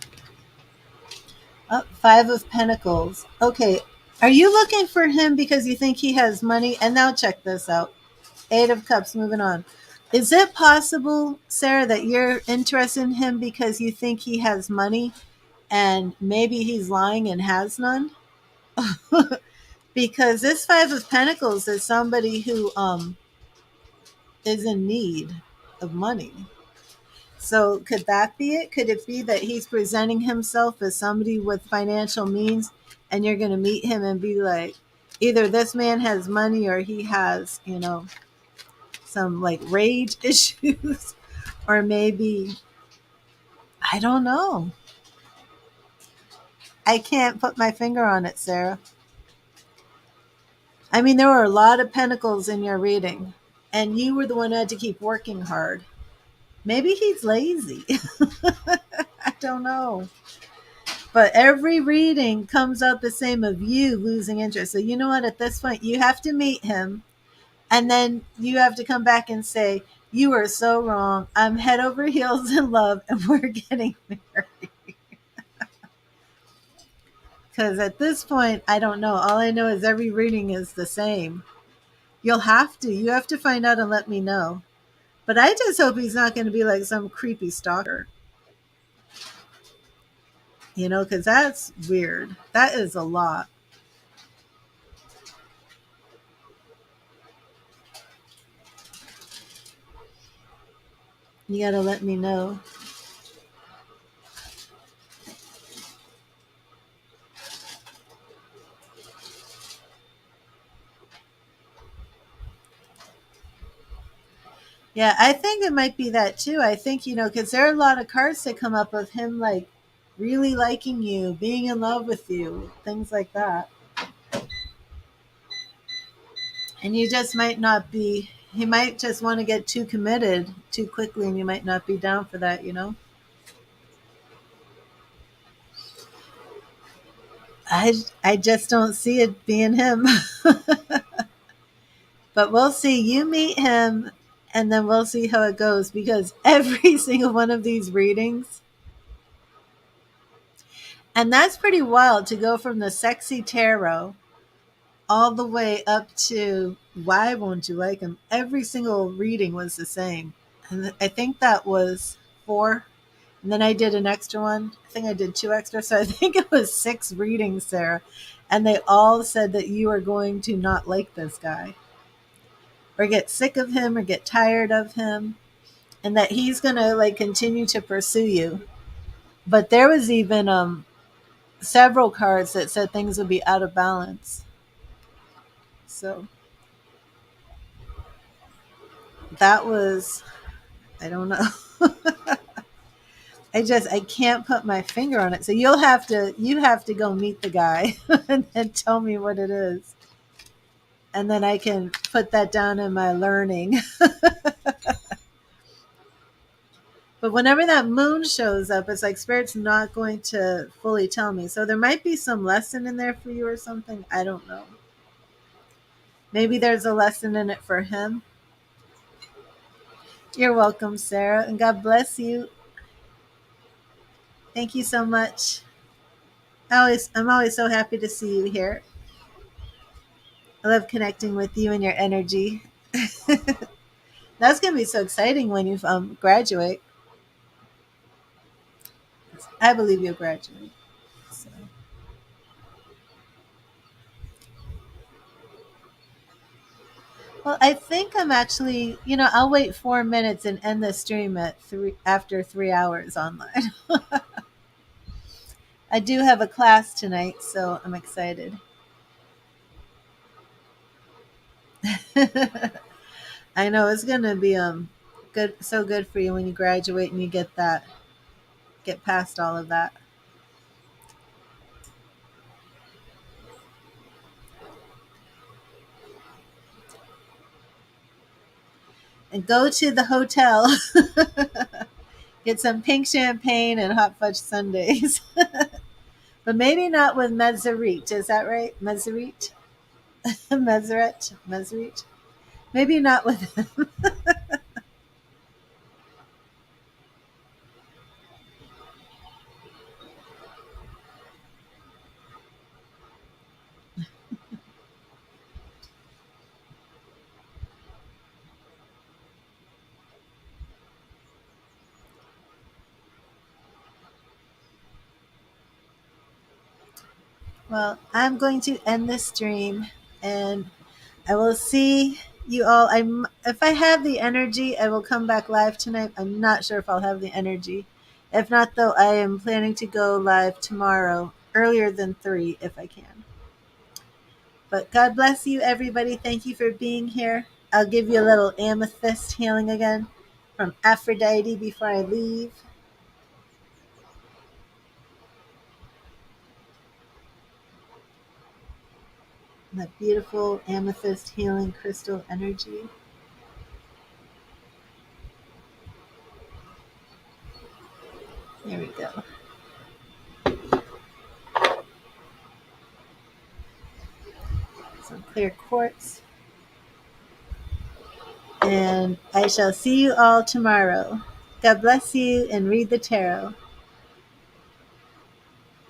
Oh, Five of Pentacles. Okay. Are you looking for him because you think he has money? And now check this out. Eight of Cups, moving on. Is it possible, Sarah, that you're interested in him because you think he has money and maybe he's lying and has none? Because this Five of Pentacles is somebody who is in need of money. So could that be it? Could it be that he's presenting himself as somebody with financial means and you're going to meet him and be like, either this man has money or he has, some like rage issues, or maybe, I don't know. I can't put my finger on it, Sarah. I mean, there were a lot of pentacles in your reading, and you were the one who had to keep working hard. Maybe he's lazy. I don't know. But every reading comes out the same of you losing interest. So you know what? At this point, you have to meet him, and then you have to come back and say, you are so wrong. I'm head over heels in love, and we're getting married. Because at this point, I don't know. All I know is every reading is the same. You'll have to. You have to find out and let me know. But I just hope he's not going to be like some creepy stalker. Because that's weird. That is a lot. You got to let me know. Yeah, I think it might be that too. I think, because there are a lot of cards that come up of him like really liking you, being in love with you, things like that. And you just might not be, he might just want to get too committed too quickly and you might not be down for that. I just don't see it being him. But we'll see. You meet him and then we'll see how it goes because every single one of these readings, and that's pretty wild to go from the sexy tarot all the way up to why won't you like him? Every single reading was the same. And I think that was four. And then I did an extra one. I think I did two extra. So I think it was six readings, Sarah. And they all said that you are going to not like this guy or get sick of him or get tired of him and that he's going to like continue to pursue you. But there was even several cards that said things would be out of balance. So that was, I don't know. I can't put my finger on it. So you have to go meet the guy and tell me what it is. And then I can put that down in my learning. But whenever that moon shows up, it's like Spirit's not going to fully tell me. So there might be some lesson in there for you or something. I don't know. Maybe there's a lesson in it for him. You're welcome, Sarah, and God bless you. Thank you so much. I'm always so happy to see you here. I love connecting with you and your energy. That's gonna be so exciting when you graduate. I believe you'll graduate. So. Well, I think I'm actually, I'll wait 4 minutes and end the stream at after 3 hours online. I do have a class tonight, so I'm excited. I know it's gonna be good, so good for you when you graduate and you get past all of that, and go to the hotel, get some pink champagne and hot fudge sundaes, but maybe not with Mezzerite. Is that right, Mezzerite? Mezzerite. Maybe not with him. Well, I'm going to end this stream, and I will see you all. If I have the energy, I will come back live tonight. I'm not sure if I'll have the energy. If not, though, I am planning to go live tomorrow earlier than 3 if I can. But God bless you, everybody. Thank you for being here. I'll give you a little amethyst healing again from Aphrodite before I leave. That beautiful amethyst healing crystal energy. There we go. Some clear quartz. And I shall see you all tomorrow. God bless you and read the tarot.